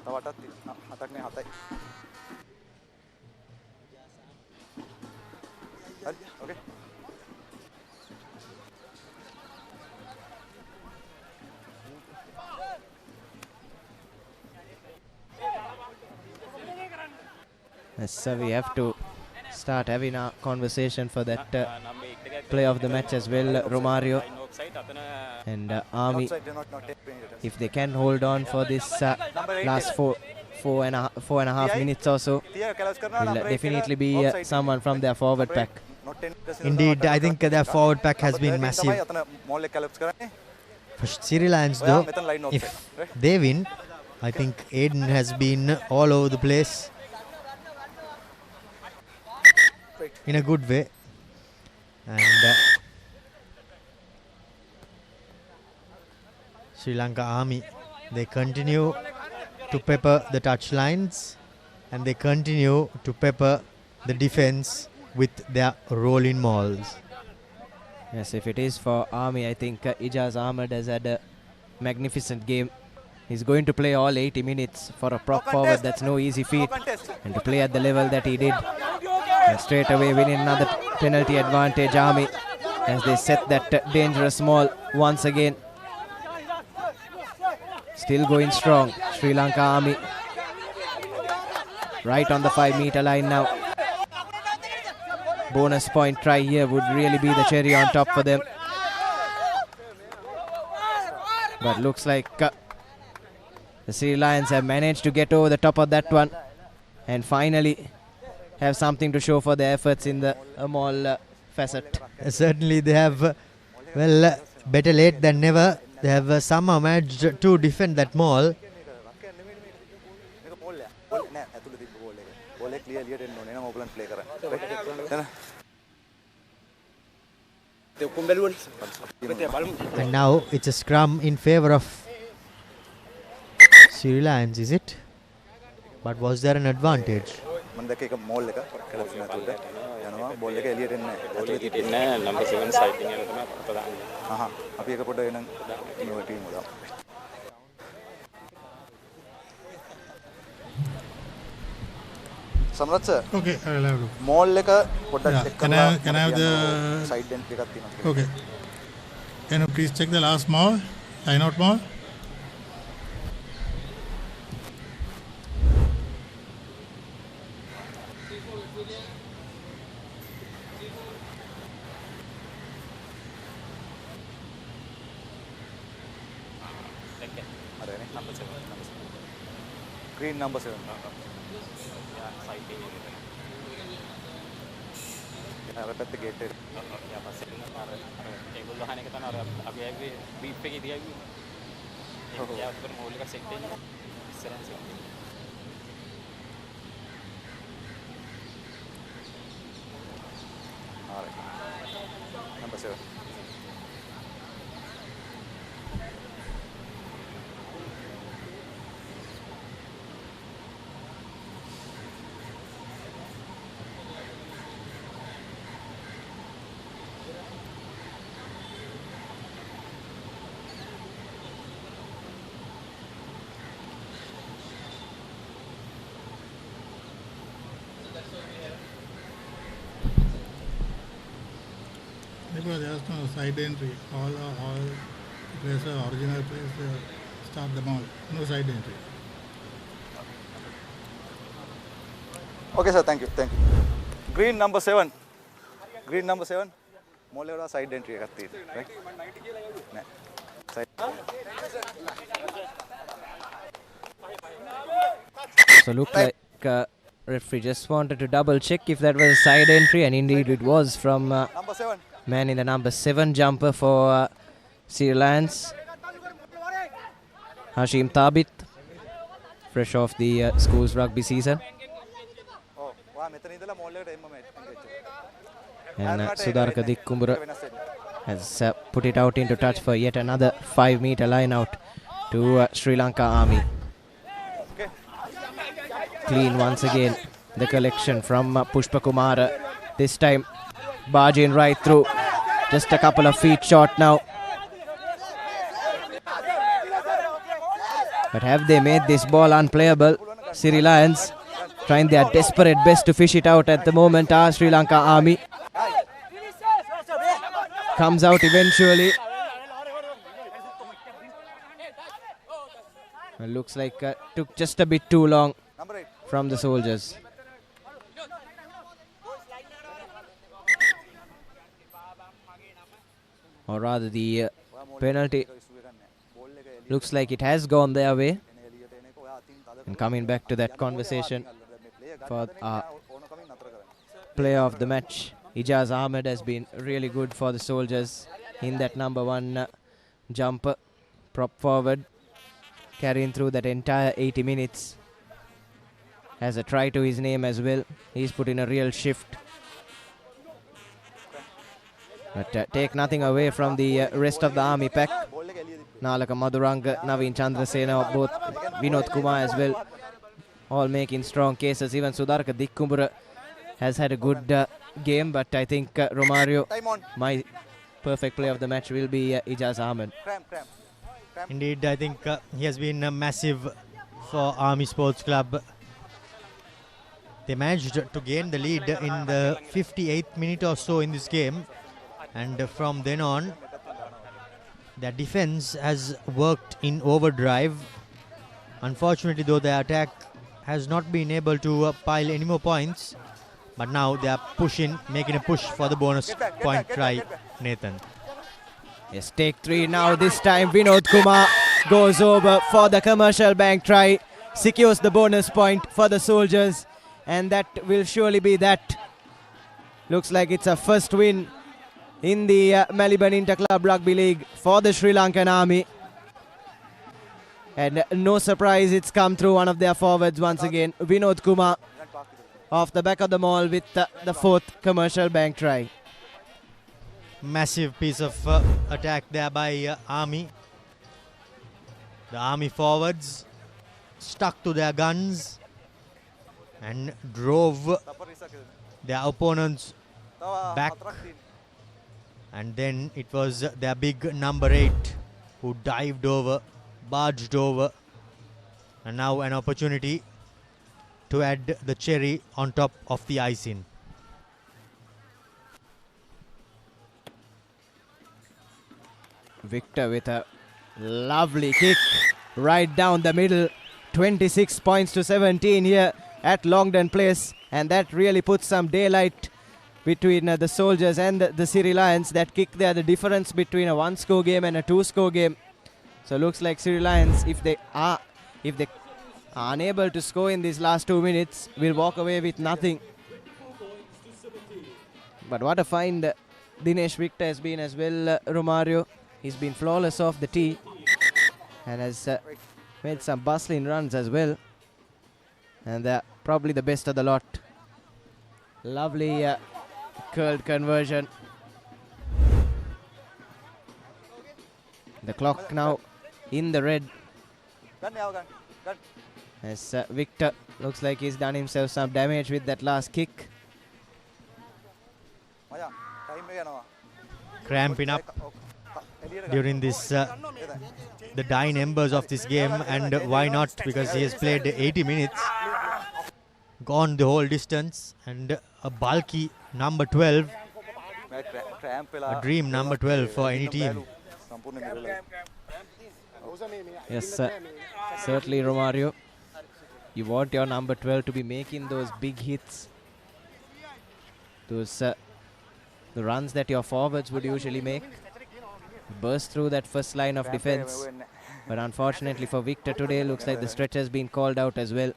Okay. Yes, so we have to start having a conversation for that play of the match as well, Romario. And Army, if they can hold on for this last four and a half minutes or so, will definitely be someone from their forward pack. Indeed, I think their forward pack has been massive. For Siri Lions though, if they win, I think Aiden has been all over the place in a good way. And Sri Lanka Army, they continue to pepper the touch lines and they continue to pepper the defense with their rolling mauls. Yes, if it is for Army, I think Ijaz Ahmed has had a magnificent game. He's going to play all 80 minutes for a prop forward. That's no easy feat. And to play at the level that he did. And straight away winning another penalty advantage, Army, as they set that dangerous maul once again. Still going strong, Sri Lanka Army. Right on the 5-meter line now. Bonus point try here would really be the cherry on top for them. But looks like the Sri Lions have managed to get over the top of that one and finally have something to show for their efforts in the maul facet. Certainly they have, well, better late than never. They have somehow managed to defend that maul. And now it's a scrum in favor of Siri Lions, is it? But was there an advantage? Samrat sir. Okay, I will have a look. Mall leka can I have the side dent leka tina. Okay. Can you please check the last mall? Line out mall? Green number 7. Number 7. because there's no side entry. All players are original players. Start them all. No side entry. Okay, sir. Thank you. Thank you. Green number 7. Green number 7. Molle side entry එකක් තියෙනවා. Right? නෑ. Side. So looked like referee just wanted to double check if that was a side entry, and indeed it was from number 7. Man in the number 7 jumper for Siri Lions, Hashim Thabit, fresh off the school's rugby season. And Sudarka Dikkumbura has put it out into touch for yet another 5-meter line out to Sri Lanka Army. Clean once again, the collection from Pushpa Kumara. This time barging right through, just a couple of feet short now. But have they made this ball unplayable? Siri Lions trying their desperate best to fish it out at the moment. Sri Lanka Army comes out eventually. It looks like took just a bit too long from the soldiers. Or rather, the penalty looks like it has gone their way. And coming back to that conversation for player of the match, Ijaz Ahmed has been really good for the soldiers in that number 1 jumper, prop forward, carrying through that entire 80 minutes. Has a try to his name as well. He's put in a real shift. But take nothing away from the rest of the army pack. Nalaka Maduranga, Naveen Chandrasena, both Vinod Kumar as well, all making strong cases. Even Sudarka Dikkumbura has had a good game, but I think Romario, my perfect player of the match, will be Ijaz Ahmed. Indeed, I think he has been massive for Army Sports Club. They managed to gain the lead in the 58th minute or so in this game, and from then on their defense has worked in overdrive. Unfortunately though, their attack has not been able to pile any more points, but now they are pushing, making a push for the bonus point try. Nathan. Yes, take 3 now. This time Vinod Kumar goes over for the commercial bank try, secures the bonus point for the soldiers, and that will surely be that. Looks like it's a first win in the Maliban Inter-Club Rugby League for the Sri Lankan Army. And no surprise, it's come through one of their forwards once again, Vinod Kumar, off the back of the maul with the 4th commercial bank try. Massive piece of attack there by Army. The Army forwards stuck to their guns and drove their opponents back, and then it was their big number 8 who dived over, barged over, and now an opportunity to add the cherry on top of the icing. Victor with a lovely kick right down the middle. 26 points to 17 here at Longdon Place, and that really puts some daylight between the soldiers and the Siri Lions. That kick there, the difference between a 1-score game and a 2-score game. So looks like Siri Lions, if they are unable to score in these last 2 minutes, will walk away with nothing. But what a find Dinesh Victor has been as well, Romario. He's been flawless off the tee and has made some bustling runs as well. And they're probably the best of the lot. Lovely curled conversion. The clock now in the red. As Victor looks like he's done himself some damage with that last kick. Cramping up during this the dying embers of this game, and why not, because he has played 80 minutes, gone the whole distance, and a bulky number 12 a dream number 12 for any team. Yes, certainly, Romario. You want your number 12 to be making those big hits. Those the runs that your forwards would usually make. Burst through that first line of defense. But unfortunately for Victor today, looks like the stretch has been called out as well.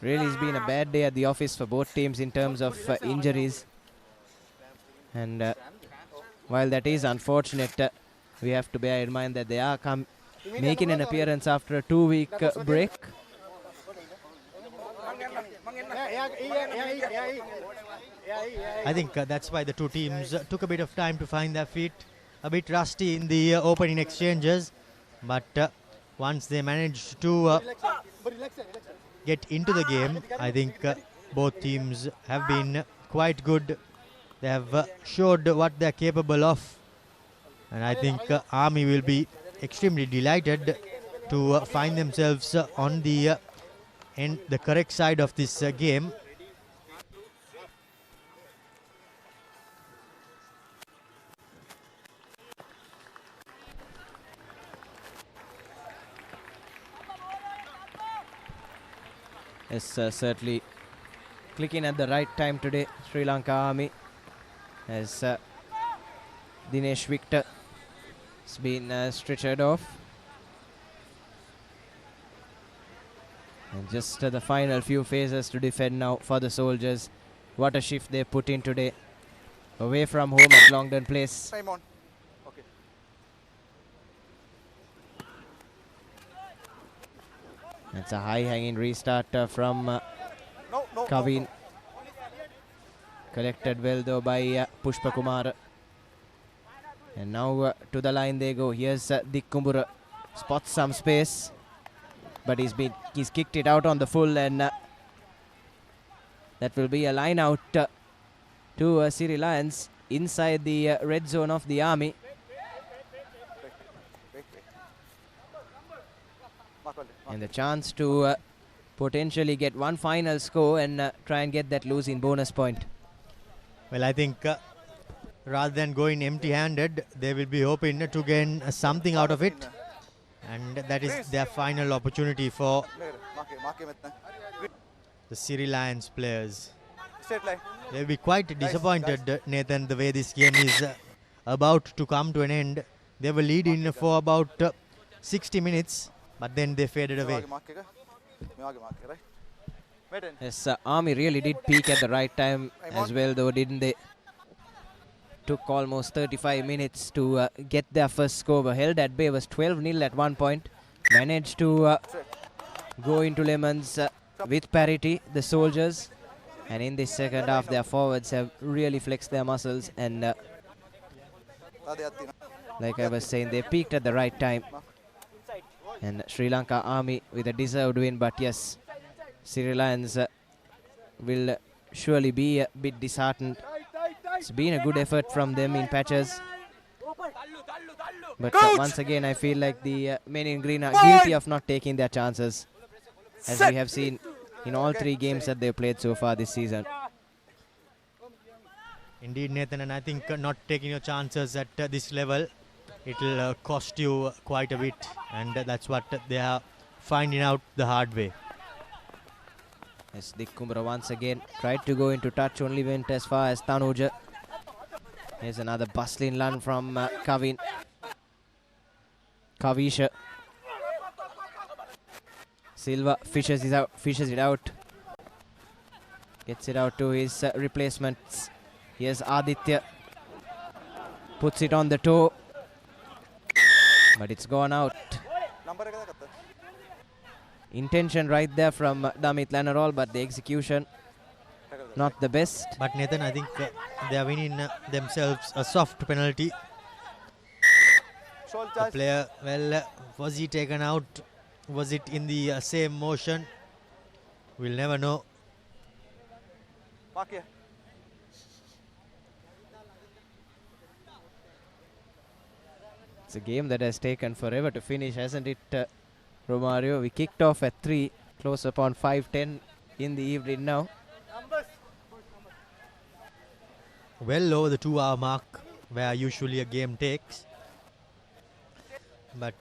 Really, it's been a bad day at the office for both teams in terms of injuries. And while that is unfortunate, we have to bear in mind that they are making an appearance after a 2-week break. I think that's why the two teams took a bit of time to find their feet. A bit rusty in the opening exchanges. But once they managed to get into the game, I think both teams have been quite good. They have showed what they're capable of. And I think Army will be extremely delighted to find themselves on the correct side of this game. Yes, certainly clicking at the right time today, Sri Lanka Army, as Dinesh Victor has been stretchered off. And just the final few phases to defend now for the Soldiers. What a shift they put in today. Away from home at Longdon Place. Time on. Okay. That's a high-hanging restart from Kavin. Collected well though by Pushpa Kumar. And now to the line they go. Here's Dikkumbura. Spots some space. But he's kicked it out on the full, and that will be a line out to Siri Lions inside the red zone of the Army. And the chance to potentially get one final score and try and get that losing bonus point. Well, I think rather than going empty-handed, they will be hoping to gain something out of it. And that is their final opportunity for the Siri Lions players. They'll be quite disappointed, Nathan, the way this game is about to come to an end. They were leading for about 60 minutes, but then they faded away. Yes, Army really did peak at the right time as well, though, didn't they? Took almost 35 minutes to get their first score. But held at bay, was 12-0 at one point. Managed to go into lemons with parity, the Soldiers. And in this second half, their forwards have really flexed their muscles. And like I was saying, they peaked at the right time. And Sri Lanka Army with a deserved win. But yes, Sri Lions will surely be a bit disheartened. It's been a good effort from them in patches. But once again, I feel like the men in green are guilty of not taking their chances, as we have seen in all 3 games that they've played so far this season. Indeed, Nathan, and I think not taking your chances at this level, it will cost you quite a bit. And that's what they are finding out the hard way. Yes, Dikkumbura once again tried to go into touch, only went as far as Tanuja. Here's another bustling run from Kavin. Kavisha. Silva fishes it out. Gets it out to his replacements. Here's Aditya. Puts it on the toe. But it's gone out. Intention right there from Damit Lanarol, but the execution not the best. But Nathan, I think they are winning themselves a soft penalty. The player, well, was he taken out? Was it in the same motion? We'll never know. It's a game that has taken forever to finish, hasn't it, Romario? We kicked off at 3, close upon 5:10 in the evening now. well over the 2-hour mark where usually a game takes. But,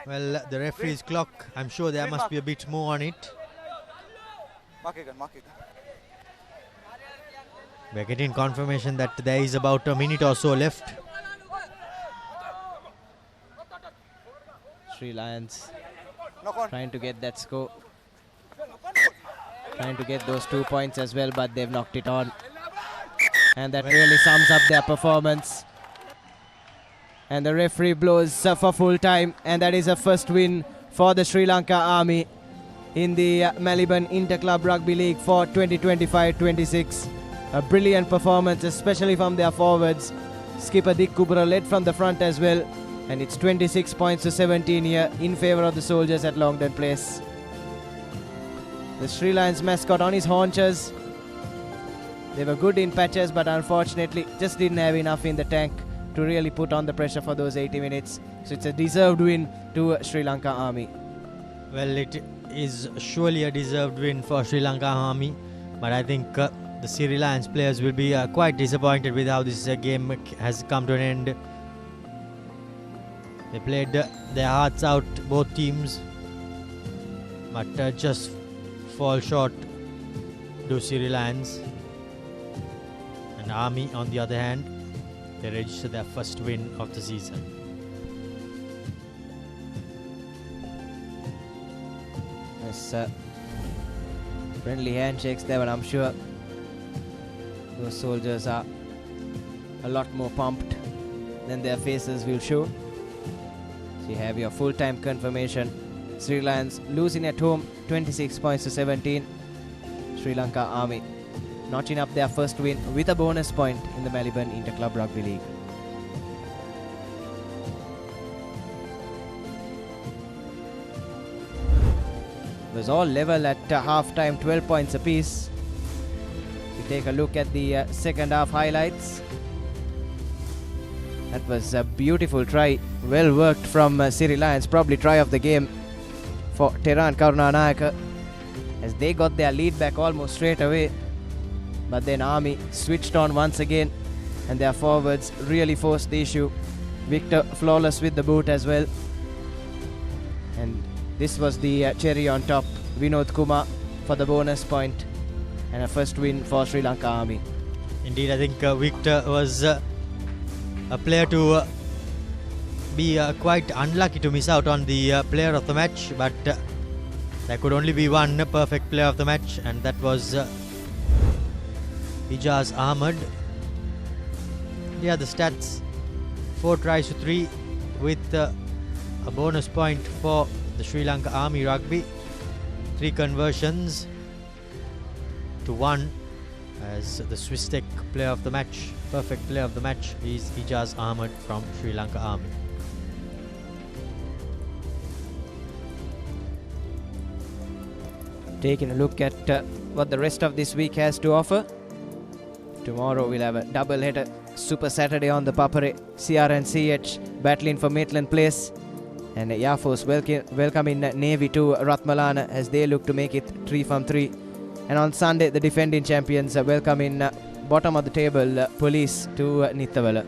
well, the referee's clock, I'm sure there must be a bit more on it. We're getting confirmation that there is about a minute or so left. Sri Lions trying to get that score. Trying to get those 2 points as well, but they've knocked it on. And that really sums up their performance. And the referee blows for full time, and that is a first win for the Sri Lanka Army in the Maliban Inter-Club Rugby League for 2025-26. A brilliant performance, especially from their forwards. Skipper Dick Kubra led from the front as well, and it's 26 points to 17 here in favour of the Soldiers at Longden Place. The Sri Lions mascot on his haunches. They were good in patches, but unfortunately just didn't have enough in the tank to really put on the pressure for those 80 minutes. So it's a deserved win to Sri Lanka Army. Well, it is surely a deserved win for Sri Lanka Army, but I think the Siri Lions players will be quite disappointed with how this game has come to an end. They played their hearts out, both teams, but just fall short to Siri Lions. And Army, on the other hand, they registered their first win of the season. Yes, friendly handshakes there, but I'm sure those Soldiers are a lot more pumped than their faces will show. So you have your full-time confirmation. Sri Lions losing at home 26 points to 17. Sri Lanka Army notching up their first win with a bonus point in the Maliban Inter-Club Rugby League. It was all level at half-time, 12 points apiece. We take a look at the second half highlights. That was a beautiful try, well worked from Siri Lions, probably try of the game for Teran Karunanayaka, as they got their lead back almost straight away. But then Army switched on once again, and their forwards really forced the issue. Victor flawless with the boot as well. And this was the cherry on top. Vinod Kumar for the bonus point, and a first win for Sri Lanka Army. Indeed, I think Victor was a player to be quite unlucky to miss out on the player of the match, but there could only be one perfect player of the match, and that was Ijaz Ahmed. Yeah, the stats: 4 tries to 3 with a bonus point for the Sri Lanka Army Rugby, 3 conversions to 1 as the Swiss Tech player of the match. Perfect player of the match is Ijaz Ahmed from Sri Lanka Army. Taking a look at what the rest of this week has to offer. Tomorrow we'll have a double header, Super Saturday on the Papare, CRNCH battling for Maitland Place, and Air Force welcoming Navy to Ratmalana as they look to make it 3 from 3. And on Sunday the defending champions welcoming bottom of the table Police to Nithavala.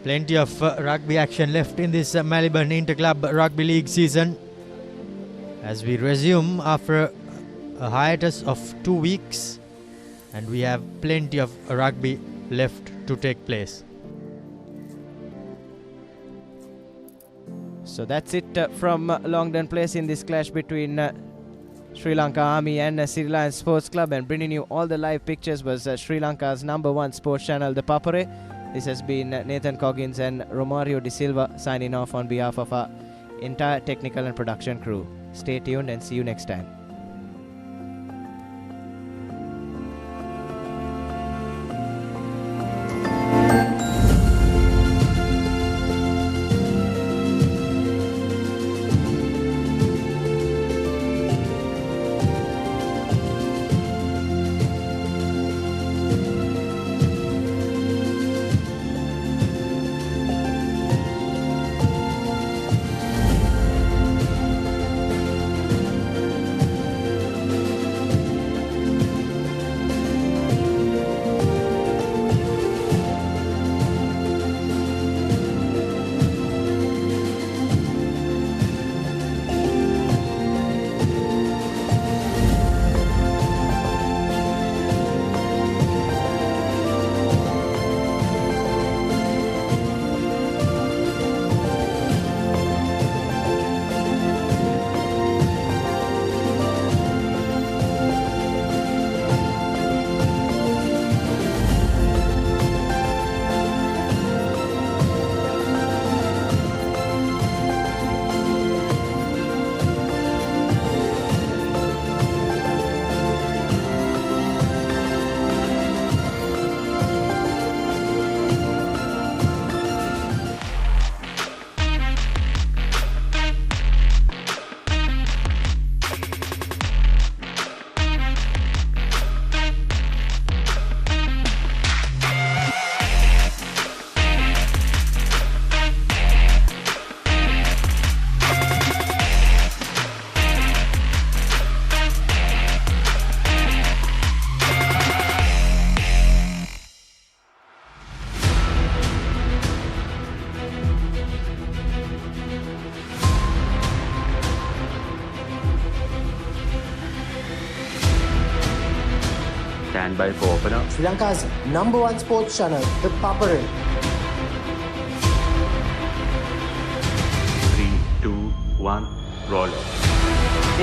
Plenty of rugby action left in this Maliban Inter-Club Rugby League season as we resume after a hiatus of 2 weeks, and we have plenty of rugby left to take place. So that's it from Longden Place in this clash between Sri Lanka Army and Sri Lions Sports Club, and bringing you all the live pictures was Sri Lanka's #1 sports channel, ThePapare. This has been Nathan Coggins and Romario De Silva signing off on behalf of our entire technical and production crew. Stay tuned and see you next time. by for opener. Sri Lanka's #1 sports channel, ThePapare. 3, 2, 1, roll.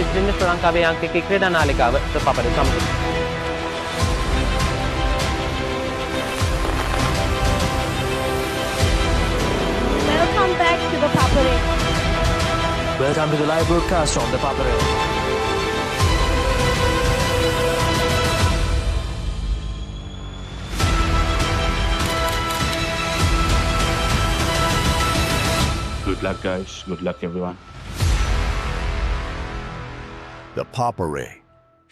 ඉතින් ශ්‍රී ලංකාවේ අංක ක්‍රීඩා නාලිකාව ThePapare සමග. Welcome back to ThePapare. Welcome to the live broadcast from ThePapare. Good luck, guys. Good luck, everyone. ThePapare,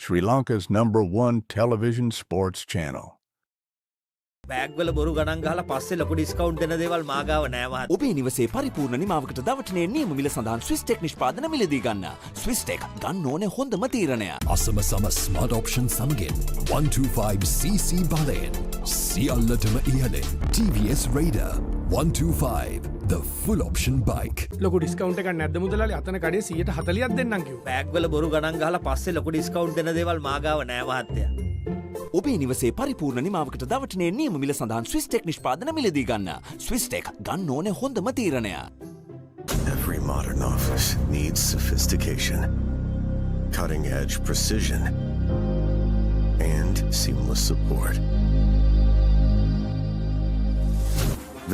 Sri Lanka's #1 television sports channel. Bag වල බොරු ගණන් ගහලා පස්සේ ලොකු ඩිස්කවුන්ට් දෙන දේවල් මා ගාව නෑ මහත්තයා. ඔබේ නිවසේ පරිපූර්ණ නිමාවකට දවටනේ නියම මිල සඳහන් ස්විස් ටෙක් නිෂ්පාදන මිලදී ගන්න. ස්විස් ටෙක් ගන්න ඕනේ හොඳම තීරණය. අසම සම ස්මාර්ට් ඔප්ෂන් සමගින් 125cc බලයෙන් සියල්ලටම ඉහළින් TVS Raider 125 the full option bike. ලොකු ඩිස්කවුන්ට් එකක් නැද්ද මුදලාලි? අතන කඩේ 140ක් දෙන්නම් කිව්වා. බෑග් වල බොරු ගණන් ගහලා පස්සේ ලොකු ඩිස්කවුන්ට් දෙන දේවල් මා ගාව නෑ මහත්තයා. ඔබේ නිවසේ පරිපූර්ණ නිමාවකට දවටනේ නියම මිල සඳහන් ස්විස් ටෙක් නිෂ්පාදන මිලදී ගන්න. ස්විස් ටෙක් ගන්න ඕනේ හොඳම තීරණය. Every modern office needs sophistication, cutting-edge precision, and seamless support.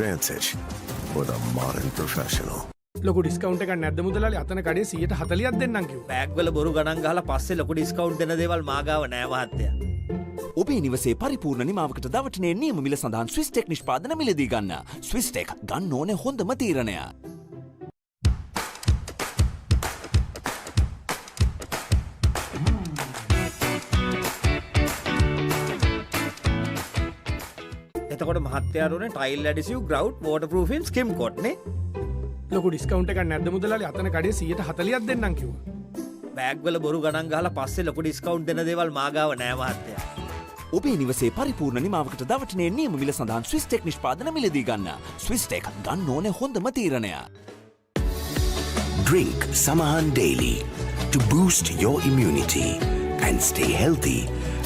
Vantage for the modern professional. ලොකු ඩිස්කවුන්ට් එකක් නැද්ද මුදලාලි? අතන කඩේ 140ක් දෙන්නම් කිව්වා. බෑග් වල බොරු ගණන් ගහලා පස්සේ ලොකු ඩිස්කවුන්ට් දෙන දේවල් මා ගාව නෑ මහත්තයා. ඔබේ නිවසේ පරිපූර්ණ නිමාවකට දවටනේ නියම මිල සඳහන් ස්විස් ටෙක් නිෂ්පාදන මිලදී ගන්න. ස්විස් ටෙක් ගන්න ඕනේ හොඳම තීරණය. එතකොට මහත්තයාට උනේ ටයිල් ඇඩිසිව් ග්‍රවුට් වෝටර්ප්‍රූෆින් ස්කිම් කොට් නේ. ලොකු ඩිස්කවුන්ට් එකක් නැද්ද මුදලාලි? අතන කඩේ 140ක් දෙන්නම් කිව්වා. බෑග් වල බොරු ගණන් ගහලා පස්සේ ලොකු ඩිස්කවුන්ට් දෙන දේවල් මා ගාව නෑ මහත්තයා. ඔබේ නිවසේ පරිපූර්ණ නිමාවකට දවටනේ නියම මිල සඳහන් ස්විස් ටෙක් නිෂ්පාදන මිලදී ගන්න. ස්විස් ටෙක් ගන්න ඕනේ හොඳම තීරණය. Drink Samahan daily to boost your immunity and stay healthy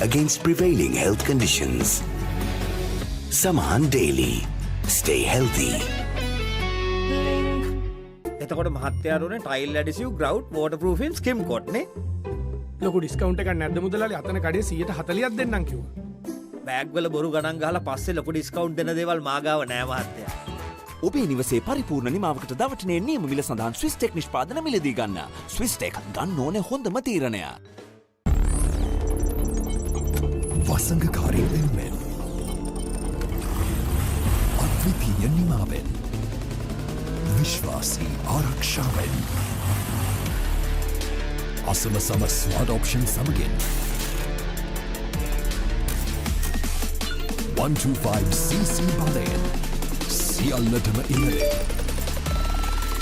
against prevailing health conditions. Samahan daily. Stay healthy. එතකොට මහත්තයාට උනේ ටයිල් ඇඩිසිව් ග්‍රවුට් වෝටර්ප්‍රූෆින් ස්කිම් කොට් නේ. ලොකු ඩිස්කවුන්ට් එකක් නැද්ද මුදලාලි? අතන කඩේ 140ක් දෙන්නම් කිව්වා. බෑග් වල බොරු ගණන් ගහලා පස්සේ ලොකු ඩිස්කවුන්ට් දෙන දේවල් මා ගාව නෑ මහත්තයා. ඔබේ නිවසේ පරිපූර්ණ නිමාවකට දවටනේ නියම මිල සඳහන් ස්විස් ටෙක් නිෂ්පාදන මිලදී ගන්න. ස්විස් ටෙක් ගන්න ඕනේ හොඳම තීරණය. වසංගකාරී වෙනුවෙන් අද්විතීය නිමාවෙන් විශ්වාසී ආරක්ෂාවෙන් අසම සම ස්මාර්ට් ඔප්ෂන් සමගින් 125cc බලයෙන් සියල්ලටම ඉහළින්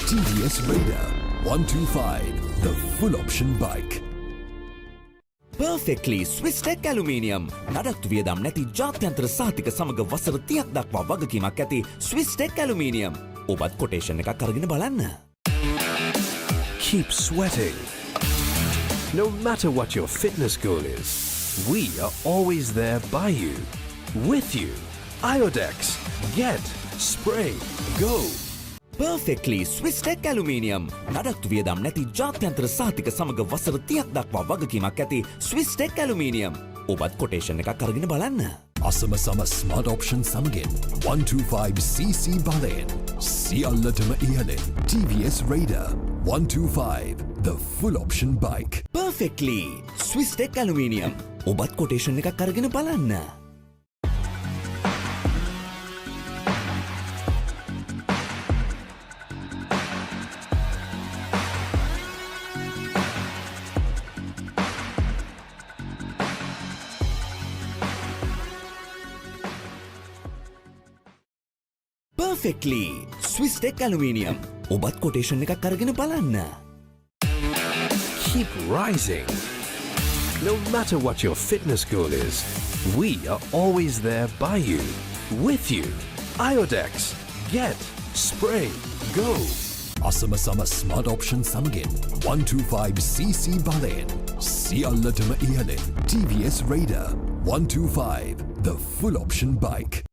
TVS Raider 125 the full option bike. Perfectly Swiss Tech Aluminium. නඩත්තු වියදම් නැති ජාත්‍යන්තර සහතික සමග වසර 30ක් දක්වා වගකීමක් ඇති Swiss Tech Aluminium. ඔබත් කොටේෂන් එකක් අරගෙන බලන්න. Keep sweating. No matter what your fitness goal is, we are always there by you, with you. Iodex. Get, spray, go. Perfectly Swiss Tech Aluminium. නඩත්තු වියදම් නැති ජාත්‍යන්තර සහතික සමග වසර 30ක් දක්වා වගකීමක් ඇති Swiss Tech Aluminium. ඔබත් කොටේෂන් එකක් අරගෙන බලන්න. අසම සම ස්මාර්ට් ඔප්ෂන් සමගින් 125cc බලයෙන් සියල්ලටම ඉහළින් TVS Raider 125 the full option bike. Perfectly Swiss Tech Aluminium. ඔබත් කොටේෂන් එකක් අරගෙන බලන්න. Perfectly Swiss Tech Aluminium. ඔබත් කොටේෂන් එකක් අරගෙන බලන්න. Keep rising. No matter what your fitness goal is, we are always there by you, with you. Iodex. Get, spray, go. අසම සම smart option සමගින් 125cc බලයෙන් සියල්ලටම ඉහළින් TVS Raider 125, the full option bike.